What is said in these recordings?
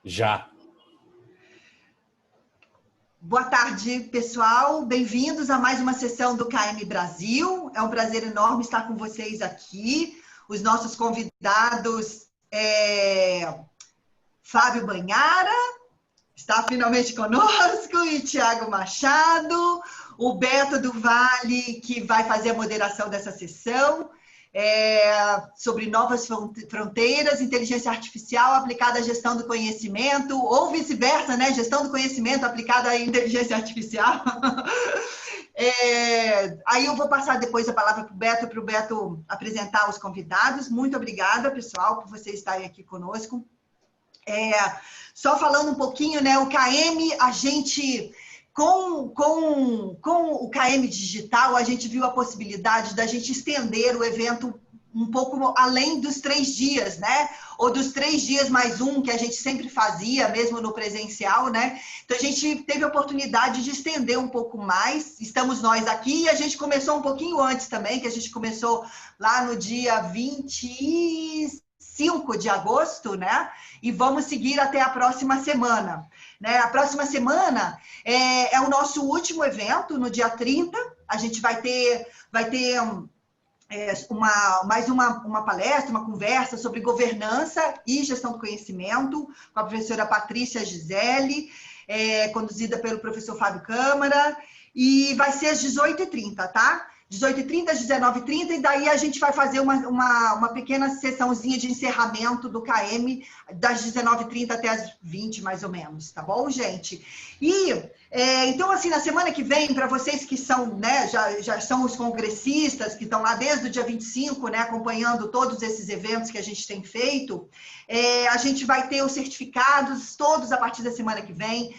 Já. Boa tarde, pessoal. Bem-vindos a mais uma sessão do KM Brasil. É um prazer enorme estar com vocês aqui. Os nossos convidados Fábio Banhara, está finalmente conosco, e Tiago Machado, o Beto do Vale, que vai fazer a moderação dessa sessão, sobre novas fronteiras, inteligência artificial aplicada à gestão do conhecimento, ou vice-versa, né? Gestão do conhecimento aplicada à inteligência artificial. Aí eu vou passar depois a palavra para o Beto apresentar os convidados. Muito obrigada, pessoal, por vocês estarem aqui conosco. Só falando um pouquinho, né? O KM, a gente... Com o KM Digital, a gente viu a possibilidade da gente estender o evento um pouco além dos 3 dias, né? Ou dos 3 dias mais um, que a gente sempre fazia, mesmo no presencial, né? Então, a gente teve a oportunidade de estender um pouco mais. Estamos nós aqui e a gente começou um pouquinho antes também, que a gente começou lá no dia 25 de agosto, né? E vamos seguir até a próxima semana. Né? A próxima semana é o nosso último evento, no dia 30. A gente vai ter mais uma palestra, uma conversa sobre governança e gestão do conhecimento, com a professora Patrícia Gisele, conduzida pelo professor Fábio Câmara, e vai ser às 18h30, tá? 18h30, às 19h30, e daí a gente vai fazer uma pequena sessãozinha de encerramento do KM, das 19h30 até as 20, mais ou menos, tá bom, gente? E, então, assim, na semana que vem, para vocês que são, né, já são os congressistas, que estão lá desde o dia 25, né, acompanhando todos esses eventos que a gente tem feito, a gente vai ter os certificados todos a partir da semana que vem.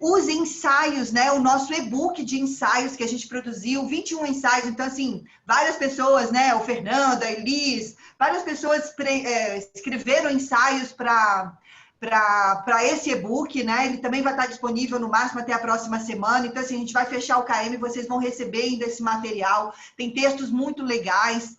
Os ensaios, né? O nosso e-book de ensaios que a gente produziu, 21 ensaios. Então, assim, várias pessoas, né? O Fernando, a Elis, várias pessoas escreveram ensaios para esse e-book, né? Ele também vai estar disponível no máximo até a próxima semana. Então, assim, a gente vai fechar o KM, vocês vão receber ainda esse material. Tem textos muito legais,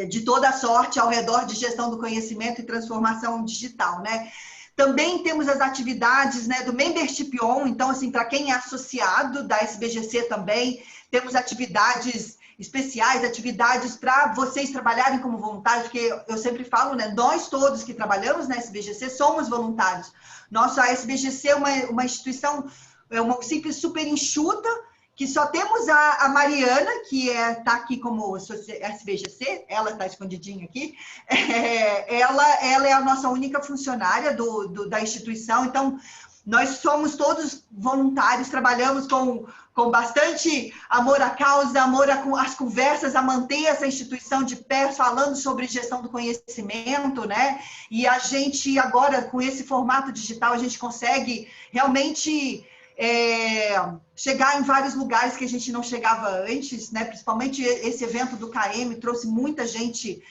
de toda sorte ao redor de gestão do conhecimento e transformação digital, né? Também temos as atividades, né, do Membership On, então, assim, para quem é associado da SBGC também, temos atividades especiais, atividades para vocês trabalharem como voluntários, porque eu sempre falo, né, nós todos que trabalhamos na SBGC somos voluntários. Nossa SBGC é uma instituição, uma simples super enxuta, que só temos a Mariana, que está aqui como SBGC, ela está escondidinha aqui, ela é a nossa única funcionária da instituição, então nós somos todos voluntários, trabalhamos com bastante amor à causa, amor às conversas, a manter essa instituição de pé, falando sobre gestão do conhecimento, né? E a gente agora, com esse formato digital, a gente consegue realmente... chegar em vários lugares que a gente não chegava antes, né? Principalmente esse evento do KM trouxe muita gente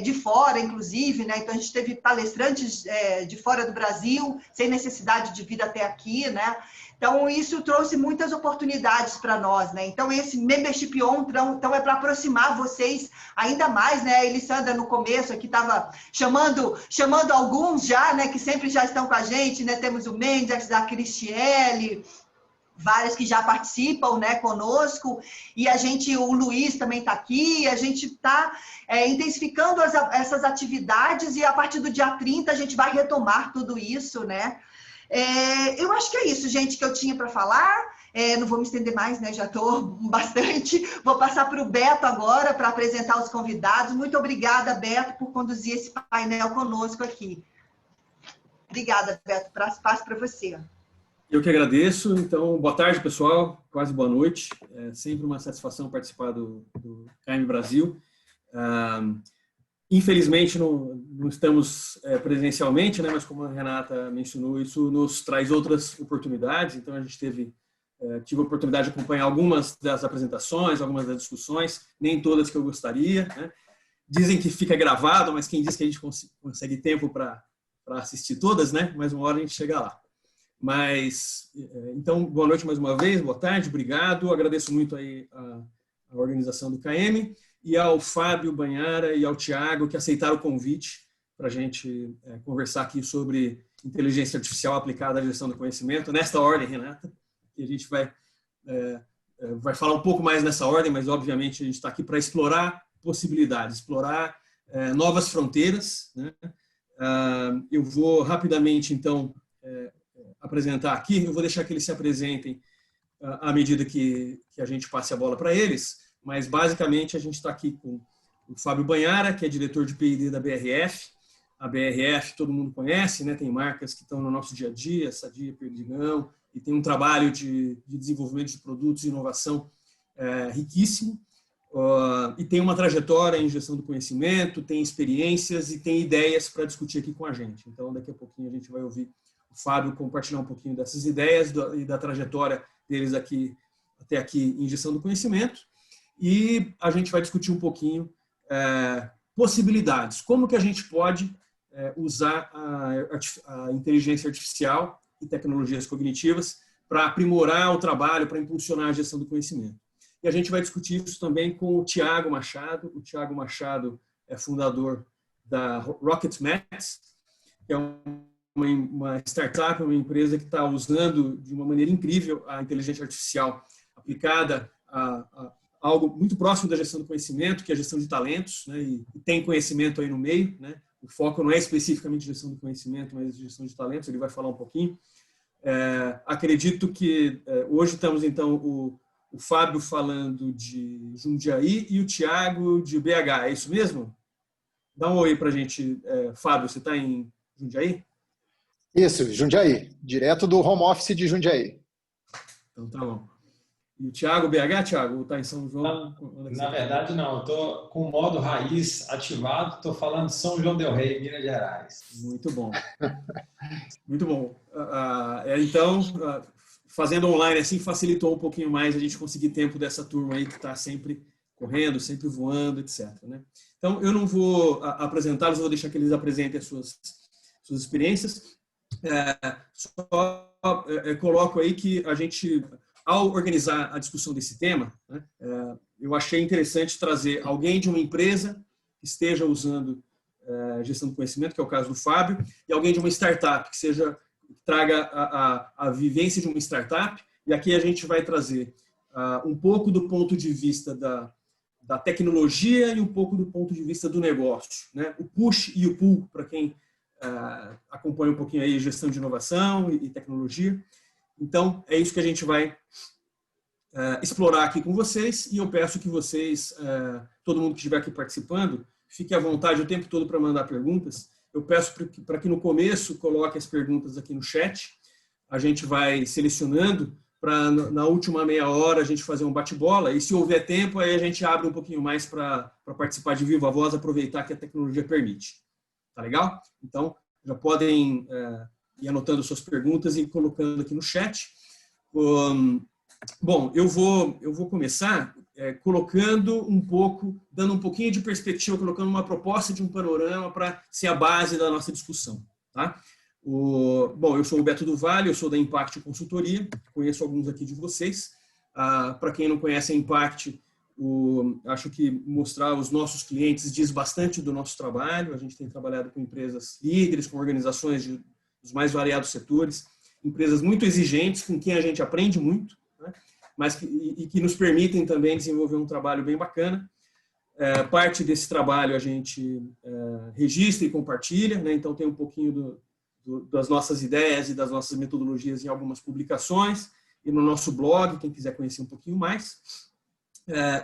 de fora, inclusive, né? Então a gente teve palestrantes de fora do Brasil, sem necessidade de vir até aqui, né? Então isso trouxe muitas oportunidades para nós, né? Então esse Membership On, então é para aproximar vocês ainda mais, né? A Elissandra no começo aqui estava chamando alguns já, né? Que sempre já estão com a gente, né? Temos o Mendes, a Cristiele, várias que já participam, né, conosco, e o Luiz também está aqui, a gente está intensificando essas atividades, e a partir do dia 30 a gente vai retomar tudo isso, né? Eu acho que é isso, gente, que eu tinha para falar. Não vou me estender mais, né? Já estou bastante. Vou passar para o Beto agora para apresentar os convidados. Muito obrigada, Beto, por conduzir esse painel conosco aqui. Obrigada, Beto. Passo para você. Eu que agradeço. Então, boa tarde, pessoal. Quase boa noite. É sempre uma satisfação participar do KM Brasil. Infelizmente, não estamos presencialmente, né? Mas como a Renata mencionou, isso nos traz outras oportunidades. Então, a gente tive a oportunidade de acompanhar algumas das apresentações, algumas das discussões, nem todas que eu gostaria, né? Dizem que fica gravado, mas quem diz que a gente consegue tempo para assistir todas, né? Mas uma hora a gente chega lá. Mas, então, boa noite mais uma vez, boa tarde, obrigado. Agradeço muito aí a organização do KM e ao Fábio Banhara e ao Tiago que aceitaram o convite para a gente conversar aqui sobre inteligência artificial aplicada à gestão do conhecimento. Nesta ordem, Renata, que a gente vai falar um pouco mais nessa ordem, mas obviamente a gente está aqui para explorar possibilidades, explorar novas fronteiras, né? Eu vou rapidamente, então, apresentar aqui. Eu vou deixar que eles se apresentem à medida que a gente passe a bola para eles, mas basicamente a gente está aqui com o Fábio Banhara, que é diretor de P&D da BRF. A BRF todo mundo conhece, né? Tem marcas que estão no nosso dia a dia, Sadia, Perdigão, e tem um trabalho de desenvolvimento de produtos e inovação riquíssimo. E tem uma trajetória em gestão do conhecimento, tem experiências e tem ideias para discutir aqui com a gente. Então, daqui a pouquinho a gente vai ouvir o Fábio compartilhar um pouquinho dessas ideias e da trajetória deles até aqui em gestão do conhecimento. E a gente vai discutir um pouquinho possibilidades. Como que a gente pode usar a inteligência artificial e tecnologias cognitivas para aprimorar o trabalho, para impulsionar a gestão do conhecimento. E a gente vai discutir isso também com o Thiago Machado. O Thiago Machado é fundador da Rocket Maths, que é uma startup, uma empresa que está usando de uma maneira incrível a inteligência artificial aplicada a algo muito próximo da gestão do conhecimento, que é a gestão de talentos, né? E tem conhecimento aí no meio, né? O foco não é especificamente gestão do conhecimento, mas gestão de talentos. Ele vai falar um pouquinho. Acredito que hoje estamos, então, o Fábio falando de Jundiaí e o Thiago de BH. É isso mesmo? Dá um oi para a gente. Fábio, você está em Jundiaí? Isso, Jundiaí. Direto do home office de Jundiaí. Então tá bom. E o Thiago, BH, Thiago? Ou está em São João? Na verdade, não. Estou com o modo raiz ativado. Estou falando de São João del Rei, Minas Gerais. Muito bom. Muito bom. Então, fazendo online assim, facilitou um pouquinho mais a gente conseguir tempo dessa turma aí que está sempre correndo, sempre voando, etc. Né? Então, eu não vou apresentá-los, vou deixar que eles apresentem as suas experiências. Só coloco aí que a gente, ao organizar a discussão desse tema, né, eu achei interessante trazer alguém de uma empresa que esteja usando gestão do conhecimento, que é o caso do Fábio, e alguém de uma startup, que traga a vivência de uma startup. E aqui a gente vai trazer um pouco do ponto de vista da tecnologia e um pouco do ponto de vista do negócio, né? O push e o pull, para quem acompanha um pouquinho aí gestão de inovação e tecnologia. Então, é isso que a gente vai explorar aqui com vocês, e eu peço que vocês, todo mundo que estiver aqui participando, fique à vontade o tempo todo para mandar perguntas. Eu peço para que no começo coloque as perguntas aqui no chat. A gente vai selecionando para na última meia hora a gente fazer um bate-bola, e se houver tempo, aí a gente abre um pouquinho mais para participar de viva voz, aproveitar que a tecnologia permite. Tá legal? Então, já podem ir anotando suas perguntas e colocando aqui no chat. Bom, eu vou começar colocando dando um pouquinho de perspectiva, colocando uma proposta de um panorama para ser a base da nossa discussão. Tá? Bom, eu sou o Beto do Vale, eu sou da Impact Consultoria, conheço alguns aqui de vocês. Para quem não conhece a Impact, acho que mostrar os nossos clientes diz bastante do nosso trabalho. A gente tem trabalhado com empresas líderes, com organizações dos mais variados setores, empresas muito exigentes, com quem a gente aprende muito, né? Mas que nos permitem também desenvolver um trabalho bem bacana. Parte desse trabalho a gente registra e compartilha, né? Então tem um pouquinho das nossas ideias e das nossas metodologias em algumas publicações, e no nosso blog, quem quiser conhecer um pouquinho mais.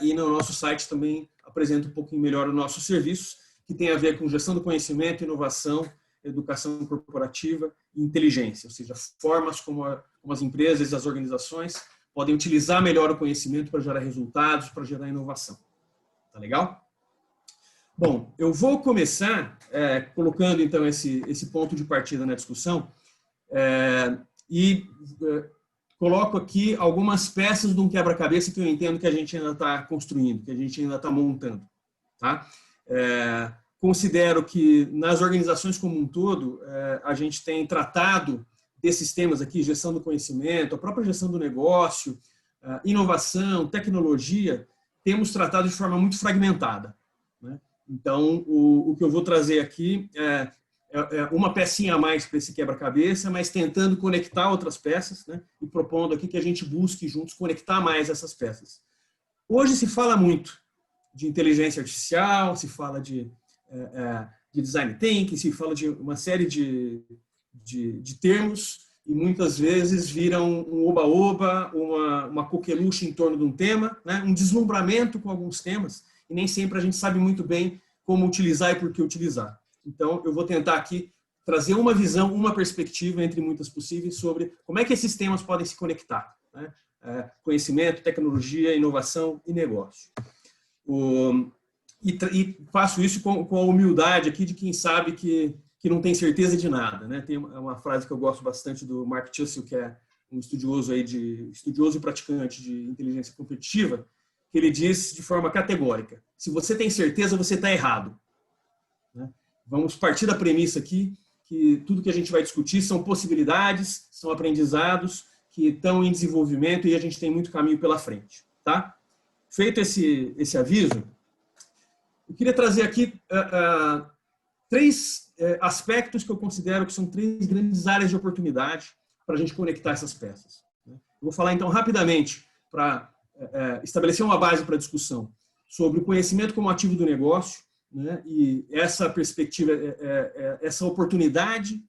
E no nosso site também apresenta um pouquinho melhor os nossos serviços, que tem a ver com gestão do conhecimento, inovação, educação corporativa e inteligência, ou seja, formas como as empresas e as organizações podem utilizar melhor o conhecimento para gerar resultados, para gerar inovação. Tá legal? Bom, eu vou começar colocando então esse ponto de partida na discussão coloco aqui algumas peças de um quebra-cabeça que eu entendo que a gente ainda está construindo, que a gente ainda está montando. Tá? Considero que nas organizações como um todo, a gente tem tratado desses temas aqui, gestão do conhecimento, a própria gestão do negócio, inovação, tecnologia, temos tratado de forma muito fragmentada, né? Então, o que eu vou trazer aqui é uma pecinha a mais para esse quebra-cabeça, mas tentando conectar outras peças, né? E propondo aqui que a gente busque juntos conectar mais essas peças. Hoje se fala muito de inteligência artificial, se fala de design thinking, se fala de uma série de termos e muitas vezes viram um oba-oba, uma coqueluche em torno de um tema, né? Um deslumbramento com alguns temas e nem sempre a gente sabe muito bem como utilizar e por que utilizar. Então, eu vou tentar aqui trazer uma visão, uma perspectiva entre muitas possíveis sobre como é que esses temas podem se conectar, né? Conhecimento, tecnologia, inovação e negócio. E faço isso com a humildade aqui de quem sabe que não tem certeza de nada, né? Tem uma frase que eu gosto bastante do Mark Tussell, que é um estudioso e praticante de inteligência competitiva, que ele diz de forma categórica: se você tem certeza, você está errado. Né? Vamos partir da premissa aqui que tudo que a gente vai discutir são possibilidades, são aprendizados que estão em desenvolvimento e a gente tem muito caminho pela frente, tá? Feito esse aviso, eu queria trazer aqui três aspectos que eu considero que são três grandes áreas de oportunidade para a gente conectar essas peças. Eu vou falar então rapidamente para estabelecer uma base para a discussão sobre o conhecimento como ativo do negócio, né? E essa perspectiva, essa oportunidade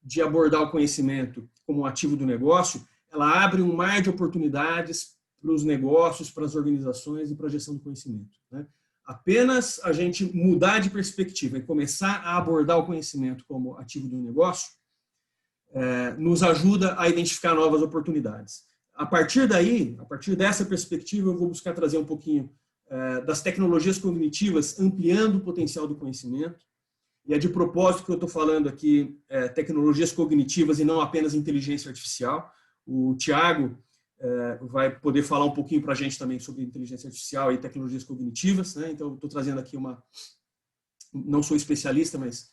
de abordar o conhecimento como ativo do negócio, ela abre um mar de oportunidades para os negócios, para as organizações e para a gestão do conhecimento, né? Apenas a gente mudar de perspectiva e começar a abordar o conhecimento como ativo do negócio nos ajuda a identificar novas oportunidades. A partir daí, a partir dessa perspectiva, eu vou buscar trazer um pouquinho das tecnologias cognitivas, ampliando o potencial do conhecimento. E é de propósito que eu estou falando aqui tecnologias cognitivas e não apenas inteligência artificial. O Thiago vai poder falar um pouquinho para a gente também sobre inteligência artificial e tecnologias cognitivas, né? Então, estou trazendo aqui não sou especialista, mas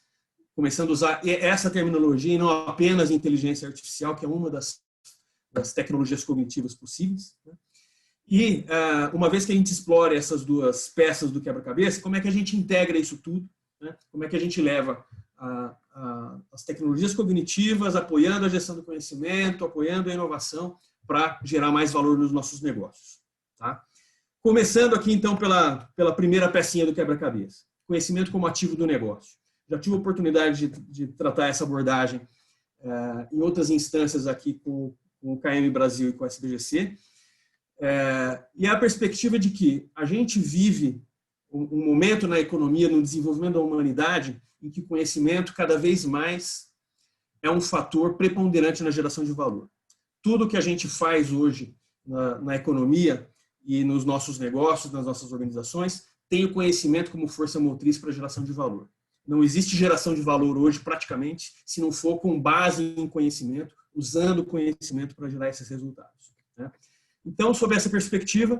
começando a usar essa terminologia e não apenas inteligência artificial, que é uma das tecnologias cognitivas possíveis, né? E, uma vez que a gente explore essas duas peças do quebra-cabeça, como é que a gente integra isso tudo, né? Como é que a gente leva as tecnologias cognitivas apoiando a gestão do conhecimento, apoiando a inovação, para gerar mais valor nos nossos negócios, tá? Começando aqui, então, pela primeira pecinha do quebra-cabeça, conhecimento como ativo do negócio. Já tive a oportunidade de tratar essa abordagem em outras instâncias aqui com o KM Brasil e com o SBGC, e a perspectiva de que a gente vive um momento na economia, no desenvolvimento da humanidade, em que o conhecimento cada vez mais é um fator preponderante na geração de valor. Tudo que a gente faz hoje na economia e nos nossos negócios, nas nossas organizações, tem o conhecimento como força motriz para a geração de valor. Não existe geração de valor hoje, praticamente, se não for com base em conhecimento, usando o conhecimento para gerar esses resultados, né? Então, sob essa perspectiva,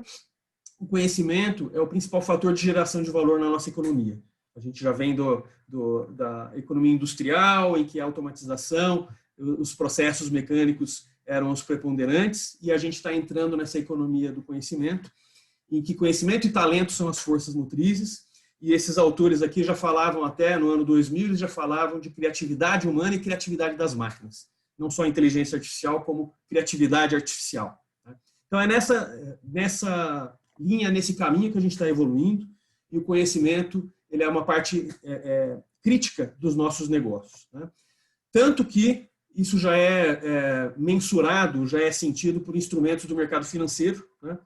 o conhecimento é o principal fator de geração de valor na nossa economia. A gente já vem da economia industrial, em que a automatização, os processos mecânicos eram os preponderantes, e a gente está entrando nessa economia do conhecimento, em que conhecimento e talento são as forças motrizes, e esses autores aqui já falavam até no ano 2000, eles já falavam de criatividade humana e criatividade das máquinas, não só inteligência artificial, como criatividade artificial, né? Então é nessa linha, nesse caminho que a gente está evoluindo, e o conhecimento ele é uma parte crítica dos nossos negócios, né? Tanto que isso já é mensurado, já é sentido por instrumentos do mercado financeiro, né?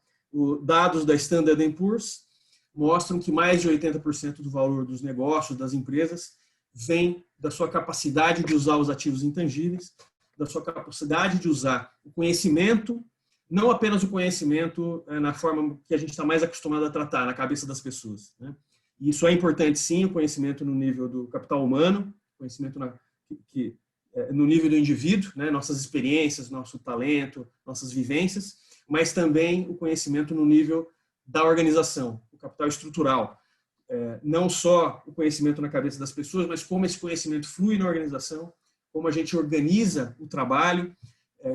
Dados da Standard & Poor's mostram que mais de 80% do valor dos negócios, das empresas, vem da sua capacidade de usar os ativos intangíveis, da sua capacidade de usar o conhecimento, não apenas o conhecimento na forma que a gente está mais acostumado a tratar, na cabeça das pessoas, né? E isso é importante, sim, o conhecimento no nível do capital humano, conhecimento no nível do indivíduo, né? Nossas experiências, nosso talento, nossas vivências, mas também o conhecimento no nível da organização, o capital estrutural. Não só o conhecimento na cabeça das pessoas, mas como esse conhecimento flui na organização, como a gente organiza o trabalho,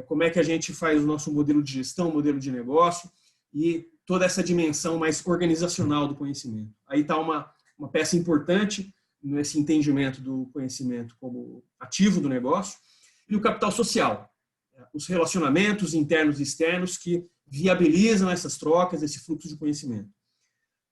como é que a gente faz o nosso modelo de gestão, modelo de negócio, e toda essa dimensão mais organizacional do conhecimento. Aí está uma peça importante nesse entendimento do conhecimento como ativo do negócio, e o capital social, os relacionamentos internos e externos que viabilizam essas trocas, esse fluxo de conhecimento.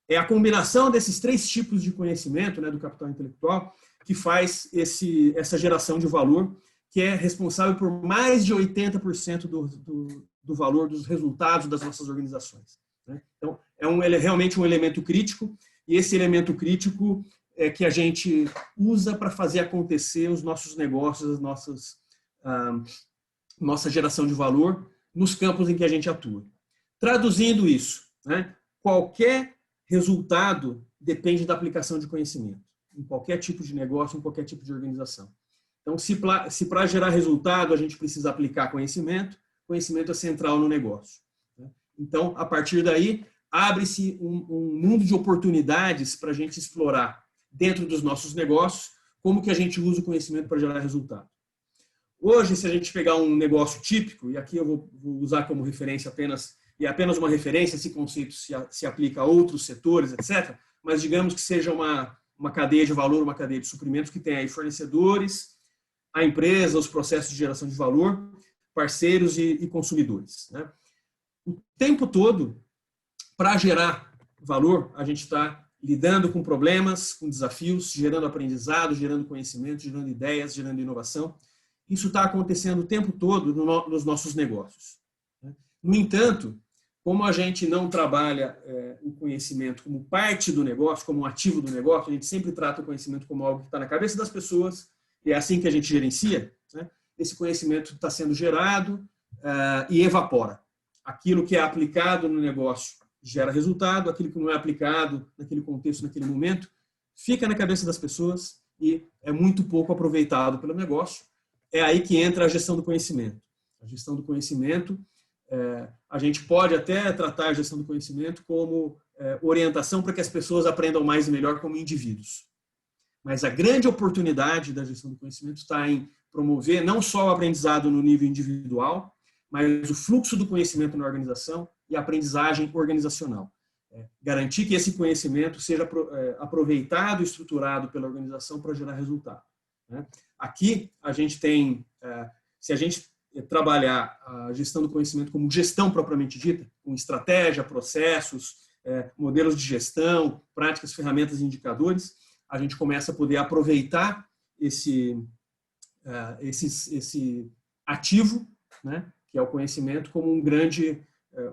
É a combinação desses três tipos de conhecimento, né, do capital intelectual, que faz essa geração de valor, que é responsável por mais de 80% do valor dos resultados das nossas organizações. Né? Então, é realmente um elemento crítico, e esse elemento crítico é que a gente usa para fazer acontecer os nossos negócios, nossa geração de valor nos campos em que a gente atua. Traduzindo isso, né, qualquer resultado depende da aplicação de conhecimento, em qualquer tipo de negócio, em qualquer tipo de organização. Então, se para gerar resultado a gente precisa aplicar conhecimento, conhecimento é central no negócio. Né? Então, a partir daí, abre-se um mundo de oportunidades para a gente explorar dentro dos nossos negócios como que a gente usa o conhecimento para gerar resultado. Hoje, se a gente pegar um negócio típico, e aqui eu vou usar como referência apenas uma referência, esse conceito se aplica a outros setores, etc., mas digamos que seja uma cadeia de valor, uma cadeia de suprimentos que tem aí fornecedores, a empresa, os processos de geração de valor, parceiros e consumidores. Né? O tempo todo, para gerar valor, a gente está lidando com problemas, com desafios, gerando aprendizado, gerando conhecimento, gerando ideias, gerando inovação. Isso está acontecendo o tempo todo nos nossos negócios. No entanto, como a gente não trabalha o conhecimento como parte do negócio, como um ativo do negócio, a gente sempre trata o conhecimento como algo que está na cabeça das pessoas, e é assim que a gente gerencia, né? Esse conhecimento está sendo gerado e evapora. Aquilo que é aplicado no negócio gera resultado, aquilo que não é aplicado naquele contexto, naquele momento, fica na cabeça das pessoas e é muito pouco aproveitado pelo negócio. É aí que entra a gestão do conhecimento. A gestão do conhecimento, a gente pode até tratar a gestão do conhecimento como orientação para que as pessoas aprendam mais e melhor como indivíduos. Mas a grande oportunidade da gestão do conhecimento está em promover não só o aprendizado no nível individual, mas o fluxo do conhecimento na organização e a aprendizagem organizacional. Garantir que esse conhecimento seja aproveitado e estruturado pela organização para gerar resultado. Aqui, a gente tem, se a gente trabalhar a gestão do conhecimento como gestão propriamente dita, com estratégia, processos, modelos de gestão, práticas, ferramentas e indicadores, a gente começa a poder aproveitar esse ativo, né, que é o conhecimento, como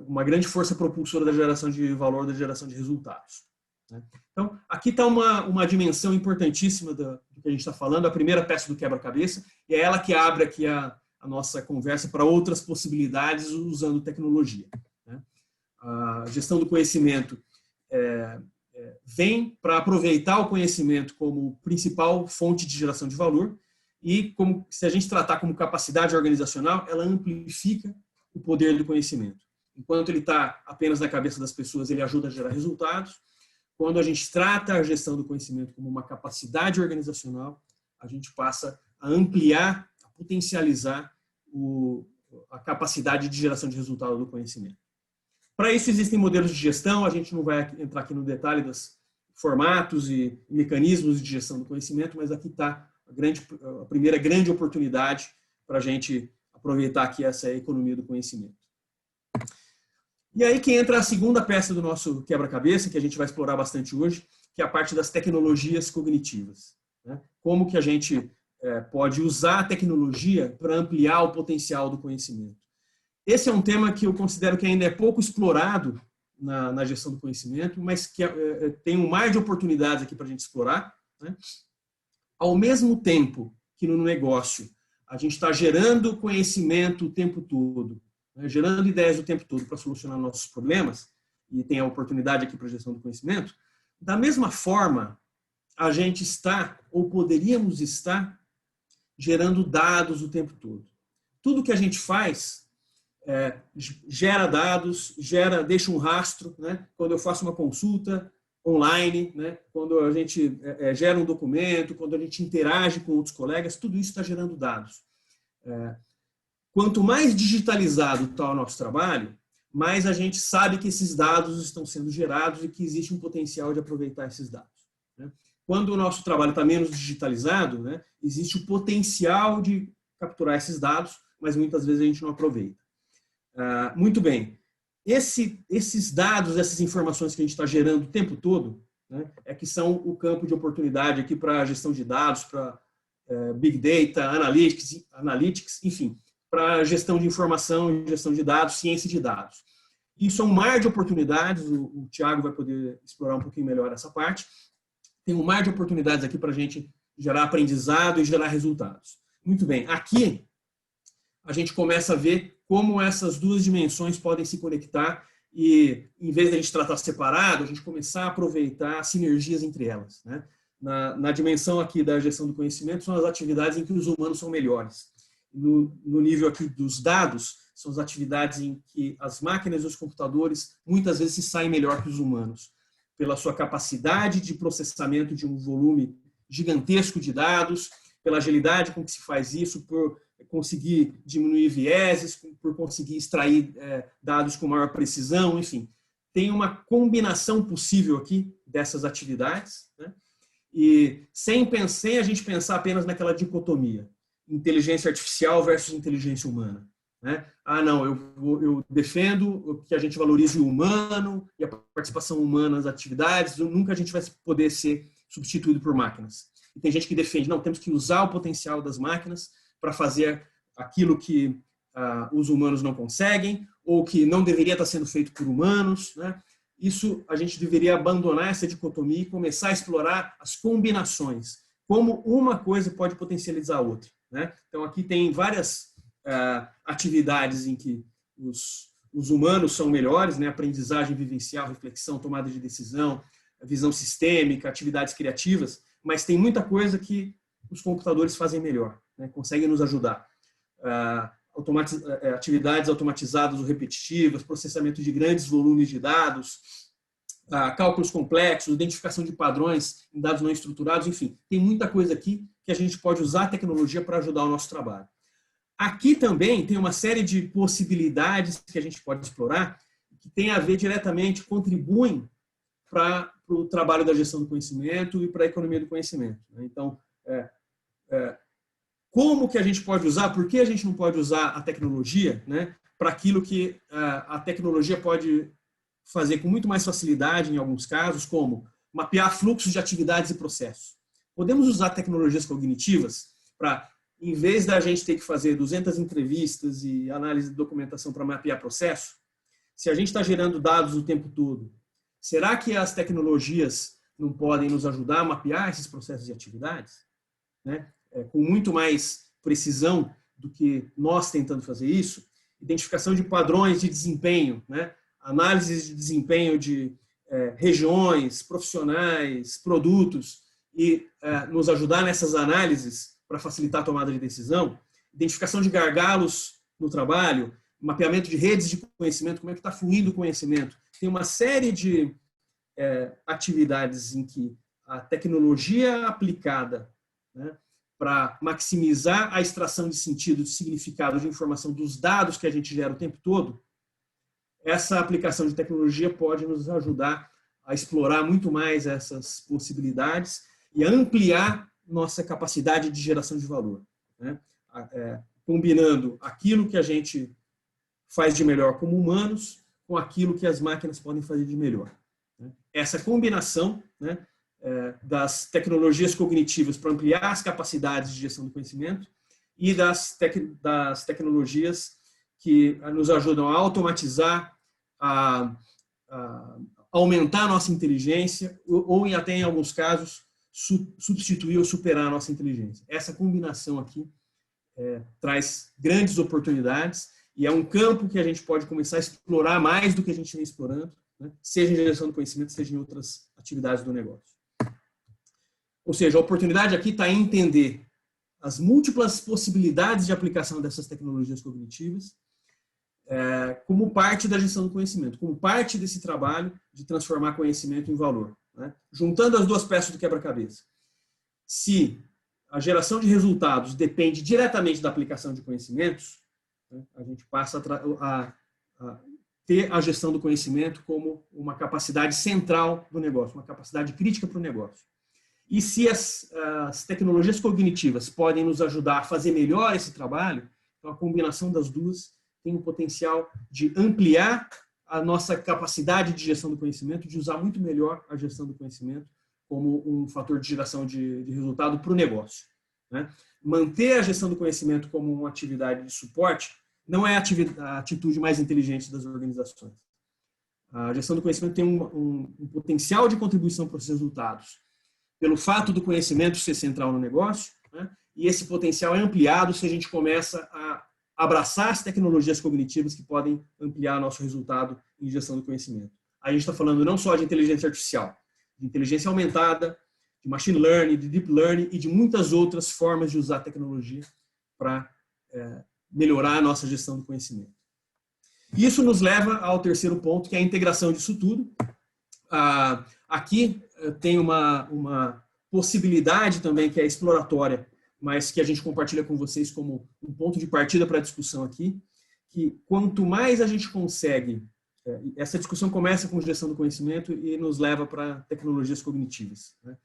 uma grande força propulsora da geração de valor, da geração de resultados. Né? Então, aqui está uma dimensão importantíssima do que a gente está falando, a primeira peça do quebra-cabeça, e é ela que abre aqui a nossa conversa para outras possibilidades usando tecnologia. Né? A gestão do conhecimento vem para aproveitar o conhecimento como principal fonte de geração de valor e, se a gente tratar como capacidade organizacional, ela amplifica o poder do conhecimento. Enquanto ele está apenas na cabeça das pessoas, ele ajuda a gerar resultados. Quando a gente trata a gestão do conhecimento como uma capacidade organizacional, a gente passa a ampliar, a potencializar a capacidade de geração de resultado do conhecimento. Para isso existem modelos de gestão, a gente não vai entrar aqui no detalhe dos formatos e mecanismos de gestão do conhecimento, mas aqui está a primeira grande oportunidade para a gente aproveitar aqui essa economia do conhecimento. E aí que entra a segunda peça do nosso quebra-cabeça, que a gente vai explorar bastante hoje, que é a parte das tecnologias cognitivas. Né? Como que a gente pode usar a tecnologia para ampliar o potencial do conhecimento. Esse é um tema que eu considero que ainda é pouco explorado na gestão do conhecimento, mas que tem um mar de oportunidades aqui para a gente explorar. Né? Ao mesmo tempo que no negócio a gente está gerando conhecimento o tempo todo, né? Gerando ideias o tempo todo para solucionar nossos problemas, e tem a oportunidade aqui para a gestão do conhecimento, da mesma forma, a gente está, ou poderíamos estar, gerando dados o tempo todo. Tudo que a gente faz gera dados, deixa um rastro, né? Quando eu faço uma consulta online, né? Quando a gente gera um documento, quando a gente interage com outros colegas, tudo isso está gerando dados. Quanto mais digitalizado está o nosso trabalho, mais a gente sabe que esses dados estão sendo gerados e que existe um potencial de aproveitar esses dados. né? Quando o nosso trabalho está menos digitalizado, né, existe o potencial de capturar esses dados, mas muitas vezes a gente não aproveita. Muito bem. Esses dados, essas informações que a gente está gerando o tempo todo, né, é que são o campo de oportunidade aqui para a gestão de dados, para Big Data, Analytics, enfim, para gestão de informação, gestão de dados, ciência de dados. Isso é um mar de oportunidades, o Thiago vai poder explorar um pouquinho melhor essa parte. Tem um mar de oportunidades aqui para a gente gerar aprendizado e gerar resultados. Muito bem, aqui a gente começa a ver como essas duas dimensões podem se conectar e, em vez de a gente tratar separado, a gente começar a aproveitar sinergias entre elas, né? Na dimensão aqui da gestão do conhecimento, são as atividades em que os humanos são melhores. No nível aqui dos dados, são as atividades em que as máquinas e os computadores muitas vezes se saem melhor que os humanos, pela sua capacidade de processamento de um volume gigantesco de dados, pela agilidade com que se faz isso, por conseguir diminuir vieses, por conseguir extrair dados com maior precisão, enfim. Tem uma combinação possível aqui dessas atividades, né? E sem a gente pensar apenas naquela dicotomia, inteligência artificial versus inteligência humana, né? Não, eu defendo que a gente valorize o humano e a participação humana nas atividades, nunca a gente vai poder ser substituído por máquinas. E tem gente que defende, não, temos que usar o potencial das máquinas para fazer aquilo que os humanos não conseguem, ou que não deveria estar sendo feito por humanos, né? Isso, a gente deveria abandonar essa dicotomia e começar a explorar as combinações, como uma coisa pode potencializar a outra, né? Então, aqui tem várias atividades em que os humanos são melhores, né? Aprendizagem vivencial, reflexão, tomada de decisão, visão sistêmica, atividades criativas, mas tem muita coisa que os computadores fazem melhor, né? Conseguem nos ajudar. Atividades automatizadas ou repetitivas, processamento de grandes volumes de dados, cálculos complexos, identificação de padrões em dados não estruturados, enfim, tem muita coisa aqui que a gente pode usar a tecnologia para ajudar o nosso trabalho. Aqui também tem uma série de possibilidades que a gente pode explorar, que tem a ver diretamente, contribuem para o trabalho da gestão do conhecimento e para a economia do conhecimento. Então, como que a gente pode usar, por que a gente não pode usar a tecnologia, né, para aquilo que a tecnologia pode fazer com muito mais facilidade em alguns casos, como mapear fluxos de atividades e processos. Podemos usar tecnologias cognitivas para, em vez da gente ter que fazer 200 entrevistas e análise de documentação para mapear processo, se a gente está gerando dados o tempo todo, será que as tecnologias não podem nos ajudar a mapear esses processos e atividades, né? Com muito mais precisão do que nós tentando fazer isso? Identificação de padrões de desempenho, né? Análise de desempenho de regiões, profissionais, produtos, e nos ajudar nessas análises para facilitar a tomada de decisão. Identificação de gargalos no trabalho, mapeamento de redes de conhecimento, como é que está fluindo o conhecimento. Tem uma série de atividades em que a tecnologia aplicada, né, para maximizar a extração de sentido, de significado, de informação dos dados que a gente gera o tempo todo, essa aplicação de tecnologia pode nos ajudar a explorar muito mais essas possibilidades e a ampliar nossa capacidade de geração de valor, né? Combinando aquilo que a gente faz de melhor como humanos com aquilo que as máquinas podem fazer de melhor, né? Essa combinação, né, das tecnologias cognitivas para ampliar as capacidades de gestão do conhecimento e das tecnologias que nos ajudam a automatizar, a aumentar a nossa inteligência ou até em alguns casos substituir ou superar a nossa inteligência. Essa combinação aqui traz grandes oportunidades e é um campo que a gente pode começar a explorar mais do que a gente vem explorando, né? Seja em gestão do conhecimento, seja em outras atividades do negócio. Ou seja, a oportunidade aqui está em entender as múltiplas possibilidades de aplicação dessas tecnologias cognitivas como parte da gestão do conhecimento, como parte desse trabalho de transformar conhecimento em valor, né? Juntando as duas peças do quebra-cabeça. Se a geração de resultados depende diretamente da aplicação de conhecimentos, né, a gente passa a ter a gestão do conhecimento como uma capacidade central do negócio, uma capacidade crítica para o negócio. E se as tecnologias cognitivas podem nos ajudar a fazer melhor esse trabalho, então a combinação das duas tem o potencial de ampliar a nossa capacidade de gestão do conhecimento, de usar muito melhor a gestão do conhecimento como um fator de geração de resultado para o negócio, né? Manter a gestão do conhecimento como uma atividade de suporte não é a atitude mais inteligente das organizações. A gestão do conhecimento tem um potencial de contribuição para os resultados, pelo fato do conhecimento ser central no negócio, né? E esse potencial é ampliado se a gente começa a abraçar as tecnologias cognitivas que podem ampliar nosso resultado em gestão do conhecimento. A gente está falando não só de inteligência artificial, de inteligência aumentada, de machine learning, de deep learning e de muitas outras formas de usar a tecnologia para melhorar a nossa gestão do conhecimento. Isso nos leva ao terceiro ponto, que é a integração disso tudo. Aqui tem uma possibilidade também que é exploratória, mas que a gente compartilha com vocês como um ponto de partida para a discussão aqui, que quanto mais a gente consegue, essa discussão começa com gestão do conhecimento e nos leva para tecnologias cognitivas, né?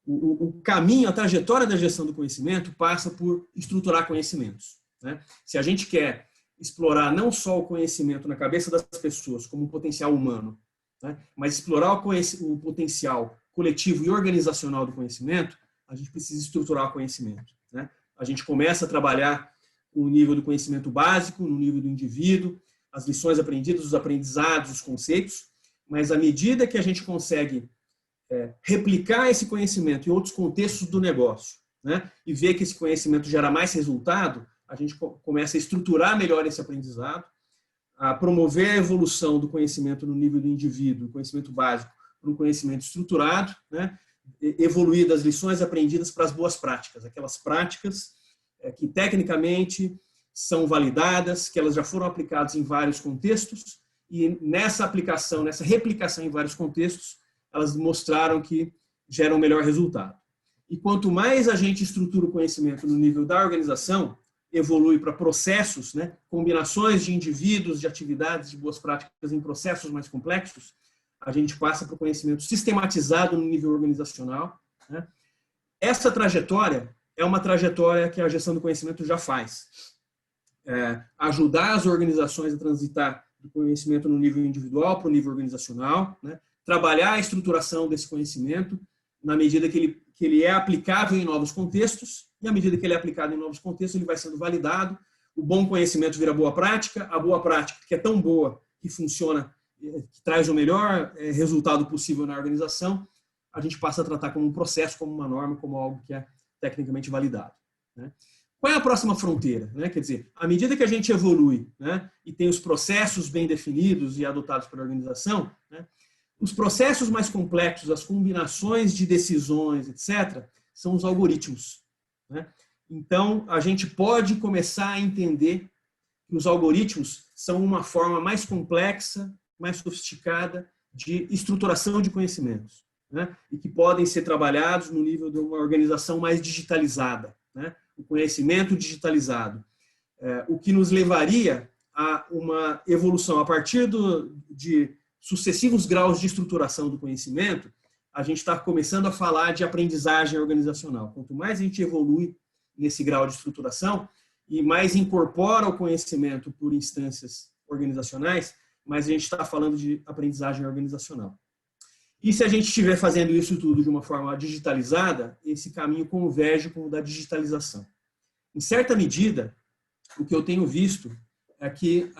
O caminho, a trajetória da gestão do conhecimento passa por estruturar conhecimentos, né? Se a gente quer explorar não só o conhecimento na cabeça das pessoas como um potencial humano, né, mas explorar o potencial coletivo e organizacional do conhecimento, a gente precisa estruturar o conhecimento, né? A gente começa a trabalhar o nível do conhecimento básico, no nível do indivíduo, as lições aprendidas, os aprendizados, os conceitos, mas à medida que a gente consegue replicar esse conhecimento em outros contextos do negócio, né, e ver que esse conhecimento gera mais resultado, a gente começa a estruturar melhor esse aprendizado, a promover a evolução do conhecimento no nível do indivíduo, conhecimento básico, para um conhecimento estruturado, né, evoluir das lições aprendidas para as boas práticas, aquelas práticas que tecnicamente são validadas, que elas já foram aplicadas em vários contextos, e nessa aplicação, nessa replicação em vários contextos, elas mostraram que geram um melhor resultado. E quanto mais a gente estrutura o conhecimento no nível da organização, evolui para processos, né, combinações de indivíduos, de atividades, de boas práticas em processos mais complexos, a gente passa para o conhecimento sistematizado no nível organizacional, né? Essa trajetória é uma trajetória que a gestão do conhecimento já faz. Ajudar as organizações a transitar do conhecimento no nível individual para o nível organizacional, né? Trabalhar a estruturação desse conhecimento na medida que ele é aplicável em novos contextos, e à medida que ele é aplicado em novos contextos, ele vai sendo validado, o bom conhecimento vira boa prática, a boa prática, que é tão boa, que funciona, que traz o melhor resultado possível na organização, a gente passa a tratar como um processo, como uma norma, como algo que é tecnicamente validado, né? Qual é a próxima fronteira, né? Quer dizer, à medida que a gente evolui, né, e tem os processos bem definidos e adotados pela organização, né, os processos mais complexos, as combinações de decisões, etc., são os algoritmos, né? Então, a gente pode começar a entender que os algoritmos são uma forma mais complexa, mais sofisticada de estruturação de conhecimentos, né? E que podem ser trabalhados no nível de uma organização mais digitalizada, né? O conhecimento digitalizado, o que nos levaria a uma evolução a partir de sucessivos graus de estruturação do conhecimento. A gente está começando a falar de aprendizagem organizacional. Quanto mais a gente evolui nesse grau de estruturação e mais incorpora o conhecimento por instâncias organizacionais, mais a gente está falando de aprendizagem organizacional. E se a gente estiver fazendo isso tudo de uma forma digitalizada, esse caminho converge com o da digitalização. Em certa medida, o que eu tenho visto é que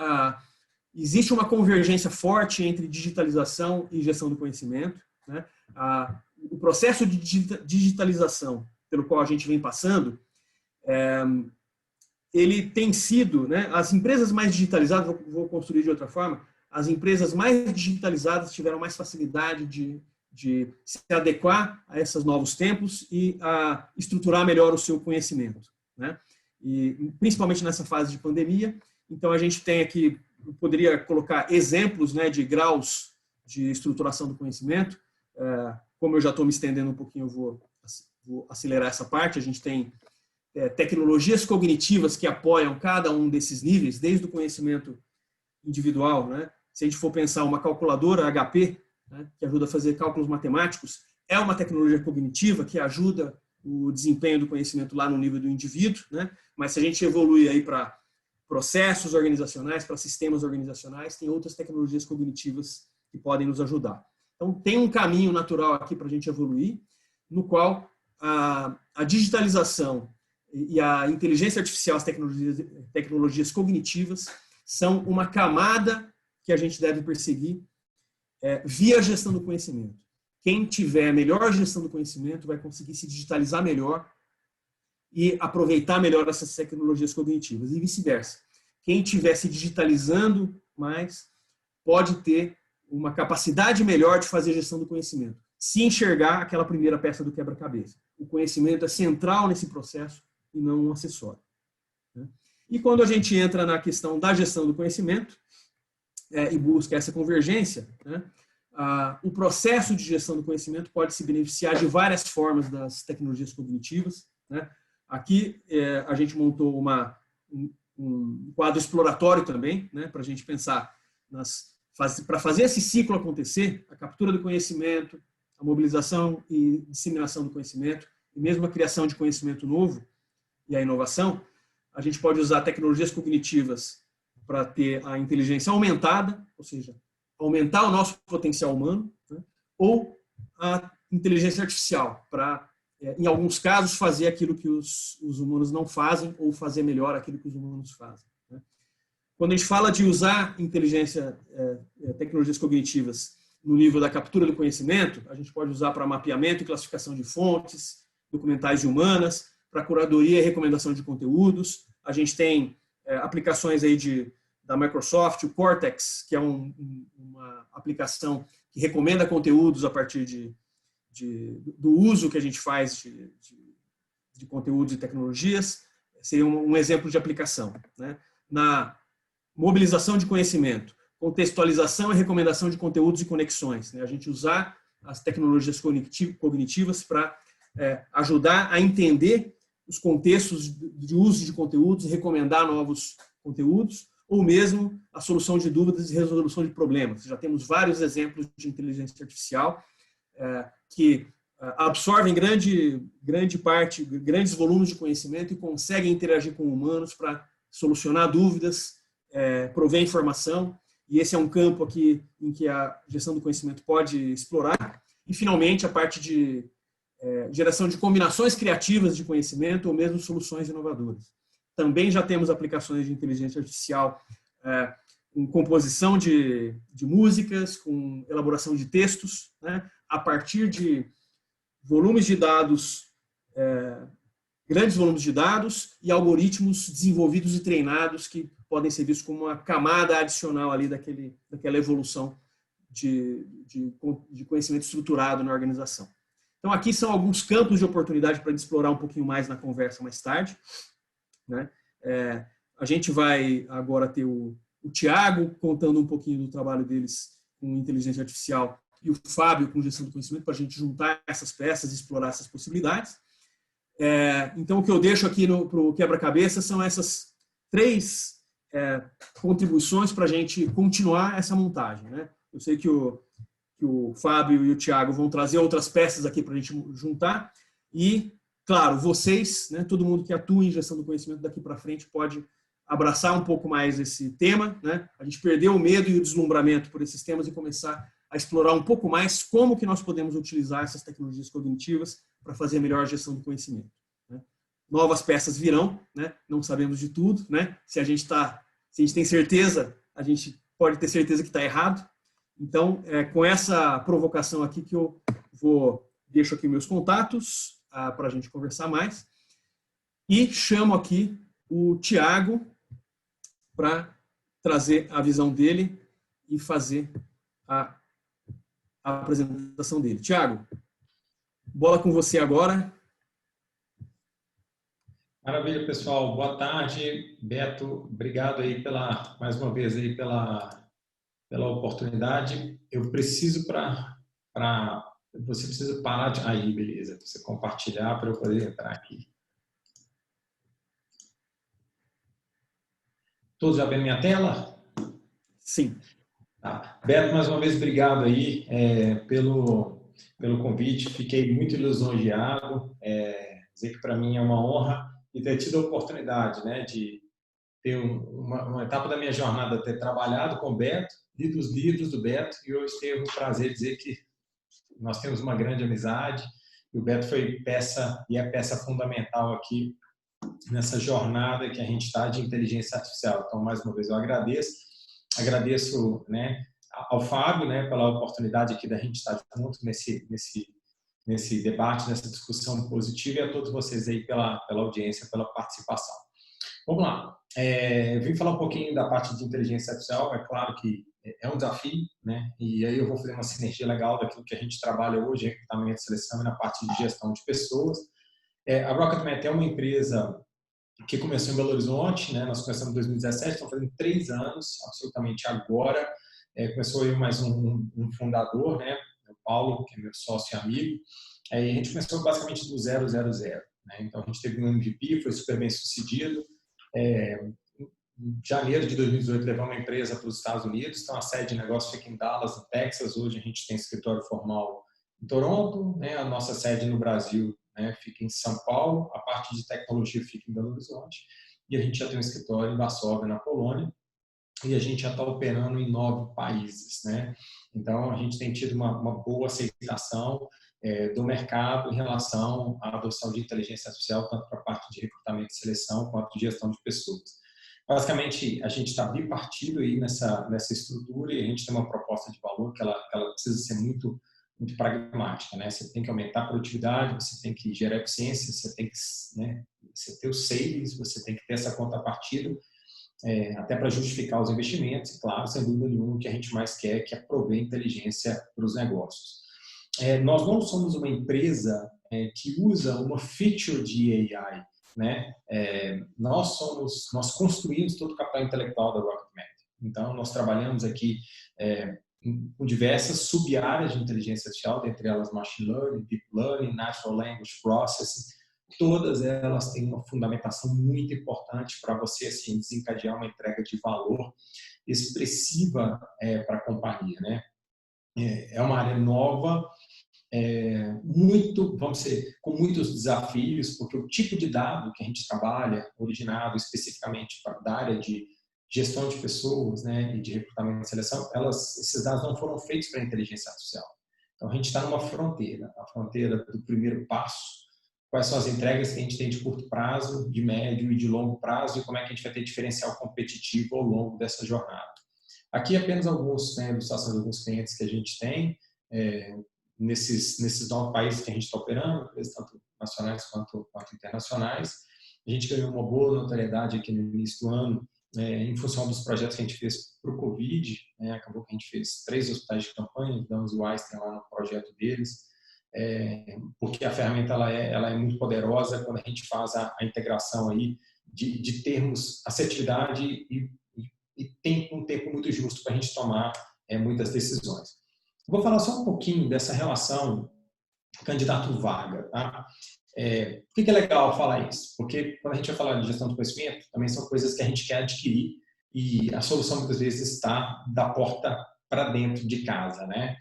existe uma convergência forte entre digitalização e gestão do conhecimento, né? O processo de digitalização pelo qual a gente vem passando, ele tem sido, né, as empresas mais digitalizadas, vou construir de outra forma, as empresas mais digitalizadas tiveram mais facilidade de se adequar a esses novos tempos e a estruturar melhor o seu conhecimento, né? E principalmente nessa fase de pandemia. Então a gente tem aqui, eu poderia colocar exemplos, né, de graus de estruturação do conhecimento. Como eu já estou me estendendo um pouquinho, eu vou acelerar essa parte. A gente tem tecnologias cognitivas que apoiam cada um desses níveis, desde o conhecimento individual, né? Se a gente for pensar uma calculadora HP, né, que ajuda a fazer cálculos matemáticos, é uma tecnologia cognitiva que ajuda o desempenho do conhecimento lá no nível do indivíduo, né? Mas se a gente evolui aí para processos organizacionais, para sistemas organizacionais, tem outras tecnologias cognitivas que podem nos ajudar. Então, tem um caminho natural aqui para a gente evoluir, no qual a digitalização e a inteligência artificial, as tecnologias cognitivas, são uma camada que a gente deve perseguir via gestão do conhecimento. Quem tiver melhor gestão do conhecimento vai conseguir se digitalizar melhor e aproveitar melhor essas tecnologias cognitivas, e vice-versa. Quem estiver se digitalizando mais pode ter uma capacidade melhor de fazer gestão do conhecimento, se enxergar aquela primeira peça do quebra-cabeça. O conhecimento é central nesse processo e não um acessório. E quando a gente entra na questão da gestão do conhecimento e busca essa convergência, o processo de gestão do conhecimento pode se beneficiar de várias formas das tecnologias cognitivas. Aqui a gente montou um quadro exploratório também, para a gente pensar para fazer esse ciclo acontecer, a captura do conhecimento, a mobilização e disseminação do conhecimento, e mesmo a criação de conhecimento novo e a inovação, a gente pode usar tecnologias cognitivas para ter a inteligência aumentada, ou seja, aumentar o nosso potencial humano, ou a inteligência artificial, para, em alguns casos, fazer aquilo que os humanos não fazem, ou fazer melhor aquilo que os humanos fazem. Quando a gente fala de usar tecnologias cognitivas no nível da captura do conhecimento, a gente pode usar para mapeamento e classificação de fontes, documentais e humanas, para curadoria e recomendação de conteúdos. A gente tem aplicações aí da Microsoft, o Cortex, que é uma aplicação que recomenda conteúdos a partir do uso que a gente faz de conteúdos e tecnologias. Seria um exemplo de aplicação. Na mobilização de conhecimento, contextualização e recomendação de conteúdos e conexões. A gente usar as tecnologias cognitivas para ajudar a entender os contextos de uso de conteúdos e recomendar novos conteúdos, ou mesmo a solução de dúvidas e resolução de problemas. Já temos vários exemplos de inteligência artificial que absorvem grandes volumes de conhecimento e conseguem interagir com humanos para solucionar dúvidas, prover informação, e esse é um campo aqui em que a gestão do conhecimento pode explorar. E, finalmente, a parte de geração de combinações criativas de conhecimento ou mesmo soluções inovadoras. Também já temos aplicações de inteligência artificial com composição de músicas, com elaboração de textos, a partir de volumes de dados, grandes volumes de dados e algoritmos desenvolvidos e treinados que podem ser vistos como uma camada adicional ali daquela evolução de conhecimento estruturado na organização. Então, aqui são alguns campos de oportunidade para a gente explorar um pouquinho mais na conversa mais tarde. A gente vai agora ter o Tiago contando um pouquinho do trabalho deles com inteligência artificial e o Fábio com gestão do conhecimento, para a gente juntar essas peças e explorar essas possibilidades. Então, o que eu deixo aqui para o quebra-cabeça são essas 3 contribuições para a gente continuar essa montagem. Eu sei que o Fábio e o Tiago vão trazer outras peças aqui para a gente juntar e, claro, vocês, todo mundo que atua em gestão do conhecimento daqui para frente pode abraçar um pouco mais esse tema, a gente perdeu o medo e o deslumbramento por esses temas e começar a explorar um pouco mais como que nós podemos utilizar essas tecnologias cognitivas para fazer a melhor gestão do conhecimento. Novas peças virão, não sabemos de tudo, se a gente tem certeza, a gente pode ter certeza que está errado. Então, com essa provocação aqui que eu deixo aqui meus contatos para a gente conversar mais e chamo aqui o Tiago para trazer a visão dele e fazer a apresentação dele. Tiago, bola com você agora. Maravilha, pessoal. Boa tarde, Beto. Obrigado aí mais uma vez aí pela oportunidade. Eu preciso você precisa parar de... Aí, beleza. Você compartilhar para eu poder entrar aqui. Todos já vendo minha tela? Sim. Tá. Beto, mais uma vez, obrigado aí pelo convite. Fiquei muito lisonjeado. Dizer que para mim é uma honra e ter tido a oportunidade, né, de ter uma etapa da minha jornada, ter trabalhado com o Beto, lido os livros do Beto, e hoje tenho o prazer de dizer que nós temos uma grande amizade, e o Beto foi peça, e é peça fundamental aqui nessa jornada que a gente está de inteligência artificial. Então, mais uma vez, eu agradeço, né, ao Fábio, né, pela oportunidade aqui da gente estar junto nesse debate, nessa discussão positiva, e a todos vocês aí pela audiência, pela participação. Vamos lá. Eu vim falar um pouquinho da parte de inteligência artificial. É claro que é um desafio, né? E aí eu vou fazer uma sinergia legal daquilo que a gente trabalha hoje, recrutamento e seleção, e na parte de gestão de pessoas. A Rocketmat é uma empresa que começou em Belo Horizonte, né? Nós começamos em 2017, estamos fazendo 3 anos, absolutamente agora. Começou eu mais um fundador, né? O Paulo, que é meu sócio e amigo. A gente começou basicamente do 000, né? Então a gente teve um MVP, foi super bem sucedido. Em janeiro de 2018 levamos uma empresa para os Estados Unidos, então a sede de negócio fica em Dallas, no Texas. Hoje a gente tem escritório formal em Toronto, né? A nossa sede no Brasil, né, fica em São Paulo, a parte de tecnologia fica em Belo Horizonte, e a gente já tem um escritório em Varsóvia, na Polônia, e a gente já está operando em 9 países, né? Então a gente tem tido uma boa aceitação do mercado em relação à adoção de inteligência artificial, tanto para a parte de recrutamento e seleção, quanto de gestão de pessoas. Basicamente, a gente está bipartido aí nessa estrutura, e a gente tem uma proposta de valor que ela precisa ser muito pragmática, né? Você tem que aumentar a produtividade, você tem que gerar eficiência, você tem que, né, você ter os savings, você tem que ter essa contrapartida, até para justificar os investimentos, e claro, sem dúvida nenhuma, o que a gente mais quer que é prover inteligência para os negócios. Nós não somos uma empresa que usa uma feature de AI, né? Nós construímos todo o capital intelectual da Rocketmat. Então, nós trabalhamos aqui com diversas sub-áreas de inteligência artificial, dentre elas machine learning, deep learning, natural language processing. Todas elas têm uma fundamentação muito importante para você, assim, desencadear uma entrega de valor expressiva para a companhia, né? É uma área nova, com muitos desafios, porque o tipo de dado que a gente trabalha, originado especificamente da área de gestão de pessoas, né, e de recrutamento e seleção, esses dados não foram feitos para a inteligência artificial. Então, a gente está numa fronteira, a fronteira do primeiro passo. Quais são as entregas que a gente tem de curto prazo, de médio e de longo prazo, e como é que a gente vai ter diferencial competitivo ao longo dessa jornada. Aqui apenas alguns, né, ilustrações de alguns clientes que a gente tem, nesses 9 países que a gente está operando, tanto nacionais quanto internacionais. A gente ganhou uma boa notoriedade aqui no início do ano, em função dos projetos que a gente fez para o Covid, né? Acabou que a gente fez 3 hospitais de campanha, damos o Einstein lá no projeto deles, porque a ferramenta ela é muito poderosa quando a gente faz a integração aí de termos assertividade e tem um tempo muito justo para a gente tomar muitas decisões. Vou falar só um pouquinho dessa relação candidato-vaga, tá? Por que é legal falar isso? Porque quando a gente vai falar de gestão de conhecimento, também são coisas que a gente quer adquirir, e a solução muitas vezes está da porta para dentro de casa, né?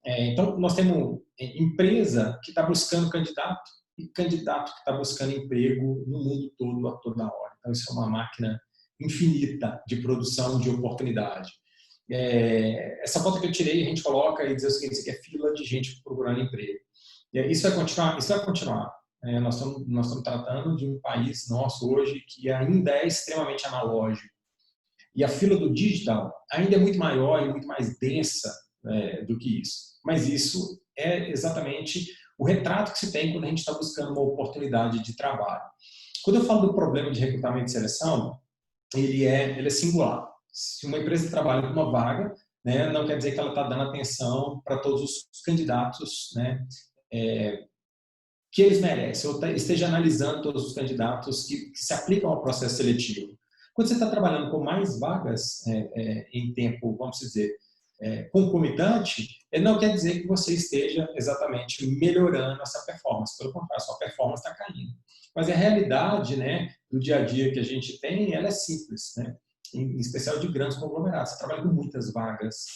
Então, nós temos empresa que está buscando candidato e candidato que está buscando emprego no mundo todo a toda hora. Então, isso é uma máquina infinita de produção de oportunidade. Essa foto que eu tirei, a gente coloca e diz o seguinte: isso aqui é fila de gente procurando emprego. Isso vai continuar? Isso vai continuar. Nós estamos tratando de um país nosso hoje que ainda é extremamente analógico. E a fila do digital ainda é muito maior e muito mais densa do que isso. Mas isso é exatamente o retrato que se tem quando a gente está buscando uma oportunidade de trabalho. Quando eu falo do problema de recrutamento e seleção, ele é singular. Se uma empresa trabalha com uma vaga, né, não quer dizer que ela está dando atenção para todos os candidatos, né, que eles merecem, ou esteja analisando todos os candidatos que se aplicam ao processo seletivo. Quando você está trabalhando com mais vagas em tempo, vamos dizer, concomitante, não quer dizer que você esteja exatamente melhorando essa performance. Pelo contrário, sua performance está caindo. Mas a realidade, né, do dia a dia que a gente tem, ela é simples, né? Em especial de grandes conglomerados. Você trabalha com muitas vagas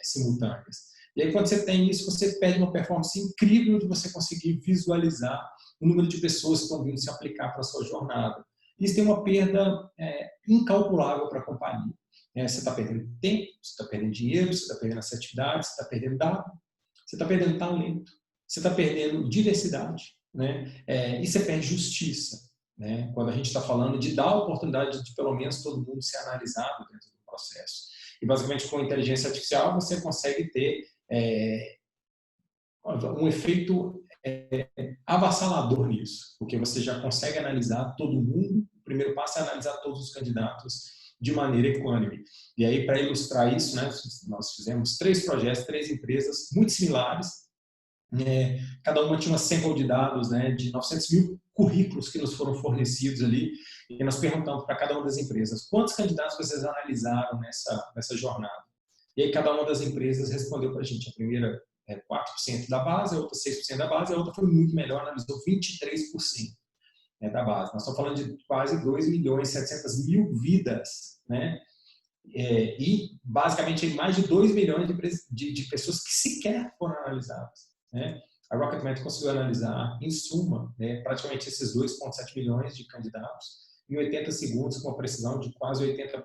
simultâneas. E aí, quando você tem isso, você perde uma performance incrível de você conseguir visualizar o número de pessoas que estão vindo se aplicar para a sua jornada. Isso tem uma perda incalculável para a companhia. Você está perdendo tempo, você está perdendo dinheiro, você está perdendo assertividade, você está perdendo dado, você está perdendo talento, você está perdendo diversidade, né? E você perde justiça, né? Quando a gente está falando de dar a oportunidade de pelo menos todo mundo ser analisado dentro do processo. E basicamente com a inteligência artificial você consegue ter um efeito avassalador nisso, porque você já consegue analisar todo mundo. O primeiro passo é analisar todos os candidatos de maneira equânime. E aí, para ilustrar isso, né, nós fizemos 3 projetos, 3 empresas muito similares. Cada uma tinha uma sample de dados, né, de 900 mil currículos que nos foram fornecidos ali, e nós perguntamos para cada uma das empresas quantos candidatos vocês analisaram nessa jornada. E aí cada uma das empresas respondeu para a gente. A primeira 4% da base, a outra 6% da base, a outra foi muito melhor, analisou 23% da base. Nós estamos falando de quase 2.700.000 vidas, né? E basicamente mais de 2 milhões de pessoas que sequer foram analisadas, né? A Rocket Math conseguiu analisar, em suma, né, praticamente esses 2,7 milhões de candidatos em 80 segundos, com uma precisão de quase 80%.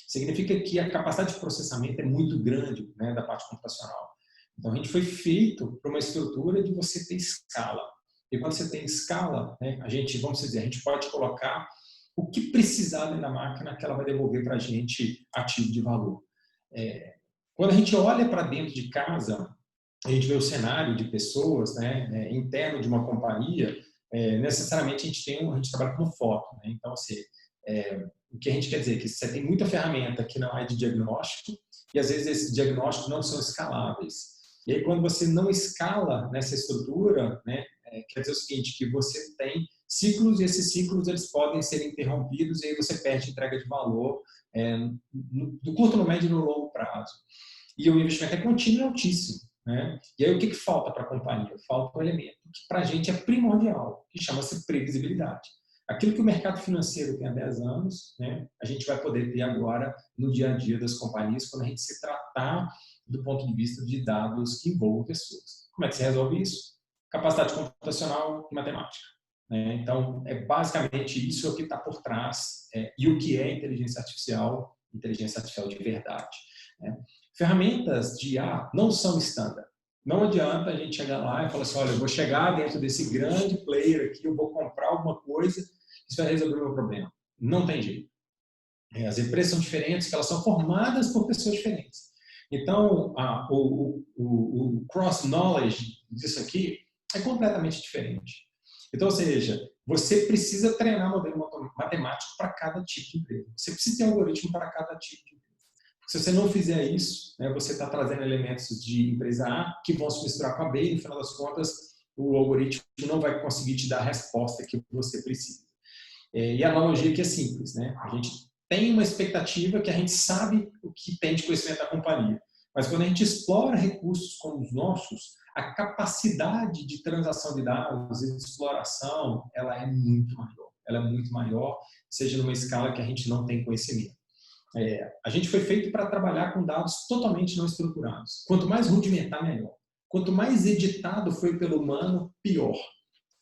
Significa que a capacidade de processamento é muito grande, né, da parte computacional. Então, a gente foi feito para uma estrutura de você ter escala. E quando você tem escala, né, a gente pode colocar o que precisar dentro da máquina que ela vai devolver para a gente ativo de valor. Quando a gente olha para dentro de casa, a gente vê o cenário de pessoas, né, interno de uma companhia, necessariamente a gente trabalha com foto, né? Então, assim, o que a gente quer dizer é que você tem muita ferramenta que não é de diagnóstico e às vezes esses diagnósticos não são escaláveis. E aí, quando você não escala nessa estrutura, né, quer dizer o seguinte, que você tem ciclos e esses ciclos eles podem ser interrompidos e aí você perde entrega de valor do curto, no médio e no longo prazo. E o investimento é contínuo e altíssimo, né? E aí o que falta para a companhia? Falta um elemento que para a gente é primordial, que chama-se previsibilidade. Aquilo que o mercado financeiro tem há 10 anos, né, a gente vai poder ter agora no dia a dia das companhias quando a gente se tratar do ponto de vista de dados que envolvam pessoas. Como é que se resolve isso? Capacidade computacional e matemática. Então, é basicamente isso que está por trás e o que é inteligência artificial de verdade. Ferramentas de IA não são estándar. Não adianta a gente chegar lá e falar assim, olha, eu vou chegar dentro desse grande player aqui, eu vou comprar alguma coisa, isso vai resolver o meu problema. Não tem jeito. As empresas são diferentes, elas são formadas por pessoas diferentes. Então, o cross-knowledge disso aqui é completamente diferente. Então, ou seja, você precisa treinar modelo matemático para cada tipo de empresa. Você precisa ter um algoritmo para cada tipo de empresa. Se você não fizer isso, né, você está trazendo elementos de empresa A que vão se misturar com a B e, no final das contas, o algoritmo não vai conseguir te dar a resposta que você precisa. E a analogia aqui é simples, né? A gente tem uma expectativa que a gente sabe o que tem de conhecimento da companhia. Mas quando a gente explora recursos como os nossos, a capacidade de transação de dados e de exploração, ela é muito maior. Ela é muito maior, seja numa escala que a gente não tem conhecimento. A gente foi feito para trabalhar com dados totalmente não estruturados. Quanto mais rudimentar, melhor. Quanto mais editado foi pelo humano, pior.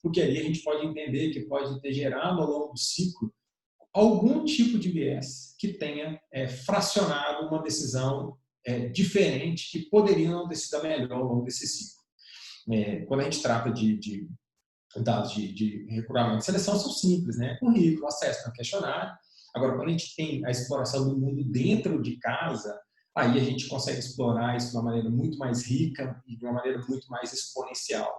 Porque aí a gente pode entender que pode ter gerado ao longo do ciclo algum tipo de viés que tenha fracionado uma decisão diferente que poderia não ter sido a melhor ao longo desse ciclo. Quando a gente trata de dados de recrutamento e seleção, são simples, né? Currículo, acesso a questionário. Agora, quando a gente tem a exploração do mundo dentro de casa, aí a gente consegue explorar isso de uma maneira muito mais rica e de uma maneira muito mais exponencial.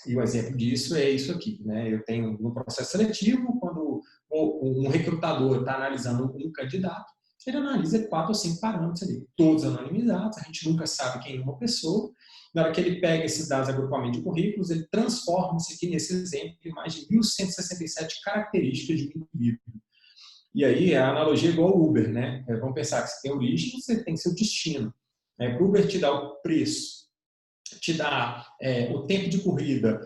E o exemplo disso é isso aqui, né? Eu tenho no processo seletivo, quando um recrutador está analisando um candidato, ele analisa 4 ou 5 parâmetros ali, todos anonimizados, a gente nunca sabe quem é uma pessoa. Na hora que ele pega esses dados de agrupamento de currículos, ele transforma isso aqui nesse exemplo em mais de 1.167 características de um indivíduo. E aí a analogia é igual ao Uber, né? Vamos pensar que você tem origem, você tem seu destino. Para o Uber te dar o preço, te dar o tempo de corrida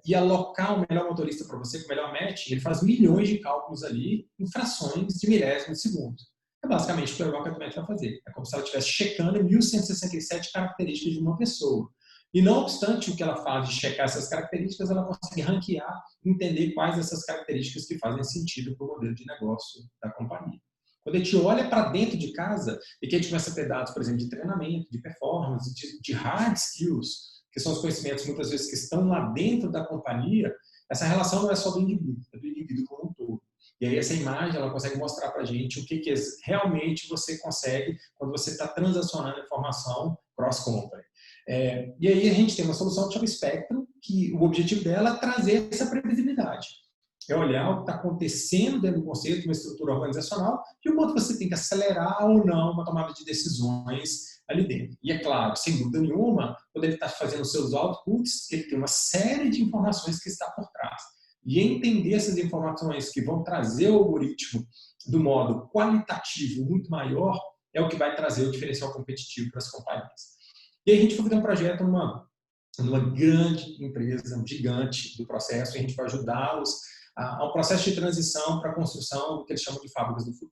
e alocar o melhor motorista para você, com o melhor match, ele faz milhões de cálculos ali em frações de milésimos de segundo. É basicamente o que a Rocket Match vai fazer. É como se ela estivesse checando 1.167 características de uma pessoa. E não obstante o que ela faz de checar essas características, ela consegue ranquear, entender quais dessas características que fazem sentido para o modelo de negócio da companhia. Quando a gente olha para dentro de casa e que a gente começa a ter dados, por exemplo, de treinamento, de performance, de hard skills, que são os conhecimentos muitas vezes que estão lá dentro da companhia, essa relação não é só do indivíduo, é do indivíduo como um todo. E aí essa imagem ela consegue mostrar para a gente o que realmente você consegue quando você está transacionando informação cross-company. E aí a gente tem uma solução que chama Spectrum, que o objetivo dela é trazer essa previsibilidade. É olhar o que está acontecendo dentro do conceito, uma estrutura organizacional, e o quanto você tem que acelerar ou não uma tomada de decisões ali dentro. E é claro, sem dúvida nenhuma, quando ele está fazendo os seus outputs, ele tem uma série de informações que está por trás. E entender essas informações que vão trazer o algoritmo do modo qualitativo muito maior é o que vai trazer o diferencial competitivo para as companhias. E aí a gente foi fazer um projeto numa grande empresa, um gigante do processo, e a gente vai ajudá-los a um processo de transição para a construção do que eles chamam de fábricas do futuro.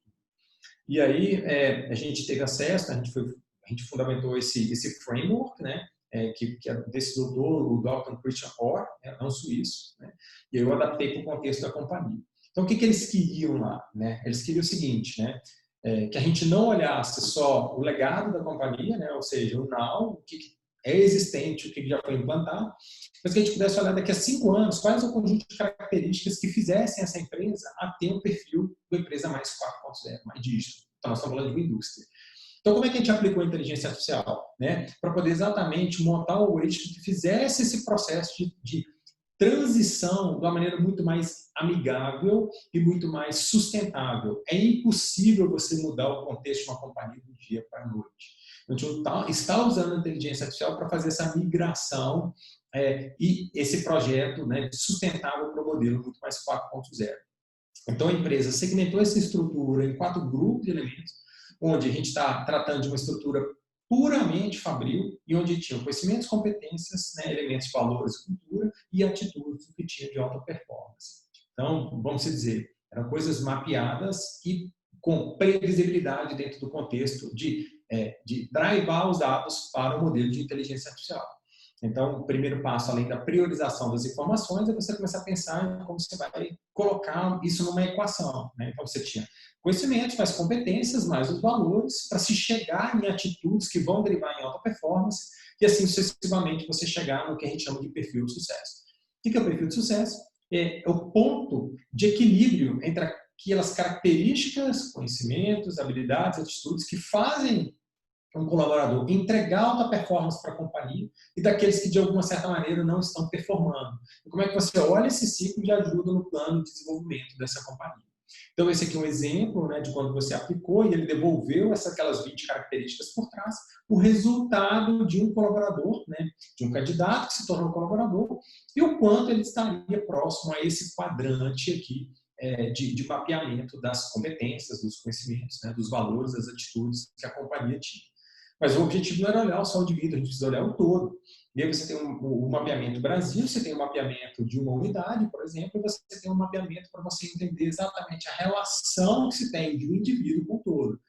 E aí a gente teve acesso, a gente fundamentou esse framework, né, que é desse doutor, o Dr. Christian Orr, é um suíço, né, e eu adaptei para o contexto da companhia. Então, o que eles queriam lá? Né? Eles queriam o seguinte, né, que a gente não olhasse só o legado da companhia, né, ou seja, o now, o que é existente, o que já foi implantado, mas que a gente pudesse olhar daqui a 5 anos quais o conjunto de características que fizessem essa empresa a ter um perfil de uma empresa mais 4.0, mais digital. Então, nós estamos falando de uma indústria. Então, como é que a gente aplicou a inteligência artificial? Né? Para poder exatamente montar um algoritmo que fizesse esse processo de transição de uma maneira muito mais amigável e muito mais sustentável. É impossível você mudar o contexto de uma companhia do dia para a noite. A gente está usando a inteligência artificial para fazer essa migração e esse projeto, né, sustentável para o modelo muito mais 4.0. Então, a empresa segmentou essa estrutura em 4 grupos de elementos, onde a gente está tratando de uma estrutura puramente fabril e onde tinha conhecimentos, competências, né, elementos, valores, cultura e atitudes que tinha de alta performance. Então, vamos dizer, eram coisas mapeadas e com previsibilidade dentro do contexto de drivar os dados para o modelo de inteligência artificial. Então, o primeiro passo, além da priorização das informações, é você começar a pensar em como você vai colocar isso numa equação. Né? Então, você tinha conhecimentos, mais competências, mais os valores, para se chegar em atitudes que vão derivar em alta performance e, assim, sucessivamente, você chegar no que a gente chama de perfil de sucesso. O que é o perfil de sucesso? É o ponto de equilíbrio entre aquelas características, conhecimentos, habilidades, atitudes que fazem um colaborador entregar alta performance para a companhia e daqueles que, de alguma certa maneira, não estão performando. E como é que você olha esse ciclo de ajuda no plano de desenvolvimento dessa companhia? Então, esse aqui é um exemplo, né, de quando você aplicou e ele devolveu aquelas 20 características por trás, o resultado de um colaborador, né, de um candidato que se tornou colaborador e o quanto ele estaria próximo a esse quadrante aqui de mapeamento das competências, dos conhecimentos, né, dos valores, das atitudes que a companhia tinha. Mas o objetivo não era olhar só o indivíduo, a gente precisa olhar o todo. E aí você tem um mapeamento Brasil, você tem um mapeamento de uma unidade, por exemplo, e você tem um mapeamento para você entender exatamente a relação que se tem de um indivíduo com o todo.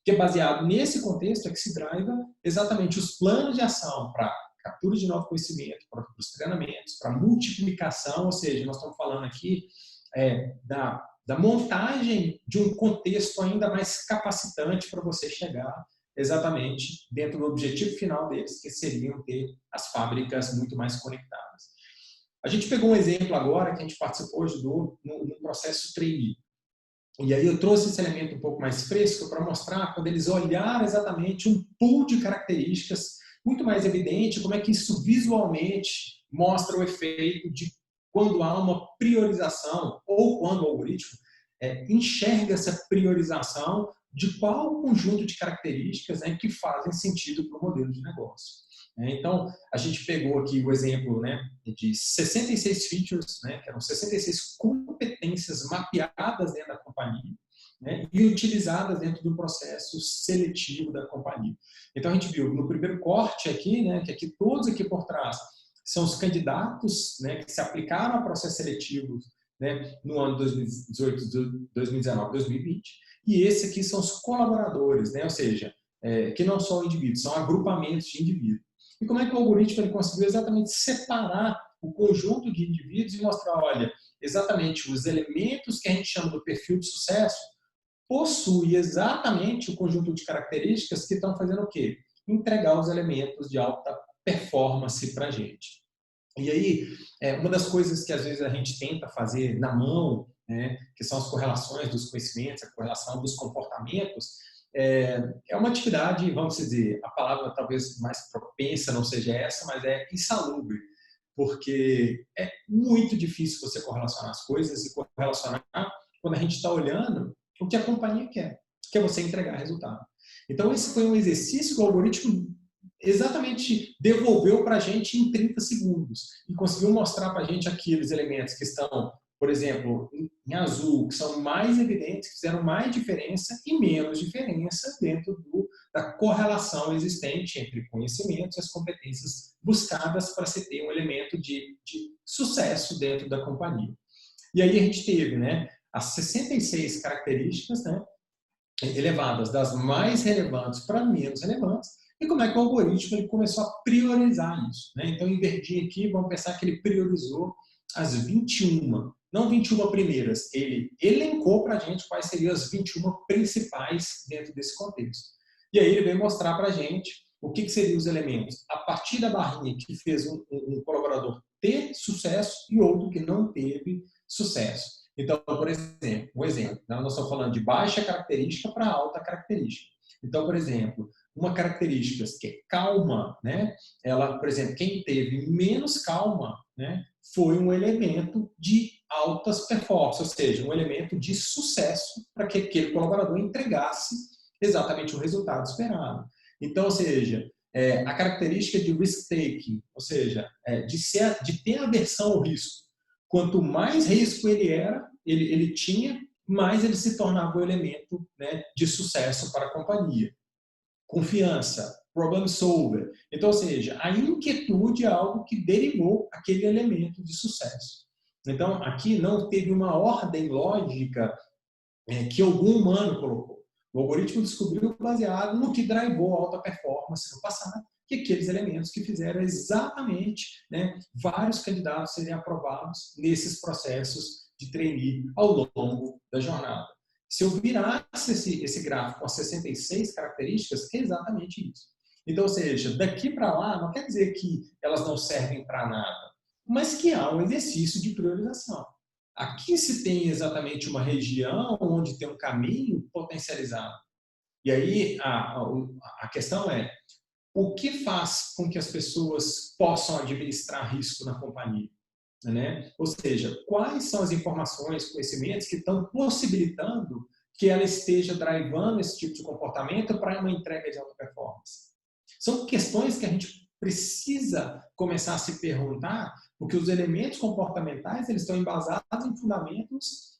Que é baseado nesse contexto é que se driva exatamente os planos de ação para captura de novo conhecimento, para os treinamentos, para multiplicação, ou seja, nós estamos falando aqui da montagem de um contexto ainda mais capacitante para você chegar exatamente dentro do objetivo final deles, que seriam ter as fábricas muito mais conectadas. A gente pegou um exemplo agora que a gente participou, ajudou no processo trainee. E aí eu trouxe esse elemento um pouco mais fresco para mostrar quando eles olharam exatamente um pool de características muito mais evidente, como é que isso visualmente mostra o efeito de quando há uma priorização ou quando o algoritmo enxerga essa priorização de qual conjunto de características que fazem sentido para o modelo de negócio. Então, a gente pegou aqui o exemplo, né, de 66 features, né, que eram 66 competências mapeadas dentro da companhia, né, e utilizadas dentro do processo seletivo da companhia. Então, a gente viu no primeiro corte aqui, né, que aqui todos aqui por trás são os candidatos, né, que se aplicaram ao processo seletivo né, no ano 2018, 2019, 2020. E esse aqui são os colaboradores, né, ou seja, que não são indivíduos, são agrupamentos de indivíduos. E como é que o algoritmo ele conseguiu exatamente separar o conjunto de indivíduos e mostrar, olha, exatamente os elementos que a gente chama do perfil de sucesso possui exatamente o conjunto de características que estão fazendo o quê? Entregar os elementos de alta performance para a gente. E aí, uma das coisas que às vezes a gente tenta fazer na mão, né, que são as correlações dos conhecimentos, a correlação dos comportamentos, é uma atividade, vamos dizer, a palavra talvez mais propensa não seja essa, mas é insalubre, porque é muito difícil você correlacionar as coisas e correlacionar quando a gente está olhando o que a companhia quer, que é você entregar resultado. Então, esse foi um exercício que o algoritmo exatamente devolveu para a gente em 30 segundos e conseguiu mostrar para a gente aqueles elementos que estão, por exemplo, em azul, que são mais evidentes, que fizeram mais diferença e menos diferença dentro da correlação existente entre conhecimentos e as competências buscadas para se ter um elemento de sucesso dentro da companhia. E aí a gente teve, né, as 66 características, né, elevadas das mais relevantes para menos relevantes, e como é que o algoritmo ele começou a priorizar isso, né? Então, em verdinho aqui, vamos pensar que ele priorizou as 21, não 21 primeiras, ele elencou para a gente quais seriam as 21 principais dentro desse contexto. E aí ele veio mostrar para a gente o que seriam os elementos, a partir da barrinha que fez um colaborador ter sucesso e outro que não teve sucesso. Então, por exemplo, nós estamos falando de baixa característica para alta característica. Então, por exemplo, uma característica que é calma, né? Ela, por exemplo, quem teve menos calma, né, foi um elemento de altas performances, ou seja, um elemento de sucesso para que aquele colaborador entregasse exatamente o resultado esperado. Então, ou seja, a característica de risk-taking, ou seja, de ter aversão ao risco. Quanto mais risco ele tinha, mais ele se tornava um elemento, né, de sucesso para a companhia. Confiança, problem solver. Então, ou seja, a inquietude é algo que derivou aquele elemento de sucesso. Então, aqui não teve uma ordem lógica que algum humano colocou. O algoritmo descobriu baseado no que drivou a alta performance no passado, que aqueles elementos que fizeram exatamente, né, vários candidatos serem aprovados nesses processos de trainee ao longo da jornada. Se eu virasse esse gráfico com as 66 características, é exatamente isso. Então, ou seja, daqui para lá, não quer dizer que elas não servem para nada, mas que há um exercício de priorização. Aqui se tem exatamente uma região onde tem um caminho potencializado. E aí a questão é, o que faz com que as pessoas possam administrar risco na companhia? Né? Ou seja, quais são as informações, conhecimentos que estão possibilitando que ela esteja drivando esse tipo de comportamento para uma entrega de alta performance? São questões que a gente precisa começar a se perguntar, porque os elementos comportamentais eles estão embasados em fundamentos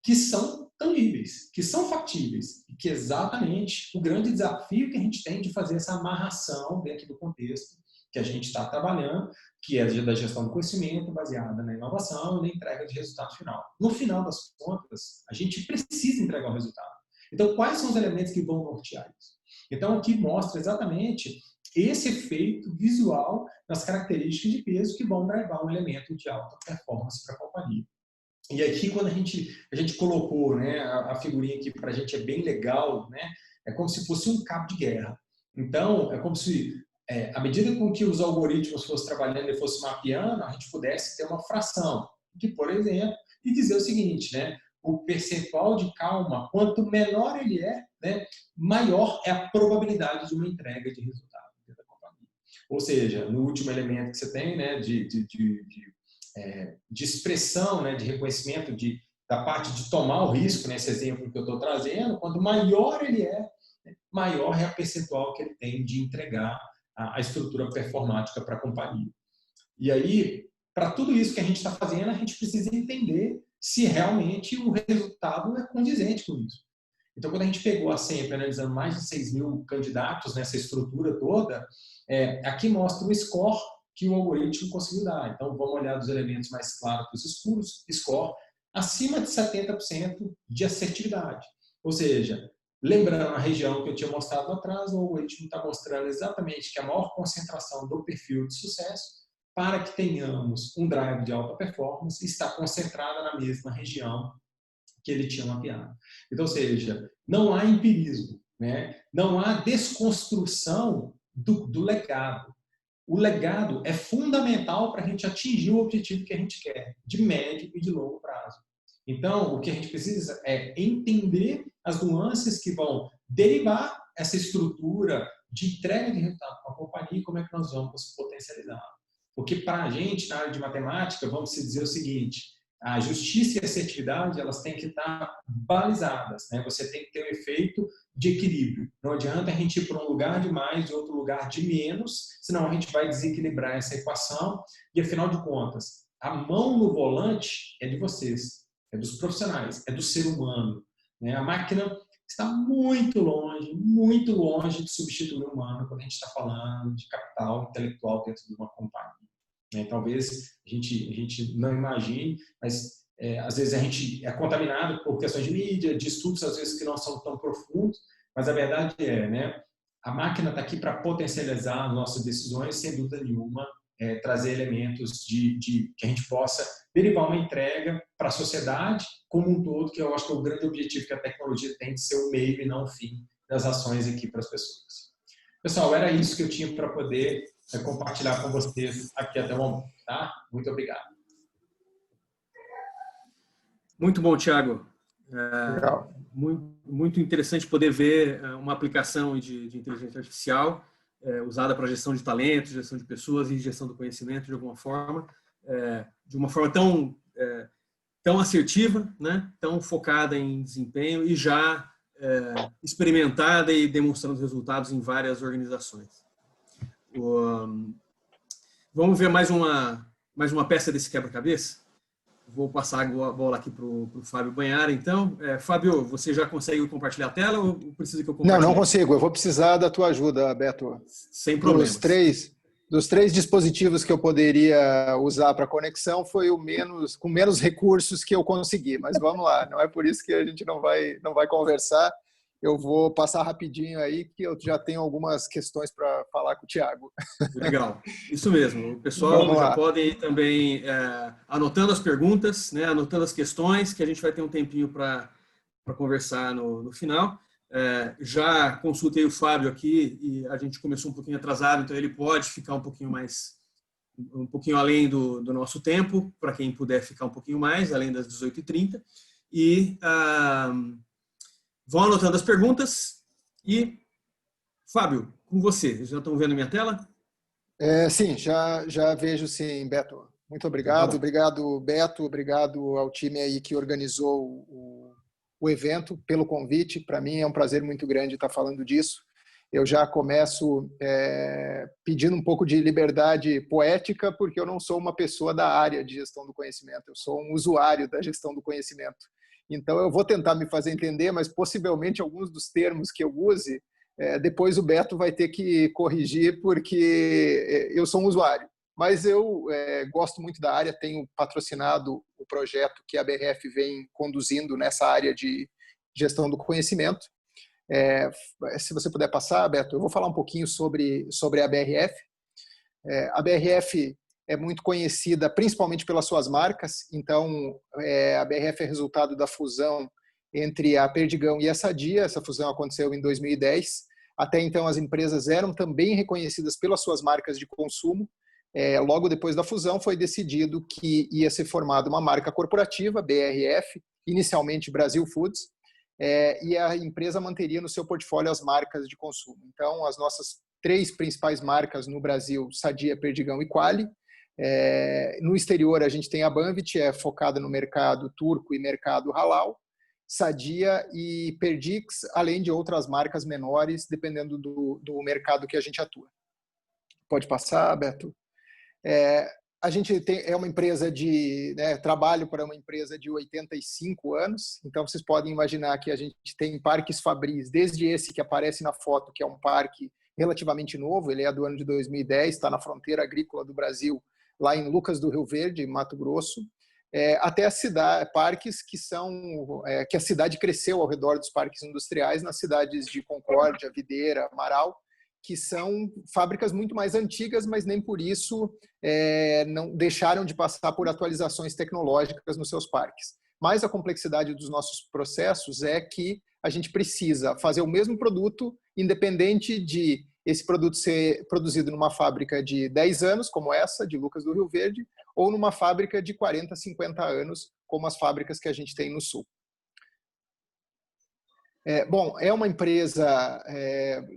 que são tangíveis, que são factíveis, e que é exatamente o grande desafio que a gente tem de fazer essa amarração dentro do contexto que a gente está trabalhando, que é da gestão do conhecimento baseada na inovação e na entrega de resultado final. No final das contas, a gente precisa entregar o resultado. Então, quais são os elementos que vão nortear isso? Então, aqui mostra exatamente esse efeito visual nas características de peso que vão drivar um elemento de alta performance para a companhia. E aqui, quando a gente colocou, né, a figurinha aqui para a gente é bem legal, né, é como se fosse um cabo de guerra. Então, é como se à medida com que os algoritmos fossem trabalhando e fossem mapeando, a gente pudesse ter uma fração, que, por exemplo, e dizer o seguinte, né, o percentual de calma, quanto menor ele né, maior é a probabilidade de uma entrega de resultado da companhia. Ou seja, no último elemento que você tem, né, de expressão, né, de reconhecimento da parte de tomar o risco, nesse exemplo que eu estou trazendo, quanto maior ele maior é a percentual que ele tem de entregar a estrutura performática para a companhia. E aí, para tudo isso que a gente está fazendo, a gente precisa entender se realmente o resultado é condizente com isso. Então, quando a gente pegou a SEMP, analisando mais de 6 mil candidatos nessa estrutura toda, aqui mostra o score que o algoritmo conseguiu dar. Então, vamos olhar dos elementos mais claros para os escuros, score acima de 70% de assertividade. Ou seja, lembrando a região que eu tinha mostrado lá atrás, o algoritmo está mostrando exatamente que a maior concentração do perfil de sucesso para que tenhamos um drive de alta performance está concentrada na mesma região que ele tinha mapeado. Então, ou seja, não há empirismo, né? Não há desconstrução do legado. O legado é fundamental para a gente atingir o objetivo que a gente quer, de médio e de longo prazo. Então, o que a gente precisa é entender as nuances que vão derivar essa estrutura de entrega de resultado para a companhia e como é que nós vamos potencializar. Porque para a gente, na área de matemática, vamos dizer o seguinte, a justiça e a assertividade, elas têm que estar balizadas, né? Você tem que ter um efeito de equilíbrio. Não adianta a gente ir para um lugar de mais e outro lugar de menos, senão a gente vai desequilibrar essa equação e, afinal de contas, a mão no volante é de vocês, é dos profissionais, é do ser humano, né? A máquina está muito longe de substituir o humano quando a gente está falando de capital intelectual dentro de uma companhia. Talvez a gente não imagine, mas às vezes a gente é contaminado por questões de mídia, de estudos às vezes que não são tão profundos, mas a verdade né, a máquina está aqui para potencializar as nossas decisões, sem dúvida nenhuma, trazer elementos que a gente possa derivar uma entrega para a sociedade como um todo, que eu acho que é o grande objetivo que a tecnologia tem de ser o meio e não o fim das ações aqui para as pessoas. Pessoal, era isso que eu tinha para poder compartilhar com vocês aqui até o momento, tá? Muito obrigado. Muito bom, Thiago. Legal. Muito interessante poder ver uma aplicação de inteligência artificial usada para gestão de talentos, gestão de pessoas e gestão do conhecimento de alguma forma, de uma forma tão assertiva, né? Tão focada em desempenho e já experimentada e demonstrando resultados em várias organizações. Vamos ver mais uma peça desse quebra-cabeça? Vou passar a bola aqui para o Fábio Banhara, então. Fábio, você já consegue compartilhar a tela ou precisa que eu compartilhe? Não consigo. Eu vou precisar da tua ajuda, Beto. Sem problemas. Dos três dispositivos que eu poderia usar para conexão, foi com menos recursos que eu consegui. Mas vamos lá, não é por isso que a gente não vai conversar. Eu vou passar rapidinho aí, que eu já tenho algumas questões para falar com o Thiago. Legal, isso mesmo. O pessoal já pode ir também anotando as perguntas, né, anotando as questões, que a gente vai ter um tempinho para conversar no final. Já consultei o Fábio aqui e a gente começou um pouquinho atrasado, então ele pode ficar um pouquinho além do nosso tempo, para quem puder ficar um pouquinho mais, além das 18h30. E vão anotando as perguntas e, Fábio, com você. Já estão vendo a minha tela? Sim, já vejo sim, Beto. Muito obrigado. Obrigado, Beto. Obrigado ao time aí que organizou o evento pelo convite. Para mim é um prazer muito grande estar falando disso. Eu já começo pedindo um pouco de liberdade poética, porque eu não sou uma pessoa da área de gestão do conhecimento. Eu sou um usuário da gestão do conhecimento. Então, eu vou tentar me fazer entender, mas possivelmente alguns dos termos que eu use, depois o Beto vai ter que corrigir, porque eu sou um usuário. Mas eu gosto muito da área, tenho patrocinado o projeto que a BRF vem conduzindo nessa área de gestão do conhecimento. Se você puder passar, Beto, eu vou falar um pouquinho sobre a BRF. A BRF é muito conhecida principalmente pelas suas marcas, então a BRF é resultado da fusão entre a Perdigão e a Sadia. Essa fusão aconteceu em 2010. Até então as empresas eram também reconhecidas pelas suas marcas de consumo. Logo depois da fusão foi decidido que ia ser formada uma marca corporativa, BRF, inicialmente Brasil Foods, e a empresa manteria no seu portfólio as marcas de consumo. Então as nossas 3 principais marcas no Brasil, Sadia, Perdigão e Qualy. No exterior, a gente tem a Banvit, focada no mercado turco e mercado halal, Sadia e Perdix, além de outras marcas menores, dependendo do mercado que a gente atua. Pode passar, Beto? A gente é uma empresa trabalho para uma empresa de 85 anos, então vocês podem imaginar que a gente tem parques fabris, desde esse que aparece na foto, que é um parque relativamente novo, ele é do ano de 2010, está na fronteira agrícola do Brasil, lá em Lucas do Rio Verde, Mato Grosso, até parques que a cidade cresceu ao redor dos parques industriais, nas cidades de Concórdia, Videira, Amaral, que são fábricas muito mais antigas, mas nem por isso não deixaram de passar por atualizações tecnológicas nos seus parques. Mas a complexidade dos nossos processos é que a gente precisa fazer o mesmo produto, independente de esse produto ser produzido numa fábrica de 10 anos, como essa, de Lucas do Rio Verde, ou numa fábrica de 40, 50 anos, como as fábricas que a gente tem no Sul. Bom, é uma empresa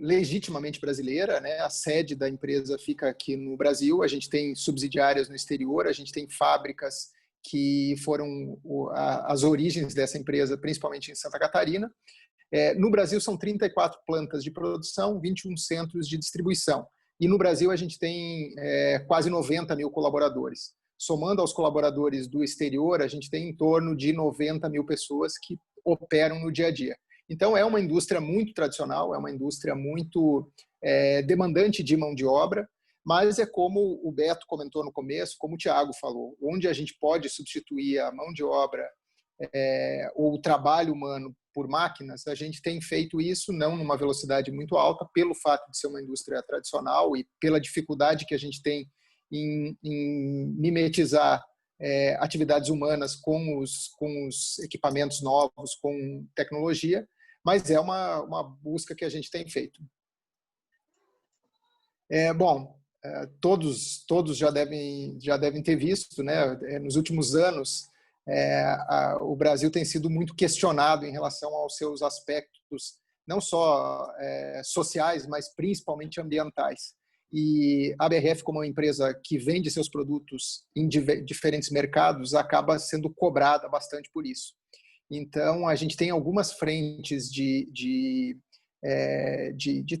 legitimamente brasileira, né? A sede da empresa fica aqui no Brasil, a gente tem subsidiárias no exterior, a gente tem fábricas que foram as origens dessa empresa, principalmente em Santa Catarina. No Brasil são 34 plantas de produção, 21 centros de distribuição. E no Brasil a gente tem quase 90 mil colaboradores. Somando aos colaboradores do exterior, a gente tem em torno de 90 mil pessoas que operam no dia a dia. Então, é uma indústria muito tradicional, é uma indústria muito demandante de mão de obra, mas é como o Beto comentou no começo, como o Thiago falou, onde a gente pode substituir a mão de obra ou o trabalho humano por máquinas, a gente tem feito isso não numa velocidade muito alta, pelo fato de ser uma indústria tradicional e pela dificuldade que a gente tem em mimetizar atividades humanas com os equipamentos novos, com tecnologia, mas é uma busca que a gente tem feito. Bom, todos já devem ter visto, né? Nos últimos anos, o Brasil tem sido muito questionado em relação aos seus aspectos, não só sociais, mas principalmente ambientais. E a BRF, como uma empresa que vende seus produtos em diferentes mercados, acaba sendo cobrada bastante por isso. Então, a gente tem algumas frentes de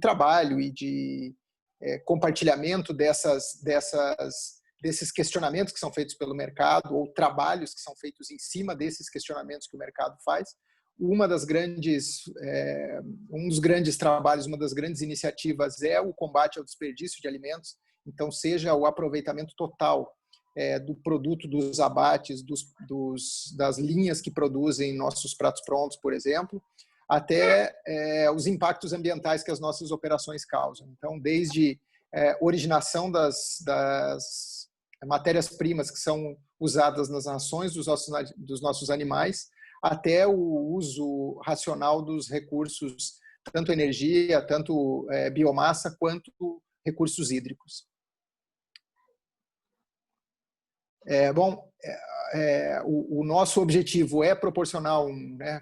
trabalho e de compartilhamento desses questionamentos que são feitos pelo mercado ou trabalhos que são feitos em cima desses questionamentos que o mercado faz. Um dos grandes trabalhos, uma das grandes iniciativas é o combate ao desperdício de alimentos. Então, seja o aproveitamento total do produto, dos abates, das linhas que produzem nossos pratos prontos, por exemplo, até os impactos ambientais que as nossas operações causam. Então, desde originação das matérias-primas que são usadas nas rações dos nossos animais, até o uso racional dos recursos, tanto energia, tanto biomassa, quanto recursos hídricos. Bom, o nosso objetivo é proporcionar,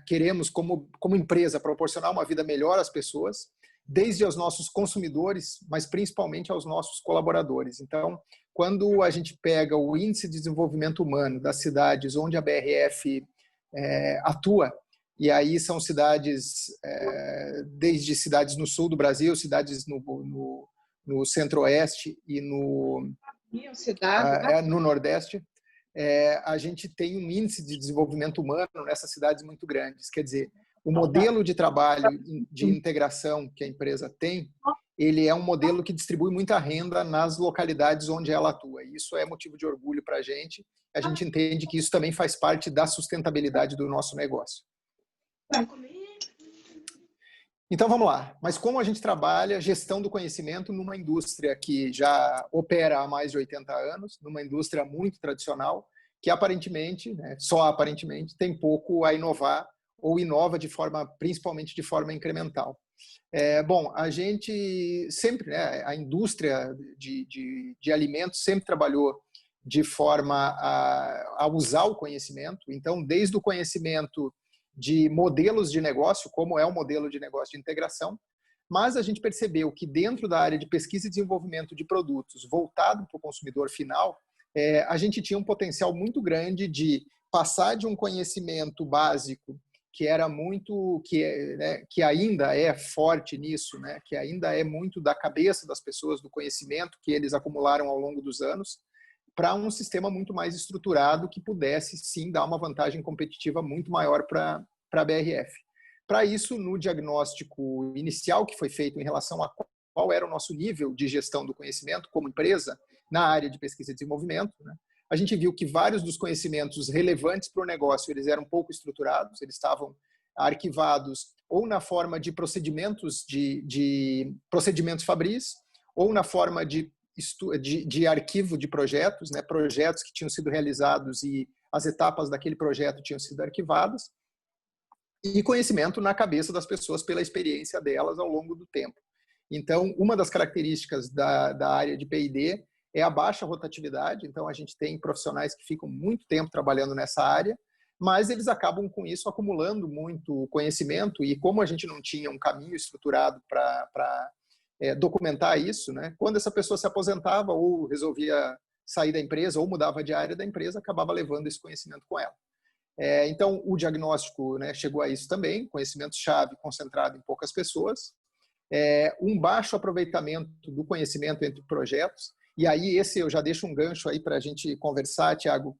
queremos como empresa proporcionar uma vida melhor às pessoas, desde aos nossos consumidores, mas principalmente aos nossos colaboradores. Então, quando a gente pega o índice de desenvolvimento humano das cidades onde a BRF atua, e aí são cidades, desde cidades no sul do Brasil, cidades no centro-oeste e no nordeste, a gente tem um índice de desenvolvimento humano nessas cidades muito grandes. Quer dizer, o modelo de trabalho de integração que a empresa tem, ele é um modelo que distribui muita renda nas localidades onde ela atua. E isso é motivo de orgulho para a gente. A gente entende que isso também faz parte da sustentabilidade do nosso negócio. Então, vamos lá. Mas como a gente trabalha gestão do conhecimento numa indústria que já opera há mais de 80 anos, numa indústria muito tradicional, que aparentemente, só aparentemente, tem pouco a inovar ou inova principalmente de forma incremental. Bom, a gente sempre, a indústria de alimentos sempre trabalhou de forma a usar o conhecimento. Então, desde o conhecimento de modelos de negócio, como é o modelo de negócio de integração, mas a gente percebeu que dentro da área de pesquisa e desenvolvimento de produtos voltado para o consumidor final, a gente tinha um potencial muito grande de passar de um conhecimento básico que era muito, que ainda é forte nisso, que ainda é muito da cabeça das pessoas, do conhecimento que eles acumularam ao longo dos anos, para um sistema muito mais estruturado que pudesse, sim, dar uma vantagem competitiva muito maior para a BRF. Para isso, no diagnóstico inicial que foi feito em relação a qual era o nosso nível de gestão do conhecimento como empresa na área de pesquisa e desenvolvimento, né? A gente viu que vários dos conhecimentos relevantes para o negócio, eles eram pouco estruturados, eles estavam arquivados ou na forma de procedimentos procedimentos fabris, ou na forma de arquivo de projetos, né? Projetos que tinham sido realizados e as etapas daquele projeto tinham sido arquivadas, e conhecimento na cabeça das pessoas pela experiência delas ao longo do tempo. Então, uma das características da área de P&D é a baixa rotatividade. Então, a gente tem profissionais que ficam muito tempo trabalhando nessa área, mas eles acabam com isso acumulando muito conhecimento, e como a gente não tinha um caminho estruturado para documentar isso, né? Quando essa pessoa se aposentava ou resolvia sair da empresa ou mudava de área da empresa, acabava levando esse conhecimento com ela. Então, o diagnóstico, né, chegou a isso também, conhecimento-chave concentrado em poucas pessoas, um baixo aproveitamento do conhecimento entre projetos. E aí esse eu já deixo um gancho aí para a gente conversar, Thiago.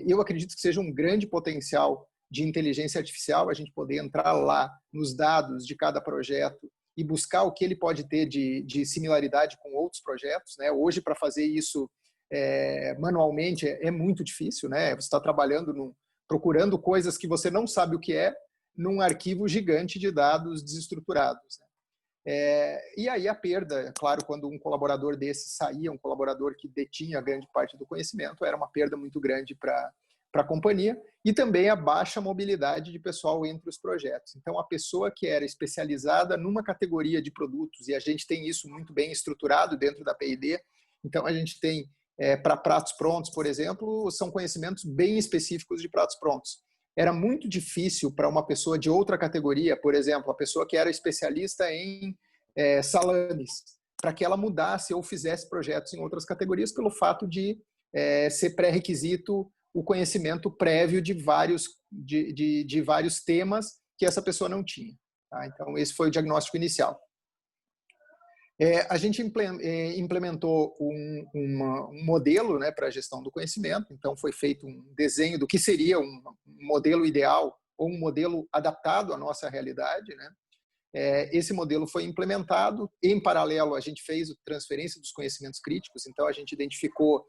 Eu acredito que seja um grande potencial de inteligência artificial, a gente poder entrar lá nos dados de cada projeto e buscar o que ele pode ter de similaridade com outros projetos, né? Hoje, para fazer isso manualmente é muito difícil, né? Você está trabalhando procurando coisas que você não sabe o que é num arquivo gigante de dados desestruturados, né? E aí a perda, claro, quando um colaborador desse saía, um colaborador que detinha grande parte do conhecimento, era uma perda muito grande para a companhia, e também a baixa mobilidade de pessoal entre os projetos. Então, a pessoa que era especializada numa categoria de produtos, e a gente tem isso muito bem estruturado dentro da P&D, então a gente tem, para pratos prontos, por exemplo, são conhecimentos bem específicos de pratos prontos. Era muito difícil para uma pessoa de outra categoria, por exemplo, a pessoa que era especialista em salames, para que ela mudasse ou fizesse projetos em outras categorias, pelo fato de ser pré-requisito o conhecimento prévio de vários temas que essa pessoa não tinha. Tá? Então, esse foi o diagnóstico inicial. A gente implementou um modelo, né, para a gestão do conhecimento. Então, foi feito um desenho do que seria um modelo ideal ou um modelo adaptado à nossa realidade, né? Esse modelo foi implementado. Em paralelo, a gente fez a transferência dos conhecimentos críticos. Então, a gente identificou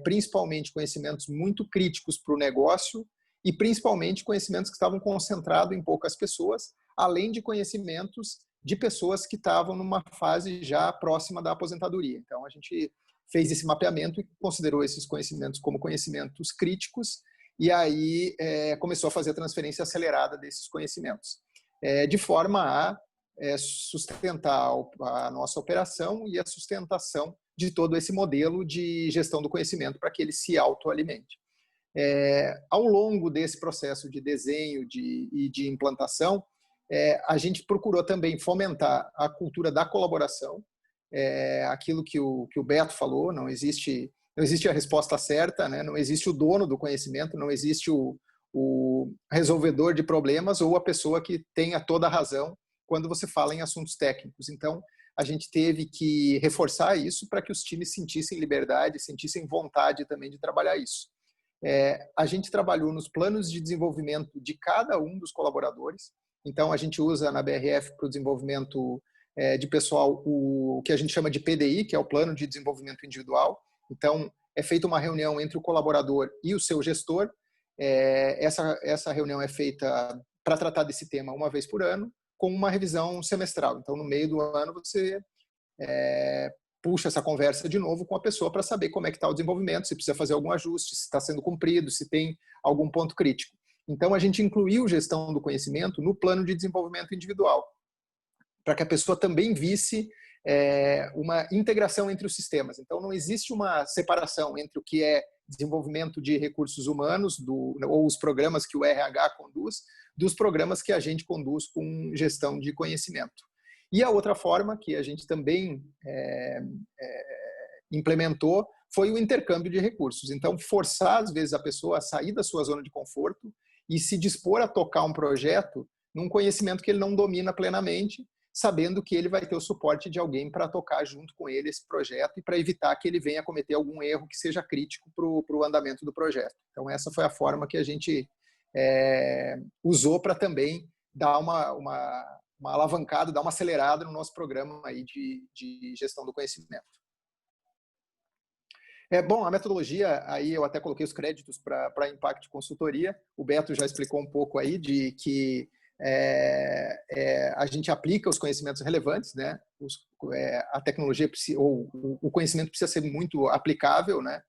principalmente conhecimentos muito críticos para o negócio e principalmente conhecimentos que estavam concentrados em poucas pessoas, além de conhecimentos de pessoas que estavam numa fase já próxima da aposentadoria. Então, a gente fez esse mapeamento e considerou esses conhecimentos como conhecimentos críticos, e aí começou a fazer a transferência acelerada desses conhecimentos, de forma a sustentar a nossa operação e a sustentação de todo esse modelo de gestão do conhecimento para que ele se autoalimente. Ao longo desse processo de desenho e de implantação, a gente procurou também fomentar a cultura da colaboração, aquilo que o Beto falou, não existe a resposta certa, né? Não existe o dono do conhecimento, não existe o resolvedor de problemas ou a pessoa que tenha toda a razão quando você fala em assuntos técnicos. Então, a gente teve que reforçar isso para que os times sentissem liberdade, sentissem vontade também de trabalhar isso. A gente trabalhou nos planos de desenvolvimento de cada um dos colaboradores. Então, a gente usa na BRF para o desenvolvimento de pessoal o que a gente chama de PDI, que é o Plano de Desenvolvimento Individual. Então, é feita uma reunião entre o colaborador e o seu gestor. Essa reunião é feita para tratar desse tema uma vez por ano, com uma revisão semestral. Então, no meio do ano, você puxa essa conversa de novo com a pessoa para saber como é que está o desenvolvimento, se precisa fazer algum ajuste, se está sendo cumprido, se tem algum ponto crítico. Então, a gente incluiu gestão do conhecimento no plano de desenvolvimento individual, para que a pessoa também visse uma integração entre os sistemas. Então, não existe uma separação entre o que é desenvolvimento de recursos humanos, ou os programas que o RH conduz, dos programas que a gente conduz com gestão de conhecimento. E a outra forma que a gente também implementou foi o intercâmbio de recursos. Então, forçar, às vezes, a pessoa a sair da sua zona de conforto e se dispor a tocar um projeto num conhecimento que ele não domina plenamente, sabendo que ele vai ter o suporte de alguém para tocar junto com ele esse projeto e para evitar que ele venha a cometer algum erro que seja crítico para o andamento do projeto. Então, essa foi a forma que a gente usou para também dar uma alavancada, dar uma acelerada no nosso programa aí de gestão do conhecimento. Bom, a metodologia, aí eu até coloquei os créditos para a Impact Consultoria. O Beto já explicou um pouco aí de que a gente aplica os conhecimentos relevantes, né? A tecnologia ou o conhecimento precisa ser muito aplicável, né?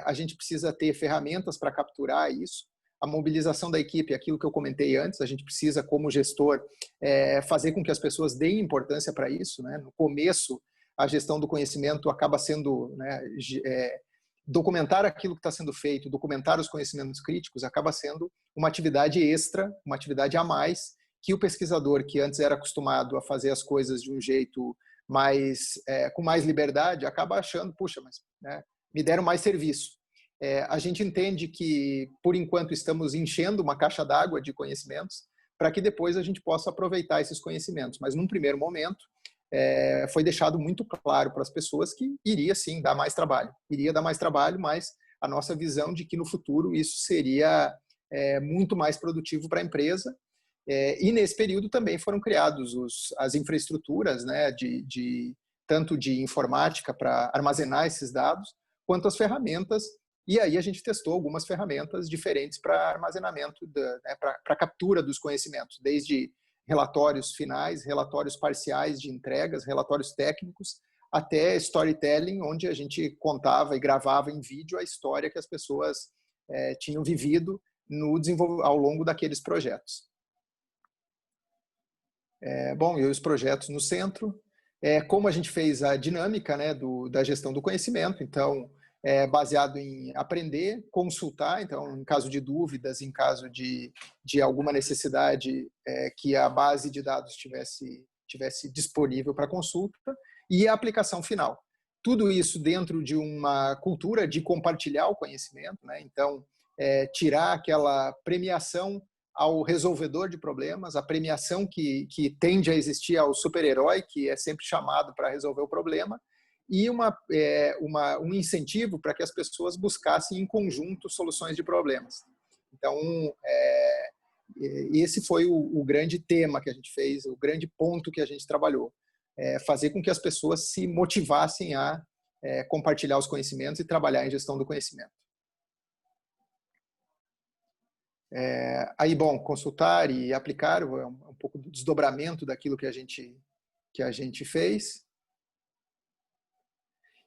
A gente precisa ter ferramentas para capturar isso. A mobilização da equipe, aquilo que eu comentei antes, a gente precisa, como gestor, fazer com que as pessoas deem importância para isso, né? No começo, a gestão do conhecimento acaba sendo, né, documentar aquilo que está sendo feito, documentar os conhecimentos críticos, acaba sendo uma atividade extra, uma atividade a mais, que o pesquisador que antes era acostumado a fazer as coisas de um jeito com mais liberdade, acaba achando, puxa, mas né, me deram mais serviço. A gente entende que, por enquanto, estamos enchendo uma caixa d'água de conhecimentos para que depois a gente possa aproveitar esses conhecimentos. Mas, num primeiro momento, foi deixado muito claro para as pessoas que iria, sim, dar mais trabalho. Iria dar mais trabalho, mas a nossa visão de que, no futuro, isso seria muito mais produtivo para a empresa. E, nesse período, também foram criados as infraestruturas, né, tanto de informática para armazenar esses dados, quanto as ferramentas. E aí a gente testou algumas ferramentas diferentes para armazenamento, para captura dos conhecimentos, desde relatórios finais, relatórios parciais de entregas, relatórios técnicos, até storytelling, onde a gente contava e gravava em vídeo a história que as pessoas tinham vivido ao longo daqueles projetos. Bom, e os projetos no centro. Como a gente fez a dinâmica, né, da gestão do conhecimento, então, baseado em aprender, consultar, então, em caso de dúvidas, em caso de alguma necessidade que a base de dados tivesse disponível para consulta, e a aplicação final. Tudo isso dentro de uma cultura de compartilhar o conhecimento, né? Então, tirar aquela premiação ao resolvedor de problemas, a premiação que tende a existir ao super-herói, que é sempre chamado para resolver o problema, e um incentivo para que as pessoas buscassem em conjunto soluções de problemas. Então, esse foi o grande tema que a gente fez, o grande ponto que a gente trabalhou. Fazer com que as pessoas se motivassem a compartilhar os conhecimentos e trabalhar em gestão do conhecimento. Aí, bom, consultar e aplicar é um pouco do desdobramento daquilo que a gente fez.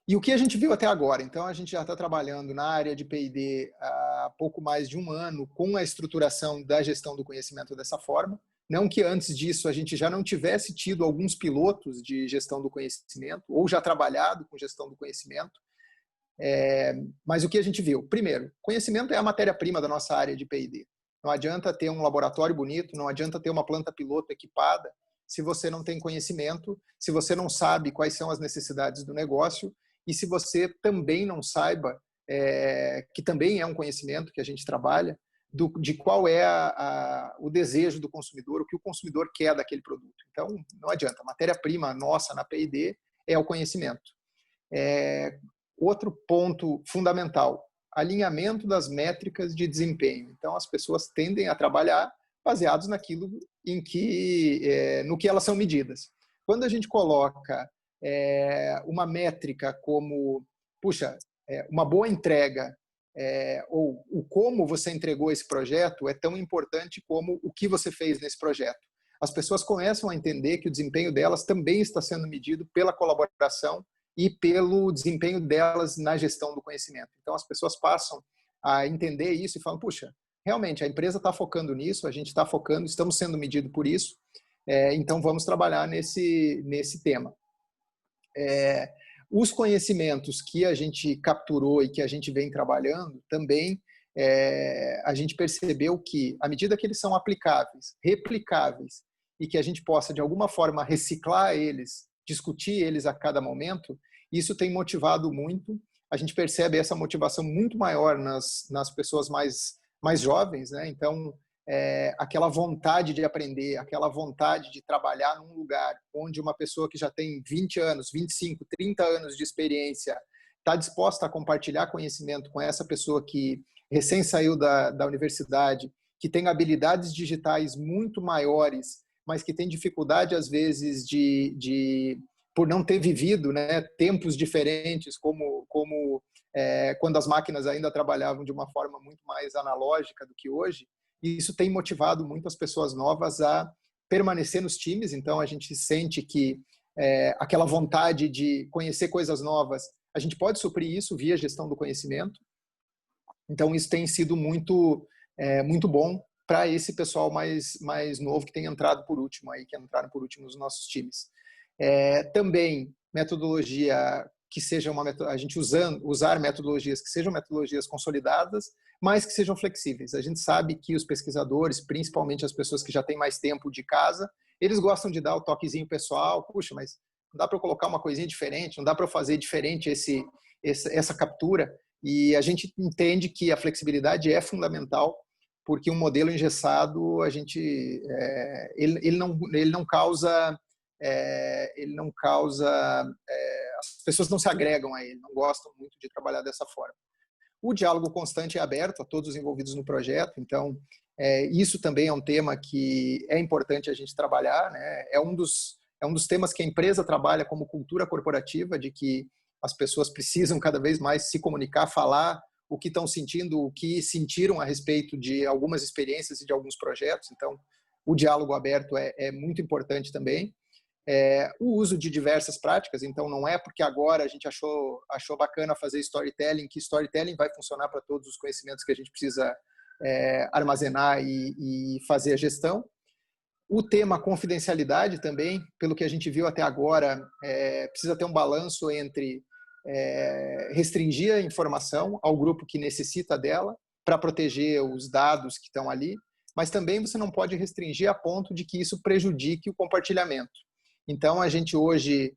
E o que a gente viu até agora? Então, a gente já está trabalhando na área de P&D há pouco mais de um ano com a estruturação da gestão do conhecimento dessa forma. Não que antes disso a gente já não tivesse tido alguns pilotos de gestão do conhecimento ou já trabalhado com gestão do conhecimento. Mas o que a gente viu? Primeiro, conhecimento é a matéria-prima da nossa área de P&D. Não adianta ter um laboratório bonito, não adianta ter uma planta piloto equipada se você não tem conhecimento, se você não sabe quais são as necessidades do negócio e se você também não saiba, que também é um conhecimento que a gente trabalha, de qual é o desejo do consumidor, o que o consumidor quer daquele produto. Então, não adianta. A matéria-prima nossa na P&D é o conhecimento. Outro ponto fundamental, alinhamento das métricas de desempenho. Então, as pessoas tendem a trabalhar baseados naquilo no que elas são medidas. Quando a gente coloca uma métrica como, puxa, uma boa entrega, ou o como você entregou esse projeto é tão importante como o que você fez nesse projeto. As pessoas começam a entender que o desempenho delas também está sendo medido pela colaboração e pelo desempenho delas na gestão do conhecimento. Então, as pessoas passam a entender isso e falam, puxa, realmente, a empresa está focando nisso, a gente está focando, estamos sendo medidos por isso, então vamos trabalhar nesse tema. Os conhecimentos que a gente capturou e que a gente vem trabalhando, também a gente percebeu que, à medida que eles são aplicáveis, replicáveis, e que a gente possa, de alguma forma, reciclar eles, discutir eles a cada momento, isso tem motivado muito. A gente percebe essa motivação muito maior nas pessoas mais jovens, né? Então, aquela vontade de aprender, aquela vontade de trabalhar num lugar onde uma pessoa que já tem 20 anos, 25, 30 anos de experiência está disposta a compartilhar conhecimento com essa pessoa que recém saiu da universidade, que tem habilidades digitais muito maiores mas que tem dificuldade, às vezes, por não ter vivido, né, tempos diferentes, como quando as máquinas ainda trabalhavam de uma forma muito mais analógica do que hoje. E isso tem motivado muitas pessoas novas a permanecer nos times. Então, a gente sente que aquela vontade de conhecer coisas novas, a gente pode suprir isso via gestão do conhecimento. Então, isso tem sido muito bom para esse pessoal mais novo que tem entrado por último, aí, que entraram por último nos nossos times. Também, metodologia que seja a gente usar metodologias que sejam metodologias consolidadas, mas que sejam flexíveis. A gente sabe que os pesquisadores, principalmente as pessoas que já têm mais tempo de casa, eles gostam de dar o toquezinho pessoal. Puxa, mas não dá para eu colocar uma coisinha diferente, não dá para eu fazer diferente essa captura. E a gente entende que a flexibilidade é fundamental, porque um modelo engessado, ele não causa as pessoas não se agregam a ele, não gostam muito de trabalhar dessa forma. O diálogo constante é aberto a todos os envolvidos no projeto, então isso também é um tema que é importante a gente trabalhar, né? É um dos temas que a empresa trabalha como cultura corporativa, de que as pessoas precisam cada vez mais se comunicar, falar o que estão sentindo, o que sentiram a respeito de algumas experiências e de alguns projetos. Então, o diálogo aberto é muito importante também. O uso de diversas práticas, então não é porque agora a gente achou bacana fazer storytelling, que storytelling vai funcionar para todos os conhecimentos que a gente precisa armazenar e fazer a gestão. O tema confidencialidade também, pelo que a gente viu até agora, precisa ter um balanço entre restringir a informação ao grupo que necessita dela para proteger os dados que estão ali, mas também você não pode restringir a ponto de que isso prejudique o compartilhamento. Então, a gente hoje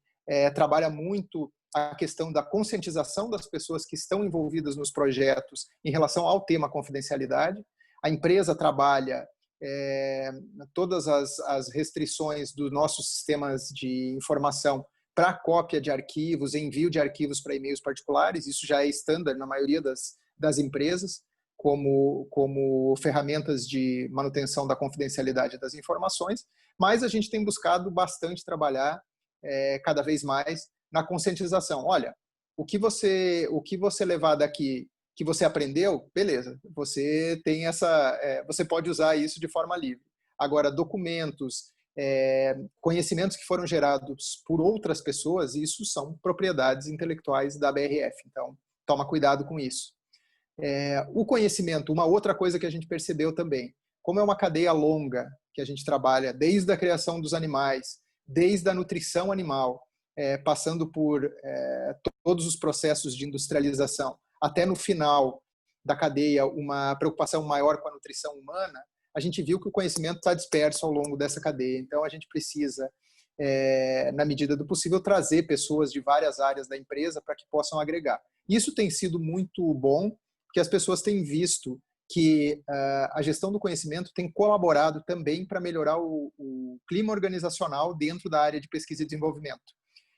trabalha muito a questão da conscientização das pessoas que estão envolvidas nos projetos em relação ao tema confidencialidade. A empresa trabalha todas as restrições dos nossos sistemas de informação para cópia de arquivos, envio de arquivos para e-mails particulares. Isso já é estándar na maioria das empresas, como ferramentas de manutenção da confidencialidade das informações, mas a gente tem buscado bastante trabalhar cada vez mais na conscientização. Olha, o que você levar daqui, que você aprendeu, beleza, você tem você pode usar isso de forma livre. Agora, documentos, conhecimentos que foram gerados por outras pessoas, isso são propriedades intelectuais da BRF, então toma cuidado com isso. O conhecimento, uma outra coisa que a gente percebeu também, como é uma cadeia longa que a gente trabalha, desde a criação dos animais, desde a nutrição animal, passando por todos os processos de industrialização, até no final da cadeia uma preocupação maior com a nutrição humana, a gente viu que o conhecimento está disperso ao longo dessa cadeia. Então, a gente precisa, na medida do possível, trazer pessoas de várias áreas da empresa para que possam agregar. Isso tem sido muito bom, porque as pessoas têm visto que a gestão do conhecimento tem colaborado também para melhorar o clima organizacional dentro da área de pesquisa e desenvolvimento.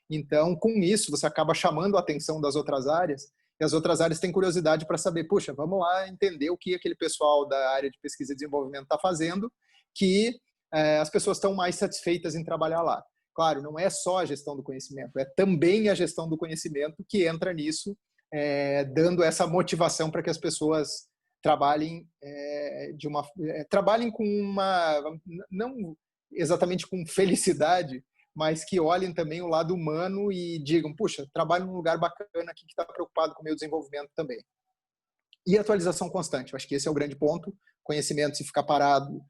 Então, com isso, você acaba chamando a atenção das outras áreas, e as outras áreas têm curiosidade para saber, puxa, vamos lá entender o que aquele pessoal da área de pesquisa e desenvolvimento está fazendo, que as pessoas estão mais satisfeitas em trabalhar lá. Claro, não é só a gestão do conhecimento, é também a gestão do conhecimento que entra nisso, dando essa motivação para que as pessoas trabalhem trabalhem com não exatamente com felicidade, mas que olhem também o lado humano e digam, puxa, trabalho num lugar bacana aqui que está preocupado com o meu desenvolvimento também. E atualização constante, eu acho que esse é o grande ponto. Conhecimento, se ficar parado,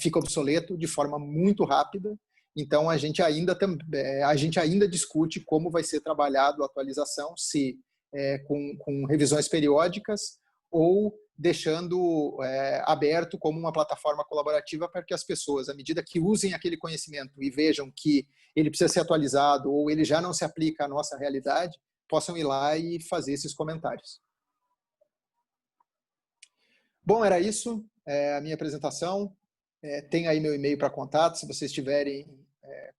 fica obsoleto de forma muito rápida. Então, a gente ainda discute como vai ser trabalhado a atualização, se com revisões periódicas ou deixando aberto como uma plataforma colaborativa para que as pessoas, à medida que usem aquele conhecimento e vejam que ele precisa ser atualizado ou ele já não se aplica à nossa realidade, possam ir lá e fazer esses comentários. Bom, era isso, a minha apresentação. Tem aí meu e-mail para contato, se vocês tiverem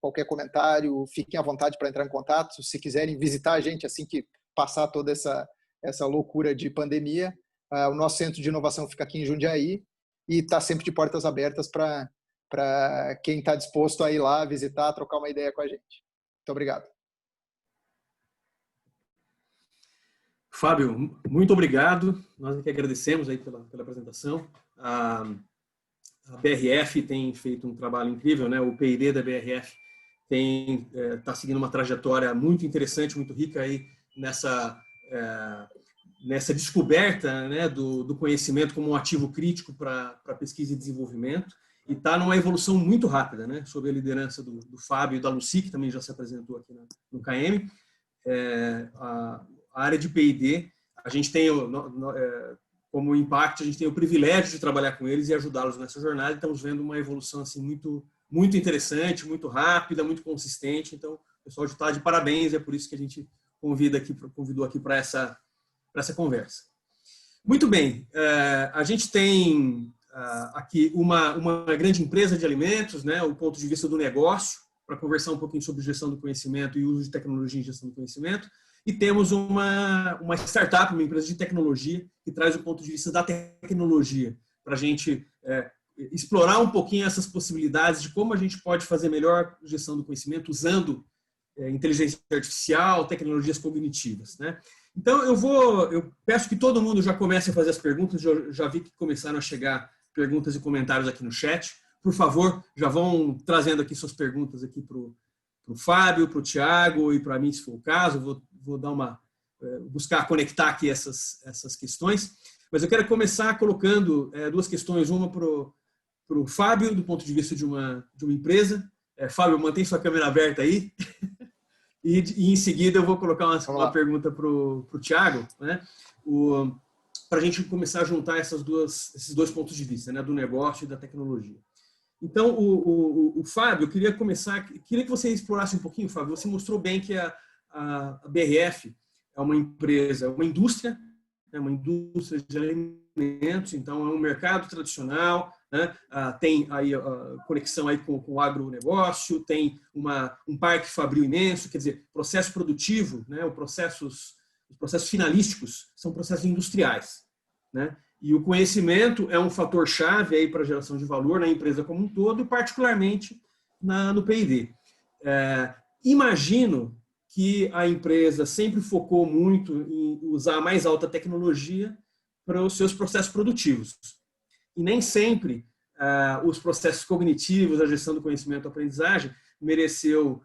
qualquer comentário, fiquem à vontade para entrar em contato. Se quiserem visitar a gente assim que passar toda essa loucura de pandemia, o nosso centro de inovação fica aqui em Jundiaí e está sempre de portas abertas para para quem está disposto a ir lá, visitar, trocar uma ideia com a gente. Muito obrigado. Fábio, muito obrigado. Nós que agradecemos aí pela apresentação. A BRF tem feito um trabalho incrível, né? O P&D da BRF está seguindo uma trajetória muito interessante, muito rica aí nessa descoberta, né, do conhecimento como um ativo crítico para pesquisa e desenvolvimento, e está numa evolução muito rápida, né, sob a liderança do Fábio e da Lucy, que também já se apresentou aqui no KM. A área de P&D, a gente tem, como Impact, a gente tem o privilégio de trabalhar com eles e ajudá-los nessa jornada, e estamos vendo uma evolução assim, muito interessante, muito rápida, muito consistente. Então, o pessoal está de parabéns, é por isso que a gente convidou aqui para essa conversa. Muito bem, a gente tem aqui uma grande empresa de alimentos, né, o ponto de vista do negócio, para conversar um pouquinho sobre gestão do conhecimento e uso de tecnologia em gestão do conhecimento, e temos uma startup, uma empresa de tecnologia, que traz o ponto de vista da tecnologia, para a gente explorar um pouquinho essas possibilidades de como a gente pode fazer melhor gestão do conhecimento usando inteligência artificial, tecnologias cognitivas, né? Então, eu peço que todo mundo já comece a fazer as perguntas. Eu já vi que começaram a chegar perguntas e comentários aqui no chat. Por favor, já vão trazendo aqui suas perguntas aqui para o Fábio, para o Thiago e para mim, se for o caso. Vou dar buscar conectar aqui essas questões. Mas eu quero começar colocando duas questões. Uma para o Fábio, do ponto de vista de uma empresa. Fábio, mantém sua câmera aberta aí. E em seguida eu vou colocar uma pergunta para o Thiago, né? Para a gente começar a juntar esses dois pontos de vista, né? Do negócio e da tecnologia. Então, o Fábio, queria que você explorasse um pouquinho, Fábio. Você mostrou bem que a BRF é uma empresa, uma indústria de alimentos, então é um mercado tradicional, né? Tem aí conexão aí com o agronegócio, tem um parque fabril imenso, quer dizer, processo produtivo, né? Os processos finalísticos são processos industriais, né? E o conhecimento é um fator-chave aí para a geração de valor na empresa como um todo, e particularmente no P&D. Imagino que a empresa sempre focou muito em usar a mais alta tecnologia para os seus processos produtivos. E nem sempre os processos cognitivos, a gestão do conhecimento e aprendizagem mereceu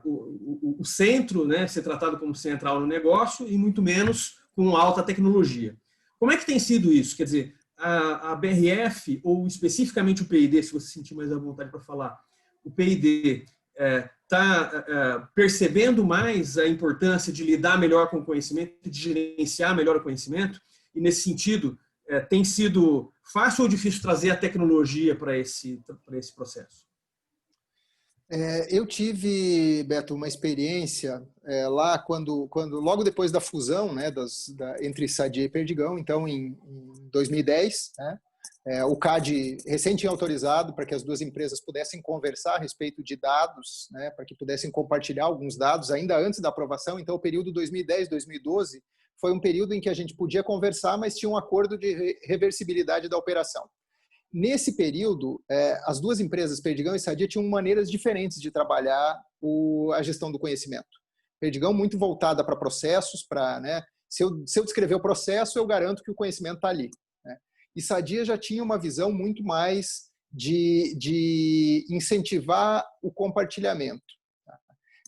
o centro, né, ser tratado como central no negócio, e muito menos com alta tecnologia. Como é que tem sido isso? Quer dizer, a BRF, ou especificamente o P&D, se você se sentir mais à vontade para falar, o P&D está percebendo mais a importância de lidar melhor com o conhecimento, de gerenciar melhor o conhecimento, e nesse sentido, tem sido fácil ou difícil trazer a tecnologia para esse processo? Eu tive, Beto, uma experiência lá logo depois da fusão, né, entre Sadia e Perdigão, então em 2010, né, o CAD recém tinha autorizado para que as duas empresas pudessem conversar a respeito de dados, né, para que pudessem compartilhar alguns dados ainda antes da aprovação. Então, o período 2010-2012 foi um período em que a gente podia conversar, mas tinha um acordo de reversibilidade da operação. Nesse período, as duas empresas, Perdigão e Sadia, tinham maneiras diferentes de trabalhar a gestão do conhecimento. Perdigão muito voltada para processos, né, se eu descrever o processo, eu garanto que o conhecimento está ali, né? E Sadia já tinha uma visão muito mais de incentivar o compartilhamento. Tá?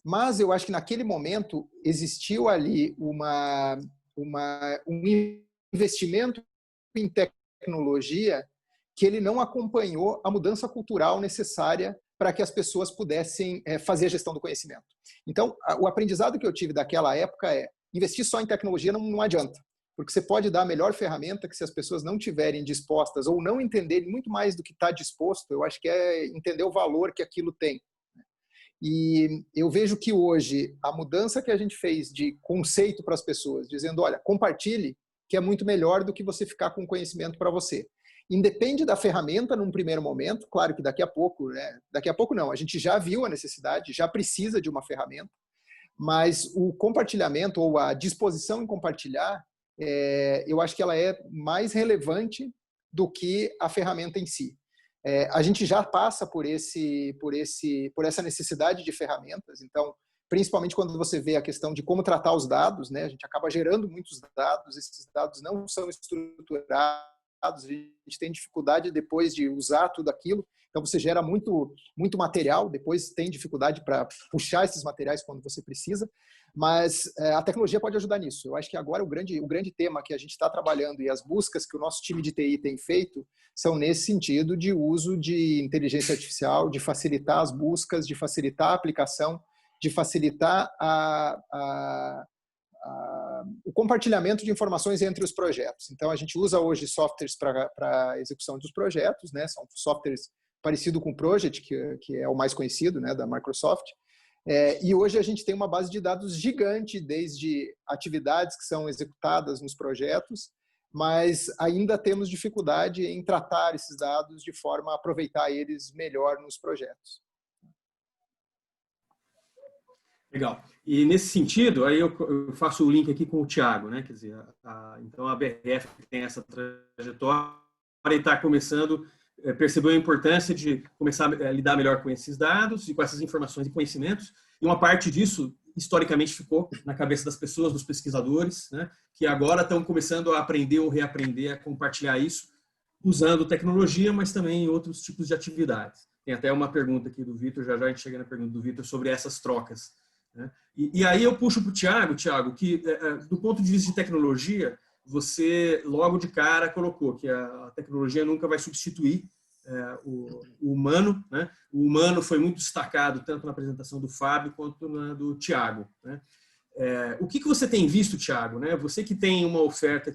Mas eu acho que naquele momento existiu ali um investimento em tecnologia que ele não acompanhou a mudança cultural necessária para que as pessoas pudessem fazer a gestão do conhecimento. Então, o aprendizado que eu tive daquela época investir só em tecnologia não adianta, porque você pode dar a melhor ferramenta que, se as pessoas não estiverem dispostas ou não entenderem muito mais do que está disposto, eu acho que é entender o valor que aquilo tem. E eu vejo que hoje a mudança que a gente fez de conceito para as pessoas, dizendo, olha, compartilhe, que é muito melhor do que você ficar com conhecimento para você. Independe da ferramenta num primeiro momento, claro que daqui a pouco não, a gente já viu a necessidade, já precisa de uma ferramenta, mas o compartilhamento ou a disposição em compartilhar, eu acho que ela é mais relevante do que a ferramenta em si. A gente já passa por essa necessidade de ferramentas. Então, principalmente quando você vê a questão de como tratar os dados, né? A gente acaba gerando muitos dados, esses dados não são estruturados, a gente tem dificuldade depois de usar tudo aquilo, então você gera muito material, depois tem dificuldade para puxar esses materiais quando você precisa, mas a tecnologia pode ajudar nisso. Eu acho que agora o grande tema que a gente está trabalhando e as buscas que o nosso time de TI tem feito são nesse sentido de uso de inteligência artificial, de facilitar as buscas, de facilitar a aplicação, de facilitar o compartilhamento de informações entre os projetos. Então, a gente usa hoje softwares para execução dos projetos, né? São softwares parecidos com o Project, que é o mais conhecido, né, da Microsoft. E hoje a gente tem uma base de dados gigante, desde atividades que são executadas nos projetos, mas ainda temos dificuldade em tratar esses dados de forma a aproveitar eles melhor nos projetos. Legal. E nesse sentido, aí eu faço o link aqui com o Thiago, né? Quer dizer, então a BRF tem essa trajetória e está começando, percebeu a importância de começar a lidar melhor com esses dados e com essas informações e conhecimentos. E uma parte disso, historicamente, ficou na cabeça das pessoas, dos pesquisadores, né? Que agora estão começando a aprender ou reaprender a compartilhar isso, usando tecnologia, mas também em outros tipos de atividades. Tem até uma pergunta aqui do Vitor, já a gente chega na pergunta do Vitor sobre essas trocas. E aí eu puxo para o Thiago, que do ponto de vista de tecnologia, você logo de cara colocou que a tecnologia nunca vai substituir o humano, né? O humano foi muito destacado tanto na apresentação do Fábio quanto na do Thiago, né? O que você tem visto, Thiago, né? Você que tem uma oferta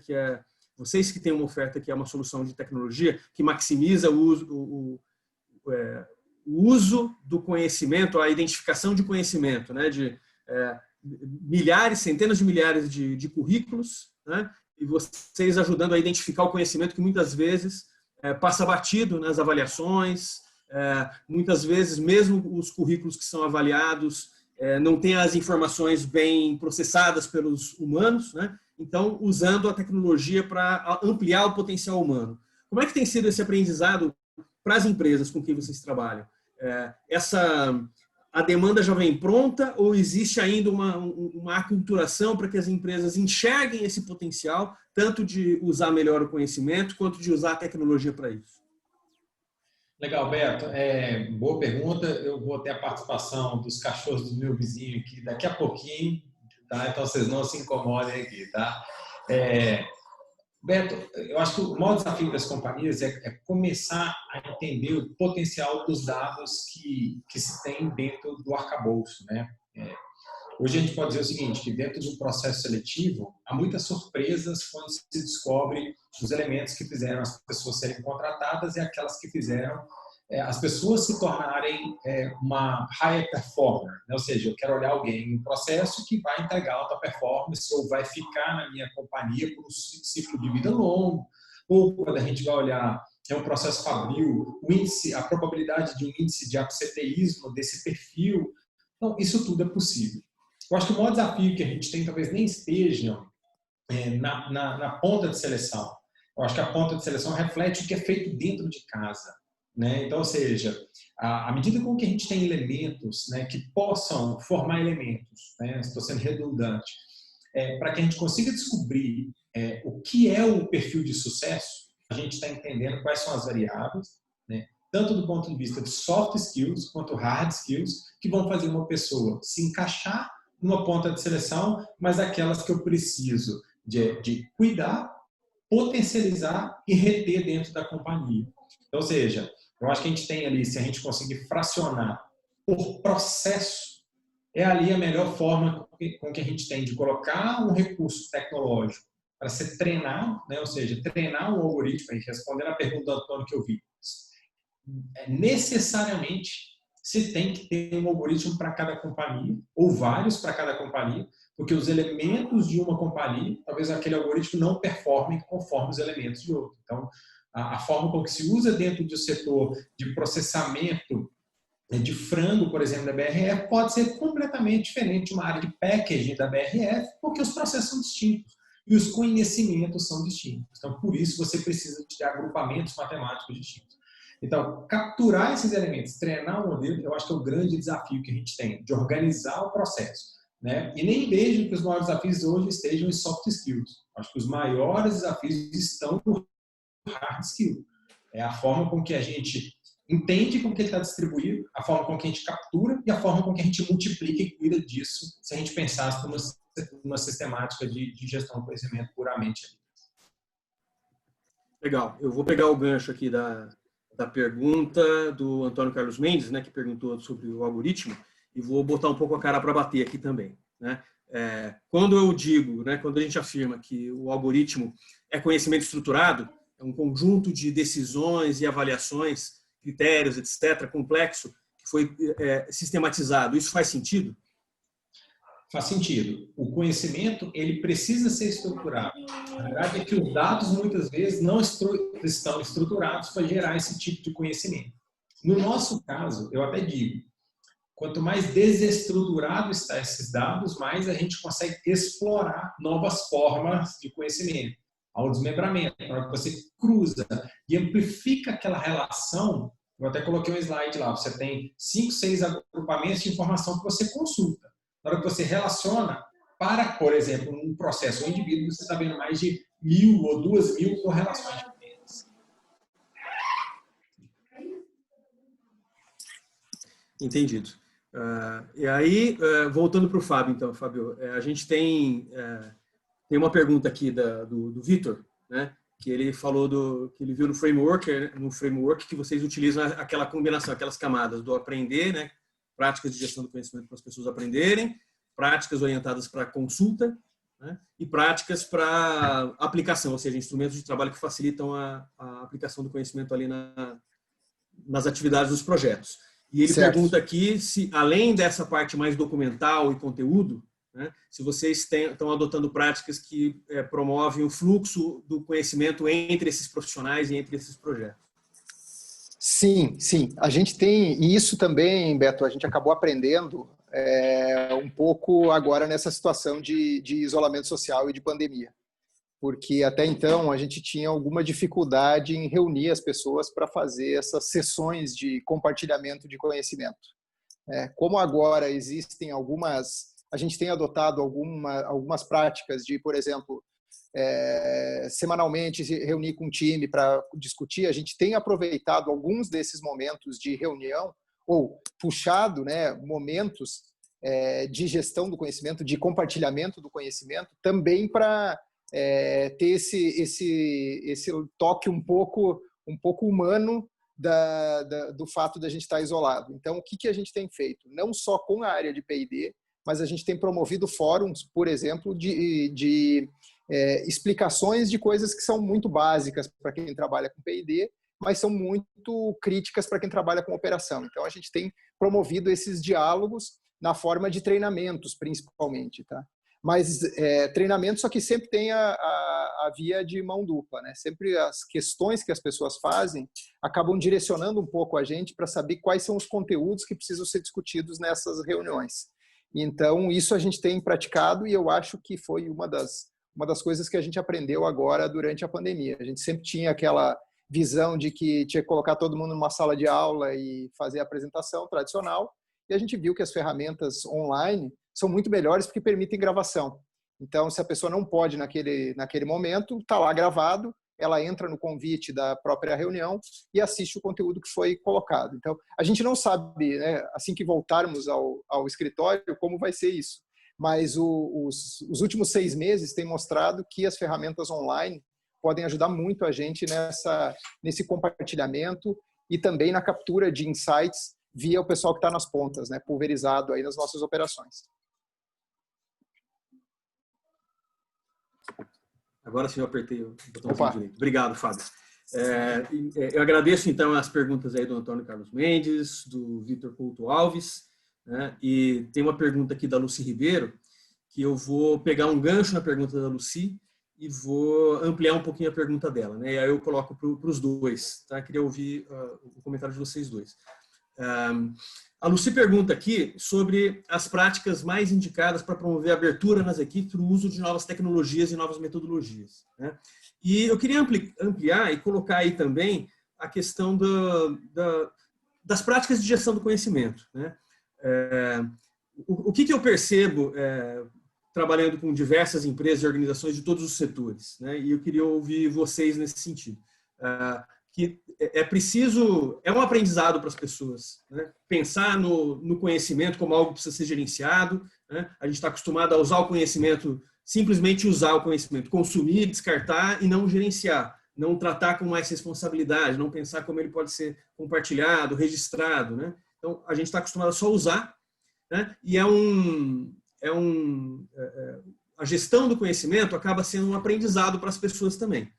vocês que têm uma oferta que é uma solução de tecnologia que maximiza o uso do conhecimento, a identificação de conhecimento, né, de milhares, centenas de milhares de currículos, né, e vocês ajudando a identificar o conhecimento que muitas vezes passa batido nas avaliações, muitas vezes mesmo os currículos que são avaliados não têm as informações bem processadas pelos humanos, né, então usando a tecnologia para ampliar o potencial humano. Como é que tem sido esse aprendizado para as empresas com quem vocês trabalham? A demanda já vem pronta ou existe ainda uma aculturação para que as empresas enxerguem esse potencial, tanto de usar melhor o conhecimento, quanto de usar a tecnologia para isso? Legal, Beto. Boa pergunta. Eu vou ter a participação dos cachorros do meu vizinho aqui daqui a pouquinho, tá? Então vocês não se incomodem aqui, tá? Beto, eu acho que o maior desafio das companhias é começar a entender o potencial dos dados que se tem dentro do arcabouço, né? Hoje a gente pode dizer o seguinte, que dentro de um processo seletivo, há muitas surpresas quando se descobre os elementos que fizeram as pessoas serem contratadas e aquelas que fizeram as pessoas se tornarem uma high performer, né? Ou seja, eu quero olhar alguém em um processo que vai entregar alta performance ou vai ficar na minha companhia por um ciclo de vida longo, ou quando a gente vai olhar um processo fabril, a probabilidade de um índice de absenteísmo desse perfil. Então, isso tudo é possível. Eu acho que o maior desafio que a gente tem talvez nem esteja na ponta de seleção. Eu acho que a ponta de seleção reflete o que é feito dentro de casa, né? Então, ou seja, à medida com que a gente tem elementos, né, que possam formar elementos, né, estou sendo redundante, para que a gente consiga descobrir o que é o perfil de sucesso, a gente está entendendo quais são as variáveis, né, tanto do ponto de vista de soft skills quanto hard skills, que vão fazer uma pessoa se encaixar numa ponta de seleção, mas aquelas que eu preciso de cuidar, potencializar e reter dentro da companhia. Então, ou seja, eu acho que a gente tem ali, se a gente conseguir fracionar por processo, é ali a melhor forma com que a gente tem de colocar um recurso tecnológico para ser treinado, né? Ou seja, treinar um algoritmo, e respondendo a pergunta do Antônio que eu vi, necessariamente se tem que ter um algoritmo para cada companhia, ou vários para cada companhia, porque os elementos de uma companhia, talvez aquele algoritmo não performe conforme os elementos de outra. Então, a forma como que se usa dentro do setor de processamento de frango, por exemplo, da BRF, pode ser completamente diferente de uma área de packaging da BRF, porque os processos são distintos e os conhecimentos são distintos. Então, por isso, você precisa de agrupamentos matemáticos distintos. Então, capturar esses elementos, treinar o modelo, eu acho que é o grande desafio que a gente tem, de organizar o processo, né? E nem vejo que os maiores desafios hoje estejam em soft skills. Acho que os maiores desafios estão no hard skill. É a forma com que a gente entende como que ele está distribuído, a forma com que a gente captura e a forma com que a gente multiplica e cuida disso, se a gente pensasse numa sistemática de gestão do conhecimento puramente. Legal. Eu vou pegar o gancho aqui da pergunta do Antônio Carlos Mendes, né, que perguntou sobre o algoritmo, e vou botar um pouco a cara para bater aqui também, né? Quando eu digo, né, quando a gente afirma que o algoritmo é conhecimento estruturado, é um conjunto de decisões e avaliações, critérios, etc., complexo, que foi sistematizado, isso faz sentido? Faz sentido. O conhecimento, ele precisa ser estruturado. A verdade é que os dados, muitas vezes, não estão estruturados para gerar esse tipo de conhecimento. No nosso caso, eu até digo, quanto mais desestruturado estão esses dados, mais a gente consegue explorar novas formas de conhecimento. Ao desmembramento, na hora que você cruza e amplifica aquela relação, eu até coloquei um slide lá, você tem 5, 6 agrupamentos de informação que você consulta. Na hora que você relaciona, para, por exemplo, um processo, um indivíduo, você está vendo mais de 1.000 ou 2.000 correlações diferentes. Entendido. E aí, voltando para o Fábio, então, Fábio, a gente tem uma pergunta aqui do Vitor, né, que ele falou que ele viu no framework que vocês utilizam aquela combinação, aquelas camadas do aprender, né, práticas de gestão do conhecimento para as pessoas aprenderem, práticas orientadas para consulta, né, e práticas para aplicação, ou seja, instrumentos de trabalho que facilitam a aplicação do conhecimento ali nas atividades dos projetos. E ele pergunta aqui se, além dessa parte mais documental e conteúdo, né, se vocês estão adotando práticas que promovem o fluxo do conhecimento entre esses profissionais e entre esses projetos. Sim, sim. A gente tem, e isso também, Beto, a gente acabou aprendendo um pouco agora nessa situação de isolamento social e de pandemia. Porque até então a gente tinha alguma dificuldade em reunir as pessoas para fazer essas sessões de compartilhamento de conhecimento. Como agora existem a gente tem adotado algumas práticas de, por exemplo, semanalmente se reunir com um time para discutir, a gente tem aproveitado alguns desses momentos de reunião ou puxado, né, momentos de gestão do conhecimento, de compartilhamento do conhecimento, também para ter esse toque um pouco humano do fato de a gente estar isolado. Então, o que a gente tem feito? Não só com a área de P&D, mas a gente tem promovido fóruns, por exemplo, de explicações de coisas que são muito básicas para quem trabalha com P&D, mas são muito críticas para quem trabalha com operação. Então, a gente tem promovido esses diálogos na forma de treinamentos, principalmente, tá? Mas treinamento, só que sempre tem a via de mão dupla, né? Sempre as questões que as pessoas fazem acabam direcionando um pouco a gente para saber quais são os conteúdos que precisam ser discutidos nessas reuniões. Então, isso a gente tem praticado e eu acho que foi uma das coisas que a gente aprendeu agora durante a pandemia. A gente sempre tinha aquela visão de que tinha que colocar todo mundo numa sala de aula e fazer a apresentação tradicional, e a gente viu que as ferramentas online são muito melhores porque permitem gravação. Então, se a pessoa não pode naquele momento, está lá gravado, ela entra no convite da própria reunião e assiste o conteúdo que foi colocado. Então, a gente não sabe, né, assim que voltarmos ao escritório, como vai ser isso. Mas os últimos 6 meses têm mostrado que as ferramentas online podem ajudar muito a gente nesse compartilhamento e também na captura de insights via o pessoal que está nas pontas, né, pulverizado aí nas nossas operações. Agora sim eu apertei o botãozinho direito. Obrigado, Fábio. Eu agradeço, então, as perguntas aí do Antônio Carlos Mendes, do Vitor Couto Alves, né? E tem uma pergunta aqui da Lucy Ribeiro, que eu vou pegar um gancho na pergunta da Lucy e vou ampliar um pouquinho a pergunta dela, né? E aí eu coloco para os dois, tá? Queria ouvir o comentário de vocês dois. A Lucy pergunta aqui sobre as práticas mais indicadas para promover a abertura nas equipes para o uso de novas tecnologias e novas metodologias, né? E eu queria ampliar e colocar aí também a questão das práticas de gestão do conhecimento, né? O que eu percebo trabalhando com diversas empresas e organizações de todos os setores, né? E eu queria ouvir vocês nesse sentido. Que é um aprendizado para as pessoas, né? Pensar no conhecimento como algo que precisa ser gerenciado, né? A gente está acostumado a usar o conhecimento, simplesmente usar o conhecimento, consumir, descartar e não gerenciar, não tratar com mais responsabilidade, não pensar como ele pode ser compartilhado, registrado, né? Então, a gente está acostumado a só usar, né? E a gestão do conhecimento acaba sendo um aprendizado para as pessoas também.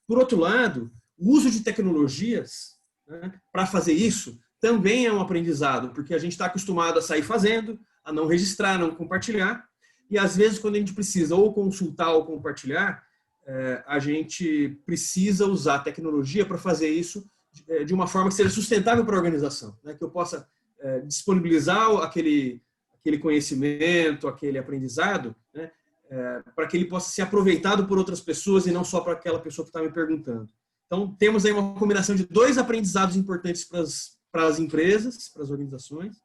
Por outro lado, o uso de tecnologias, né, para fazer isso também é um aprendizado, porque a gente está acostumado a sair fazendo, a não registrar, não compartilhar, e às vezes quando a gente precisa ou consultar ou compartilhar, a gente precisa usar a tecnologia para fazer isso de uma forma que seja sustentável para a organização, né, que eu possa disponibilizar aquele conhecimento, aquele aprendizado, né, para que ele possa ser aproveitado por outras pessoas e não só para aquela pessoa que está me perguntando. Então, temos aí uma combinação de dois aprendizados importantes para as empresas, para as organizações,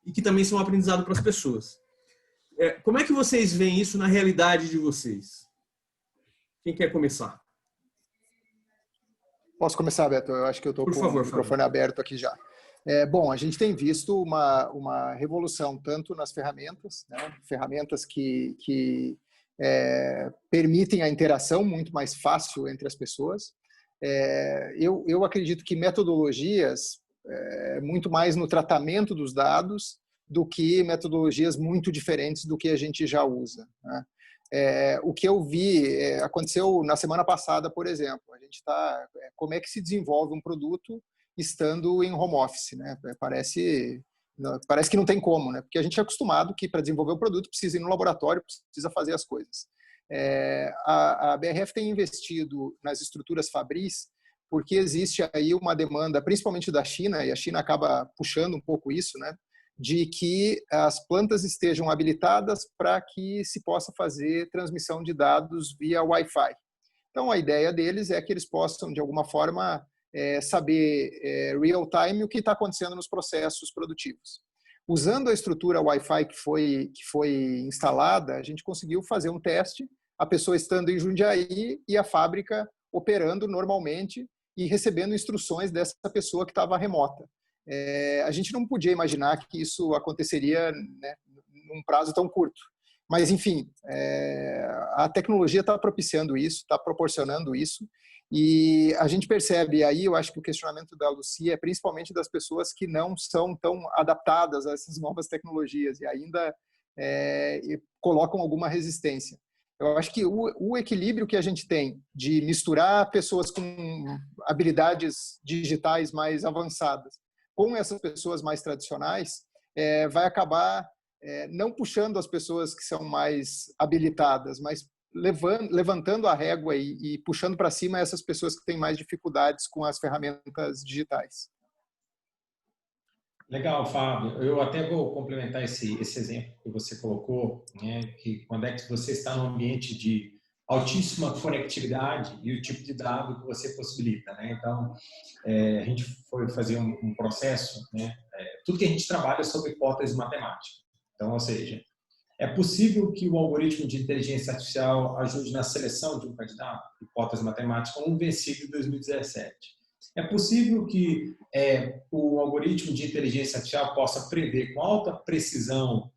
e que também são um aprendizado para as pessoas. Como é que vocês veem isso na realidade de vocês? Quem quer começar? Posso começar, Beto? Eu acho que eu estou com o microfone aberto aqui já. Bom, a gente tem visto uma revolução tanto nas ferramentas, né? Ferramentas que permitem a interação muito mais fácil entre as pessoas. Eu acredito que metodologias muito mais no tratamento dos dados do que metodologias muito diferentes do que a gente já usa, né? O que eu vi aconteceu na semana passada, por exemplo. A gente como é que se desenvolve um produto estando em home office, né? Parece que não tem como, né? Porque a gente é acostumado que para desenvolver o produto precisa ir no laboratório, precisa fazer as coisas. A BRF tem investido nas estruturas fabris porque existe aí uma demanda, principalmente da China, e a China acaba puxando um pouco isso, né? De que as plantas estejam habilitadas para que se possa fazer transmissão de dados via Wi-Fi. Então, a ideia deles é que eles possam, de alguma forma, saber real-time o que está acontecendo nos processos produtivos. Usando a estrutura Wi-Fi que foi instalada, a gente conseguiu fazer um teste, a pessoa estando em Jundiaí e a fábrica operando normalmente e recebendo instruções dessa pessoa que estava remota. A gente não podia imaginar que isso aconteceria, né, num prazo tão curto. Mas, enfim, a tecnologia está propiciando isso, está proporcionando isso, e a gente percebe aí, eu acho que o questionamento da Lucia é principalmente das pessoas que não são tão adaptadas a essas novas tecnologias e ainda colocam alguma resistência. Eu acho que o equilíbrio que a gente tem de misturar pessoas com habilidades digitais mais avançadas com essas pessoas mais tradicionais, vai acabar não puxando as pessoas que são mais habilitadas, mas levantando a régua e puxando para cima essas pessoas que têm mais dificuldades com as ferramentas digitais. Legal, Fábio. Eu até vou complementar esse exemplo que você colocou, né, que quando é que você está num ambiente de altíssima conectividade e o tipo de dado que você possibilita, né? Então, a gente foi fazer um processo, né? Tudo que a gente trabalha é sobre hipótese matemática. Então, ou seja, é possível que o algoritmo de inteligência artificial ajude na seleção de um candidato, hipótese matemática, um vencido em 2017. É possível que o algoritmo de inteligência artificial possa prever com alta precisão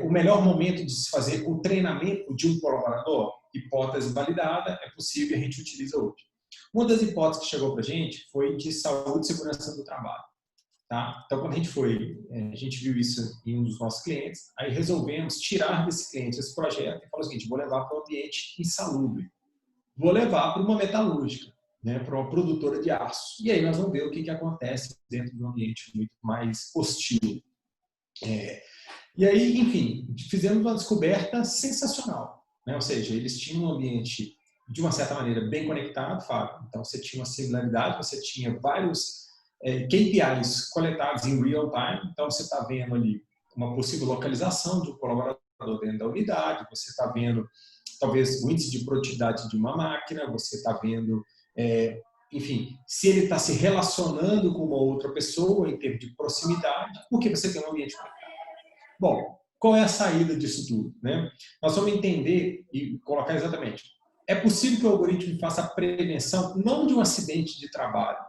o melhor momento de se fazer o treinamento de um colaborador? Hipótese validada, é possível, a gente utiliza hoje. Uma das hipóteses que chegou para a gente foi de saúde e segurança do trabalho. Tá? Então, quando a gente viu isso em um dos nossos clientes, aí resolvemos tirar desse cliente esse projeto e falou o seguinte: vou levar para um ambiente insalubre, vou levar para uma metalúrgica, né, para uma produtora de aço. E aí nós vamos ver o que acontece dentro de um ambiente muito mais hostil. E aí, enfim, fizemos uma descoberta sensacional. Né? Ou seja, eles tinham um ambiente, de uma certa maneira, bem conectado, Fábio. Então, você tinha uma singularidade, você tinha vários KPIs coletados em real time. Então, você está vendo ali uma possível localização de um colaborador dentro da unidade, você está vendo, talvez, o índice de produtividade de uma máquina, você está vendo enfim, se ele está se relacionando com uma outra pessoa em termos de proximidade, porque você tem um ambiente conectado. Bom, qual é a saída disso tudo, né? Nós vamos entender e colocar exatamente. É possível que o algoritmo faça a prevenção, não de um acidente de trabalho,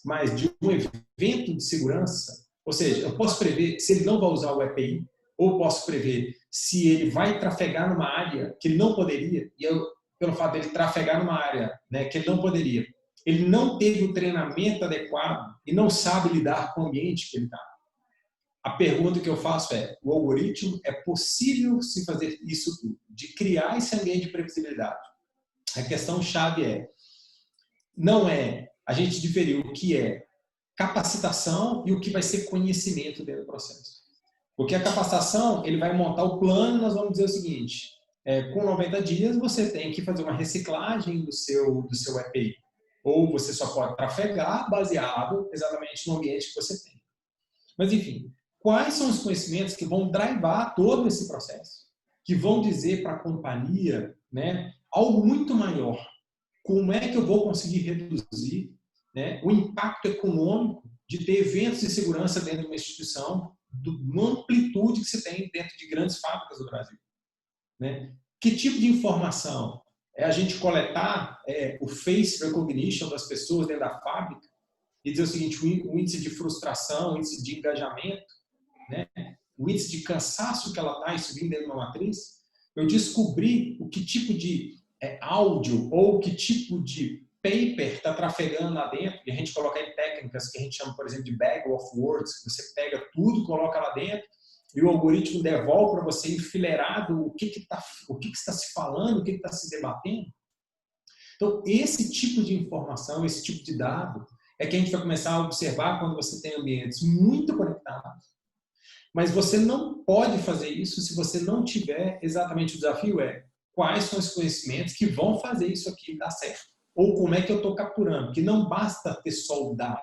mas de um evento de segurança. Ou seja, eu posso prever se ele não vai usar o EPI, ou posso prever se ele vai trafegar numa área que ele não poderia, e pelo fato dele trafegar numa área, né, que ele não poderia, ele não teve o treinamento adequado e não sabe lidar com o ambiente que ele está. A pergunta que eu faço é, o algoritmo, é possível se fazer isso tudo, de criar esse ambiente de previsibilidade? A questão chave não é a gente diferir o que é capacitação e o que vai ser conhecimento dentro do processo. Porque a capacitação, ele vai montar o plano, nós vamos dizer o seguinte, com 90 dias você tem que fazer uma reciclagem do seu EPI. Ou você só pode trafegar baseado exatamente no ambiente que você tem. Mas, enfim, quais são os conhecimentos que vão drivar todo esse processo? Que vão dizer para a companhia, né, algo muito maior. Como é que eu vou conseguir reduzir, né, o impacto econômico de ter eventos de segurança dentro de uma instituição, uma amplitude que se tem dentro de grandes fábricas do Brasil? Né? Que tipo de informação? É a gente coletar o face recognition das pessoas dentro da fábrica e dizer o seguinte, o índice de frustração, o índice de engajamento, né? O índice de cansaço que ela está e subindo dentro de uma matriz. Eu descobri o que tipo de áudio ou que tipo de paper está trafegando lá dentro, e a gente coloca em técnicas que a gente chama, por exemplo, de bag of words, que você pega tudo, coloca lá dentro, e o algoritmo devolve para você enfileirado o que está se falando, o que está se debatendo. Então, esse tipo de informação, esse tipo de dado, é que a gente vai começar a observar quando você tem ambientes muito conectados. Mas você não pode fazer isso se você não tiver exatamente o desafio quais são os conhecimentos que vão fazer isso aqui dar certo. Ou como é que eu estou capturando, que não basta ter só o dado,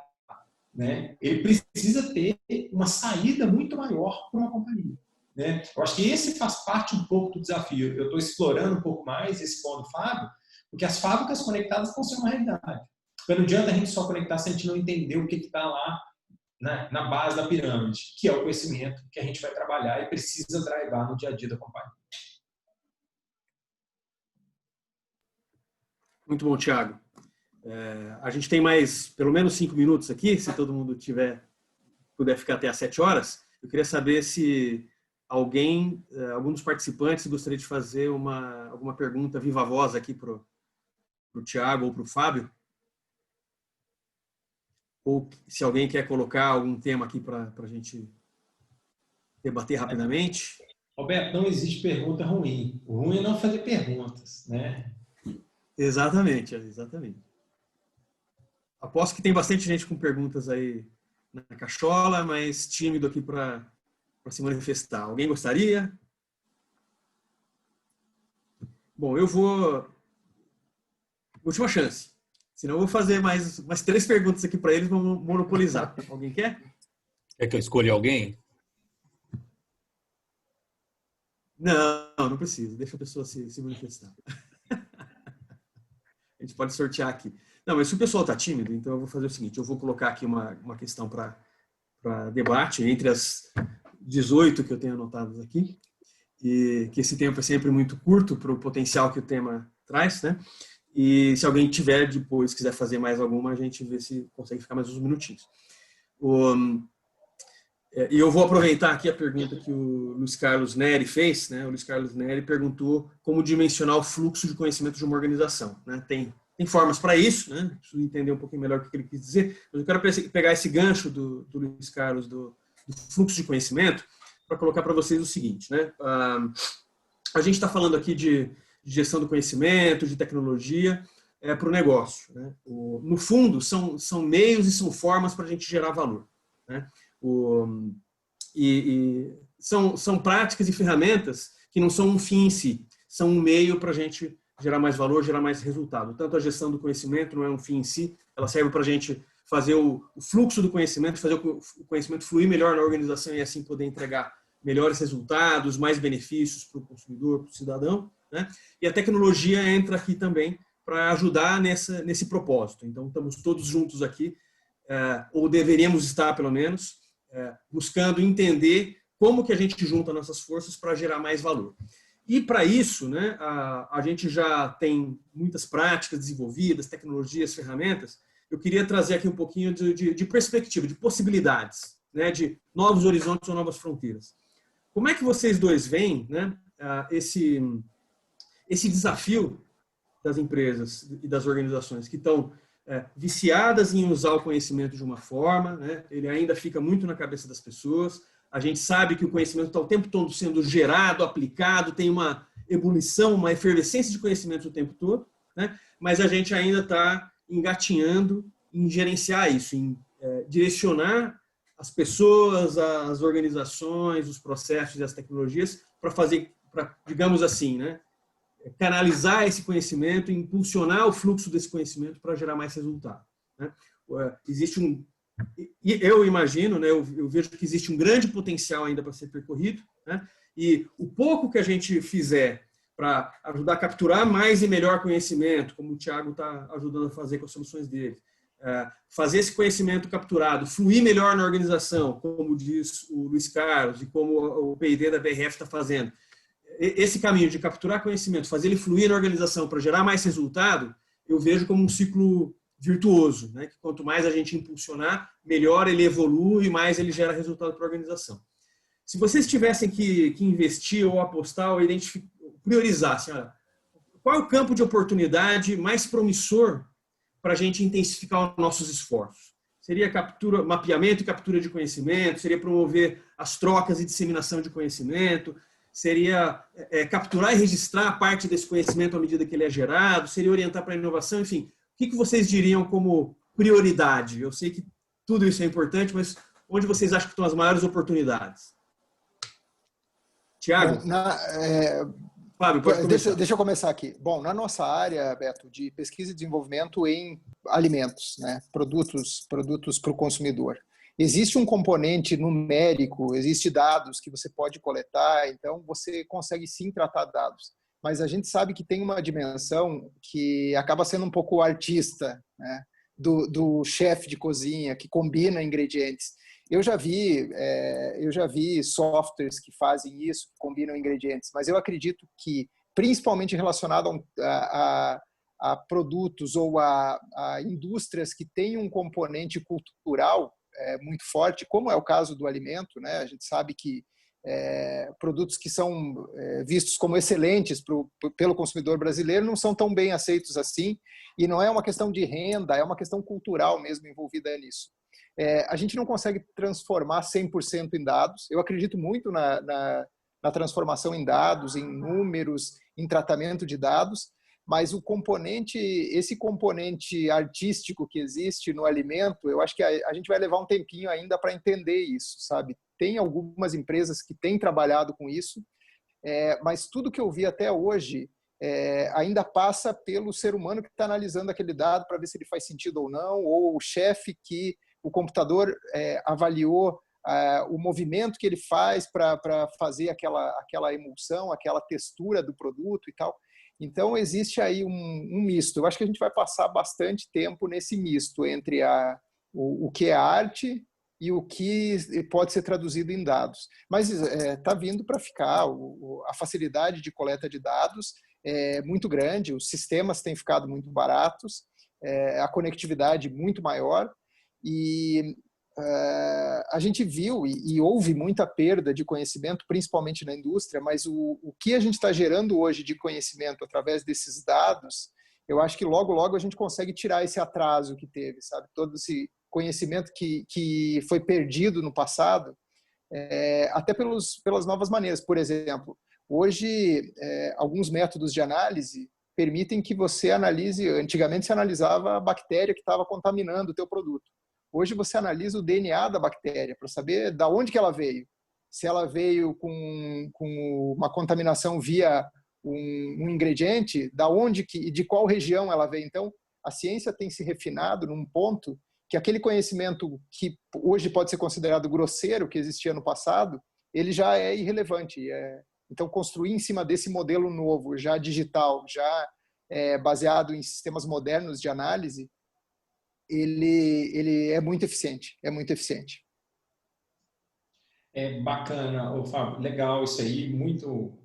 né? Ele precisa ter uma saída muito maior para uma companhia, né? Eu acho que esse faz parte um pouco do desafio. Eu estou explorando um pouco mais esse ponto do Fábio, porque as fábricas conectadas vão ser uma realidade. Mas não adianta a gente só conectar se a gente não entender o que está lá na base da pirâmide, que é o conhecimento que a gente vai trabalhar e precisa drivar no dia a dia da companhia. Muito bom, Thiago. A gente tem mais pelo menos 5 minutos aqui, se todo mundo puder ficar até às 7 horas. Eu queria saber se algum dos participantes gostaria de fazer alguma pergunta viva voz aqui para o Thiago ou para o Fábio. Ou se alguém quer colocar algum tema aqui para a gente debater rapidamente. Roberto, não existe pergunta ruim. O ruim é não fazer perguntas, né? Exatamente. Aposto que tem bastante gente com perguntas aí na cachola, mas tímido aqui para se manifestar. Alguém gostaria? Bom, eu vou... Última chance. Senão eu vou fazer mais 3 perguntas aqui para eles, vamos monopolizar. Alguém quer? Quer que eu escolha alguém? Não precisa. Deixa a pessoa se manifestar. A gente pode sortear aqui. Não, mas se o pessoal está tímido, então eu vou fazer o seguinte, eu vou colocar aqui uma questão para debate entre as 18 que eu tenho anotadas aqui, e que esse tempo é sempre muito curto para o potencial que o tema traz, né? E se alguém tiver depois, quiser fazer mais alguma, a gente vê se consegue ficar mais uns minutinhos. E eu vou aproveitar aqui a pergunta que o Luiz Carlos Neri fez, né? O Luiz Carlos Neri perguntou como dimensionar o fluxo de conhecimento de uma organização, né? Tem formas para isso, né? Preciso entender um pouquinho melhor o que ele quis dizer, mas eu quero pegar esse gancho do Luiz Carlos do fluxo de conhecimento para colocar para vocês o seguinte, né? A gente está falando aqui de gestão do conhecimento, de tecnologia para o negócio, né? No fundo, são meios e são formas para a gente gerar valor, né? São práticas e ferramentas que não são um fim em si, são um meio para a gente gerar mais valor, gerar mais resultado. Tanto a gestão do conhecimento não é um fim em si, ela serve para a gente fazer o fluxo do conhecimento, fazer o conhecimento fluir melhor na organização e assim poder entregar melhores resultados, mais benefícios para o consumidor, para o cidadão, né? E a tecnologia entra aqui também para ajudar nesse propósito. Então, estamos todos juntos aqui, ou deveríamos estar, pelo menos, buscando entender como que a gente junta nossas forças para gerar mais valor. E, para isso, né, a gente já tem muitas práticas desenvolvidas, tecnologias, ferramentas. Eu queria trazer aqui um pouquinho de perspectiva, de possibilidades, né, de novos horizontes ou novas fronteiras. Como é que vocês dois veem, né, esse desafio das empresas e das organizações que estão viciadas em usar o conhecimento de uma forma, né, ele ainda fica muito na cabeça das pessoas. A gente sabe que o conhecimento está o tempo todo sendo gerado, aplicado, tem uma ebulição, uma efervescência de conhecimento o tempo todo, né, mas a gente ainda está engatinhando em gerenciar isso, em direcionar as pessoas, as organizações, os processos e as tecnologias para digamos assim, né, canalizar esse conhecimento, impulsionar o fluxo desse conhecimento para gerar mais resultado, né? Existe eu imagino, né, eu vejo que existe um grande potencial ainda para ser percorrido, né? E o pouco que a gente fizer para ajudar a capturar mais e melhor conhecimento, como o Thiago está ajudando a fazer com as soluções dele, fazer esse conhecimento capturado, fluir melhor na organização, como diz o Luiz Carlos e como o P&D da BRF está fazendo, esse caminho de capturar conhecimento, fazer ele fluir na organização para gerar mais resultado, eu vejo como um ciclo virtuoso, né? Que quanto mais a gente impulsionar, melhor ele evolui e mais ele gera resultado para a organização. Se vocês tivessem que investir ou apostar ou priorizar, assim, olha, qual é o campo de oportunidade mais promissor para a gente intensificar os nossos esforços? Seria mapeamento e captura de conhecimento? Seria promover as trocas e disseminação de conhecimento? Seria capturar e registrar parte desse conhecimento à medida que ele é gerado? Seria orientar para a inovação? Enfim, o que vocês diriam como prioridade? Eu sei que tudo isso é importante, mas onde vocês acham que estão as maiores oportunidades? Tiago? Fábio, pode começar. Deixa eu começar aqui. Bom, na nossa área, Beto, de pesquisa e desenvolvimento em alimentos, né, produtos para o consumidor, existe um componente numérico, existe dados que você pode coletar, então você consegue sim tratar dados. Mas a gente sabe que tem uma dimensão que acaba sendo um pouco artista, né, do chefe de cozinha, que combina ingredientes. Eu já vi softwares que fazem isso, que combinam ingredientes, mas eu acredito que, principalmente relacionado a produtos ou a indústrias que têm um componente cultural muito forte, como é o caso do alimento, né? A gente sabe que produtos que são vistos como excelentes pelo consumidor brasileiro não são tão bem aceitos assim, e não é uma questão de renda, é uma questão cultural mesmo envolvida nisso. A gente não consegue transformar 100% em dados. Eu acredito muito na transformação em dados, em números, em tratamento de dados, mas esse componente artístico que existe no alimento, eu acho que a gente vai levar um tempinho ainda para entender isso, sabe? Tem algumas empresas que têm trabalhado com isso, mas tudo que eu vi até hoje ainda passa pelo ser humano que está analisando aquele dado para ver se ele faz sentido ou não, ou o chefe que o computador avaliou o movimento que ele faz para fazer aquela emulsão, aquela textura do produto e tal. Então, existe aí um misto. Eu acho que a gente vai passar bastante tempo nesse misto entre o que é arte e o que pode ser traduzido em dados. Mas está vindo para ficar. A facilidade de coleta de dados é muito grande, os sistemas têm ficado muito baratos, a conectividade muito maior, e a gente viu e houve muita perda de conhecimento, principalmente na indústria, mas o que a gente está gerando hoje de conhecimento através desses dados, eu acho que logo, logo a gente consegue tirar esse atraso que teve, sabe? Todo esse conhecimento que foi perdido no passado, até pelas novas maneiras. Por exemplo, hoje, alguns métodos de análise permitem que você analise, antigamente você analisava a bactéria que estava contaminando o teu produto. Hoje você analisa o DNA da bactéria para saber de onde que ela veio. Se ela veio com uma contaminação via um ingrediente, de qual região ela veio. Então, a ciência tem se refinado num ponto que aquele conhecimento que hoje pode ser considerado grosseiro, que existia no passado, ele já é irrelevante. Então, construir em cima desse modelo novo, já digital, já baseado em sistemas modernos de análise, ele é muito eficiente, É bacana, ô Fábio, legal isso aí, muito,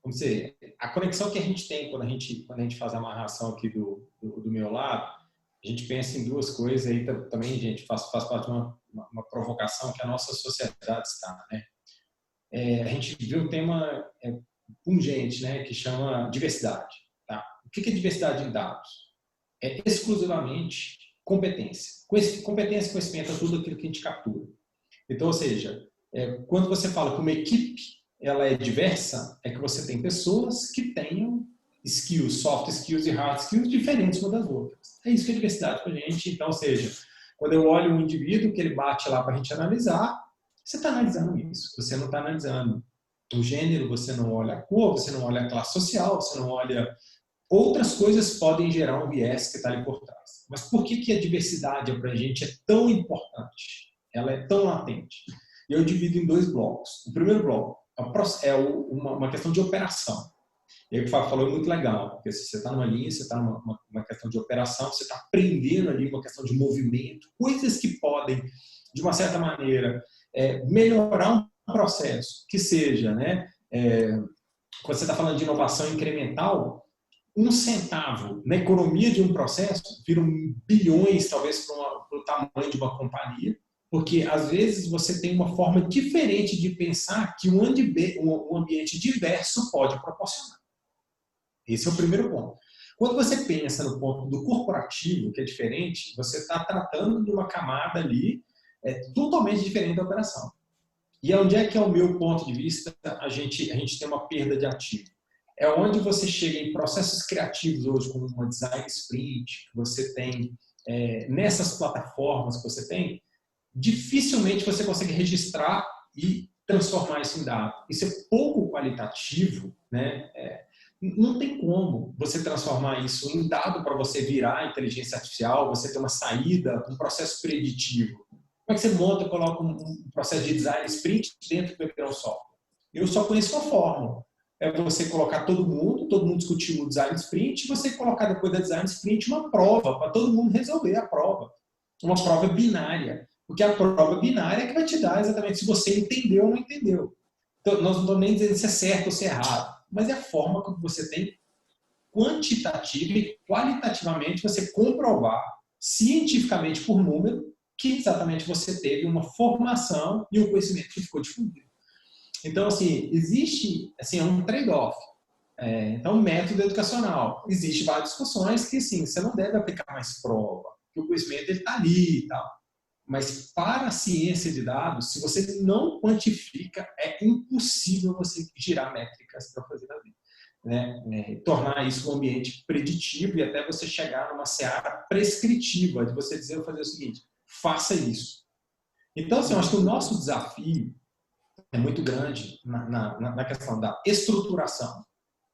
vamos dizer, a conexão que a gente tem quando a gente faz a amarração aqui do meu lado, a gente pensa em duas coisas aí também, gente, faz parte de uma provocação que a nossa sociedade está, né? A gente viu um tema pungente, né, que chama diversidade, tá? O que é diversidade em dados? É exclusivamente competência. Competência e conhecimento é tudo aquilo que a gente captura. Então, ou seja, quando você fala que uma equipe ela é diversa, é que você tem pessoas que tenham skills, soft skills e hard skills diferentes umas das outras. É isso que é diversidade para a gente. Então, ou seja, quando eu olho um indivíduo que ele bate lá para a gente analisar, você está analisando isso. Você não está analisando o gênero, você não olha a cor, você não olha a classe social, você não olha... Outras coisas podem gerar um viés que está ali por trás. Mas por que a diversidade para a gente é tão importante? Ela é tão latente. E eu divido em dois blocos. O primeiro bloco é uma questão de operação. E aí o Fábio falou, é muito legal, porque se você está numa linha, você está numa questão de operação, você está aprendendo ali uma questão de movimento, coisas que podem, de uma certa maneira, melhorar um processo, que seja, né, quando você está falando de inovação incremental, 1 centavo na economia de um processo viram bilhões, talvez, para o tamanho de uma companhia, porque, às vezes, você tem uma forma diferente de pensar que um ambiente diverso pode proporcionar. Esse é o primeiro ponto. Quando você pensa no ponto do corporativo, que é diferente, você está tratando de uma camada ali totalmente diferente da operação. E onde é que é o meu ponto de vista, a gente tem uma perda de ativo? É onde você chega em processos criativos hoje, como uma design sprint, que você tem nessas plataformas que você tem, dificilmente você consegue registrar e transformar isso em dado. Isso é pouco qualitativo, né? Não tem como você transformar isso em dado para você virar inteligência artificial, você ter uma saída, um processo preditivo. Como é que você monta e coloca um processo de design sprint dentro do Background Software? Eu só conheço uma fórmula. É você colocar todo mundo discutir o design sprint, e você colocar depois da design sprint uma prova, para todo mundo resolver a prova. Uma prova binária. Porque a prova binária é que vai te dar exatamente se você entendeu ou não entendeu. Então, nós não estamos nem dizendo se é certo ou se é errado, mas é a forma como você tem quantitativa e qualitativamente você comprovar cientificamente por número que exatamente você teve uma formação e um conhecimento que ficou difundido. Então, assim, existe um trade-off. Então, método educacional. Existem várias discussões que, assim, você não deve aplicar mais prova, porque o conhecimento está ali e tal. Mas para a ciência de dados, se você não quantifica, é impossível você girar métricas para fazer a vida. Né? Tornar isso um ambiente preditivo e até você chegar numa seara prescritiva, de você dizer, eu fazer o seguinte, faça isso. Então, assim, eu acho que o nosso desafio é muito grande na questão da estruturação,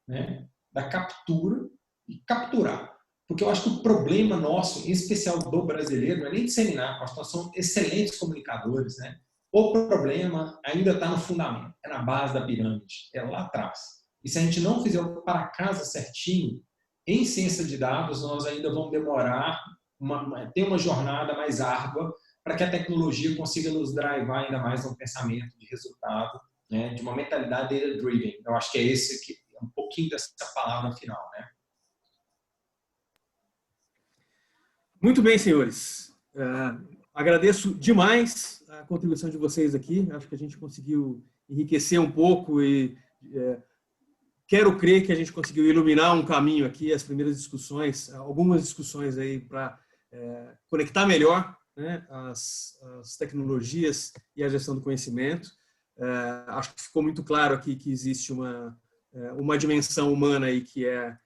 né? Da captura e capturar. Porque eu acho que o problema nosso, em especial do brasileiro, não é nem disseminar, nós somos excelentes comunicadores, né? O problema ainda está no fundamento, é na base da pirâmide, é lá atrás. E se a gente não fizer o para casa certinho, em ciência de dados, nós ainda vamos demorar, ter uma jornada mais árdua para que a tecnologia consiga nos drivar ainda mais num pensamento de resultado, né? De uma mentalidade data-driven. Eu acho que é esse que é um pouquinho dessa palavra final, né? Muito bem, senhores. Agradeço demais a contribuição de vocês aqui. Acho que a gente conseguiu enriquecer um pouco e quero crer que a gente conseguiu iluminar um caminho aqui, as primeiras discussões, algumas discussões aí para conectar melhor, né, as tecnologias e a gestão do conhecimento. Acho que ficou muito claro aqui que existe uma dimensão humana aí que é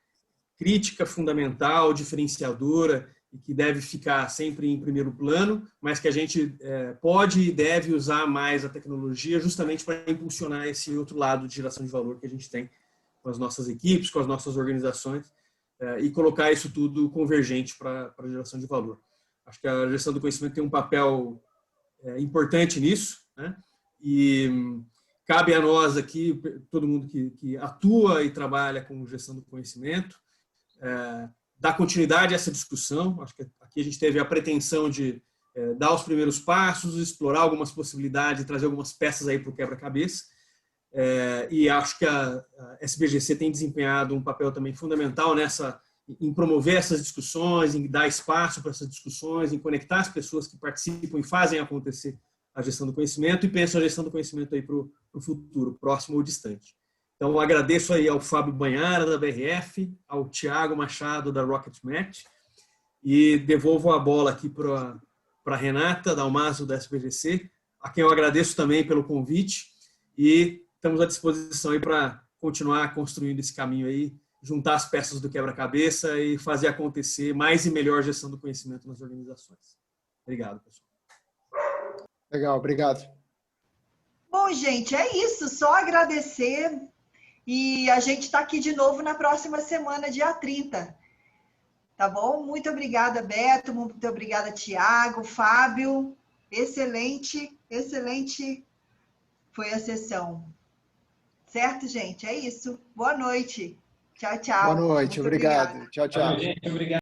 crítica, fundamental, diferenciadora, e que deve ficar sempre em primeiro plano, mas que a gente pode e deve usar mais a tecnologia justamente para impulsionar esse outro lado de geração de valor que a gente tem com as nossas equipes, com as nossas organizações, e colocar isso tudo convergente para a geração de valor. Acho que a gestão do conhecimento tem um papel importante nisso, né? E cabe a nós aqui, todo mundo que atua e trabalha com gestão do conhecimento, dar continuidade a essa discussão. Acho que aqui a gente teve a pretensão de dar os primeiros passos, explorar algumas possibilidades, trazer algumas peças aí para o quebra-cabeça. E acho que a SBGC tem desempenhado um papel também fundamental em promover essas discussões, em dar espaço para essas discussões, em conectar as pessoas que participam e fazem acontecer a gestão do conhecimento e pensam a gestão do conhecimento aí para o futuro, próximo ou distante. Então, agradeço aí ao Fábio Banhara, da BRF, ao Tiago Machado, da Rocket Match, e devolvo a bola aqui para a Renata Dalmaso, da SBGC, a quem eu agradeço também pelo convite, e estamos à disposição aí para continuar construindo esse caminho aí, juntar as peças do quebra-cabeça e fazer acontecer mais e melhor gestão do conhecimento nas organizações. Obrigado, pessoal. Legal, obrigado. Bom, gente, é isso. Só agradecer. E a gente está aqui de novo na próxima semana, dia 30. Tá bom? Muito obrigada, Beto. Muito obrigada, Tiago, Fábio. Excelente, excelente foi a sessão. Certo, gente? É isso. Boa noite. Tchau, tchau. Boa noite, Muito obrigado. obrigada. Tchau, tchau. Gente, obrigado.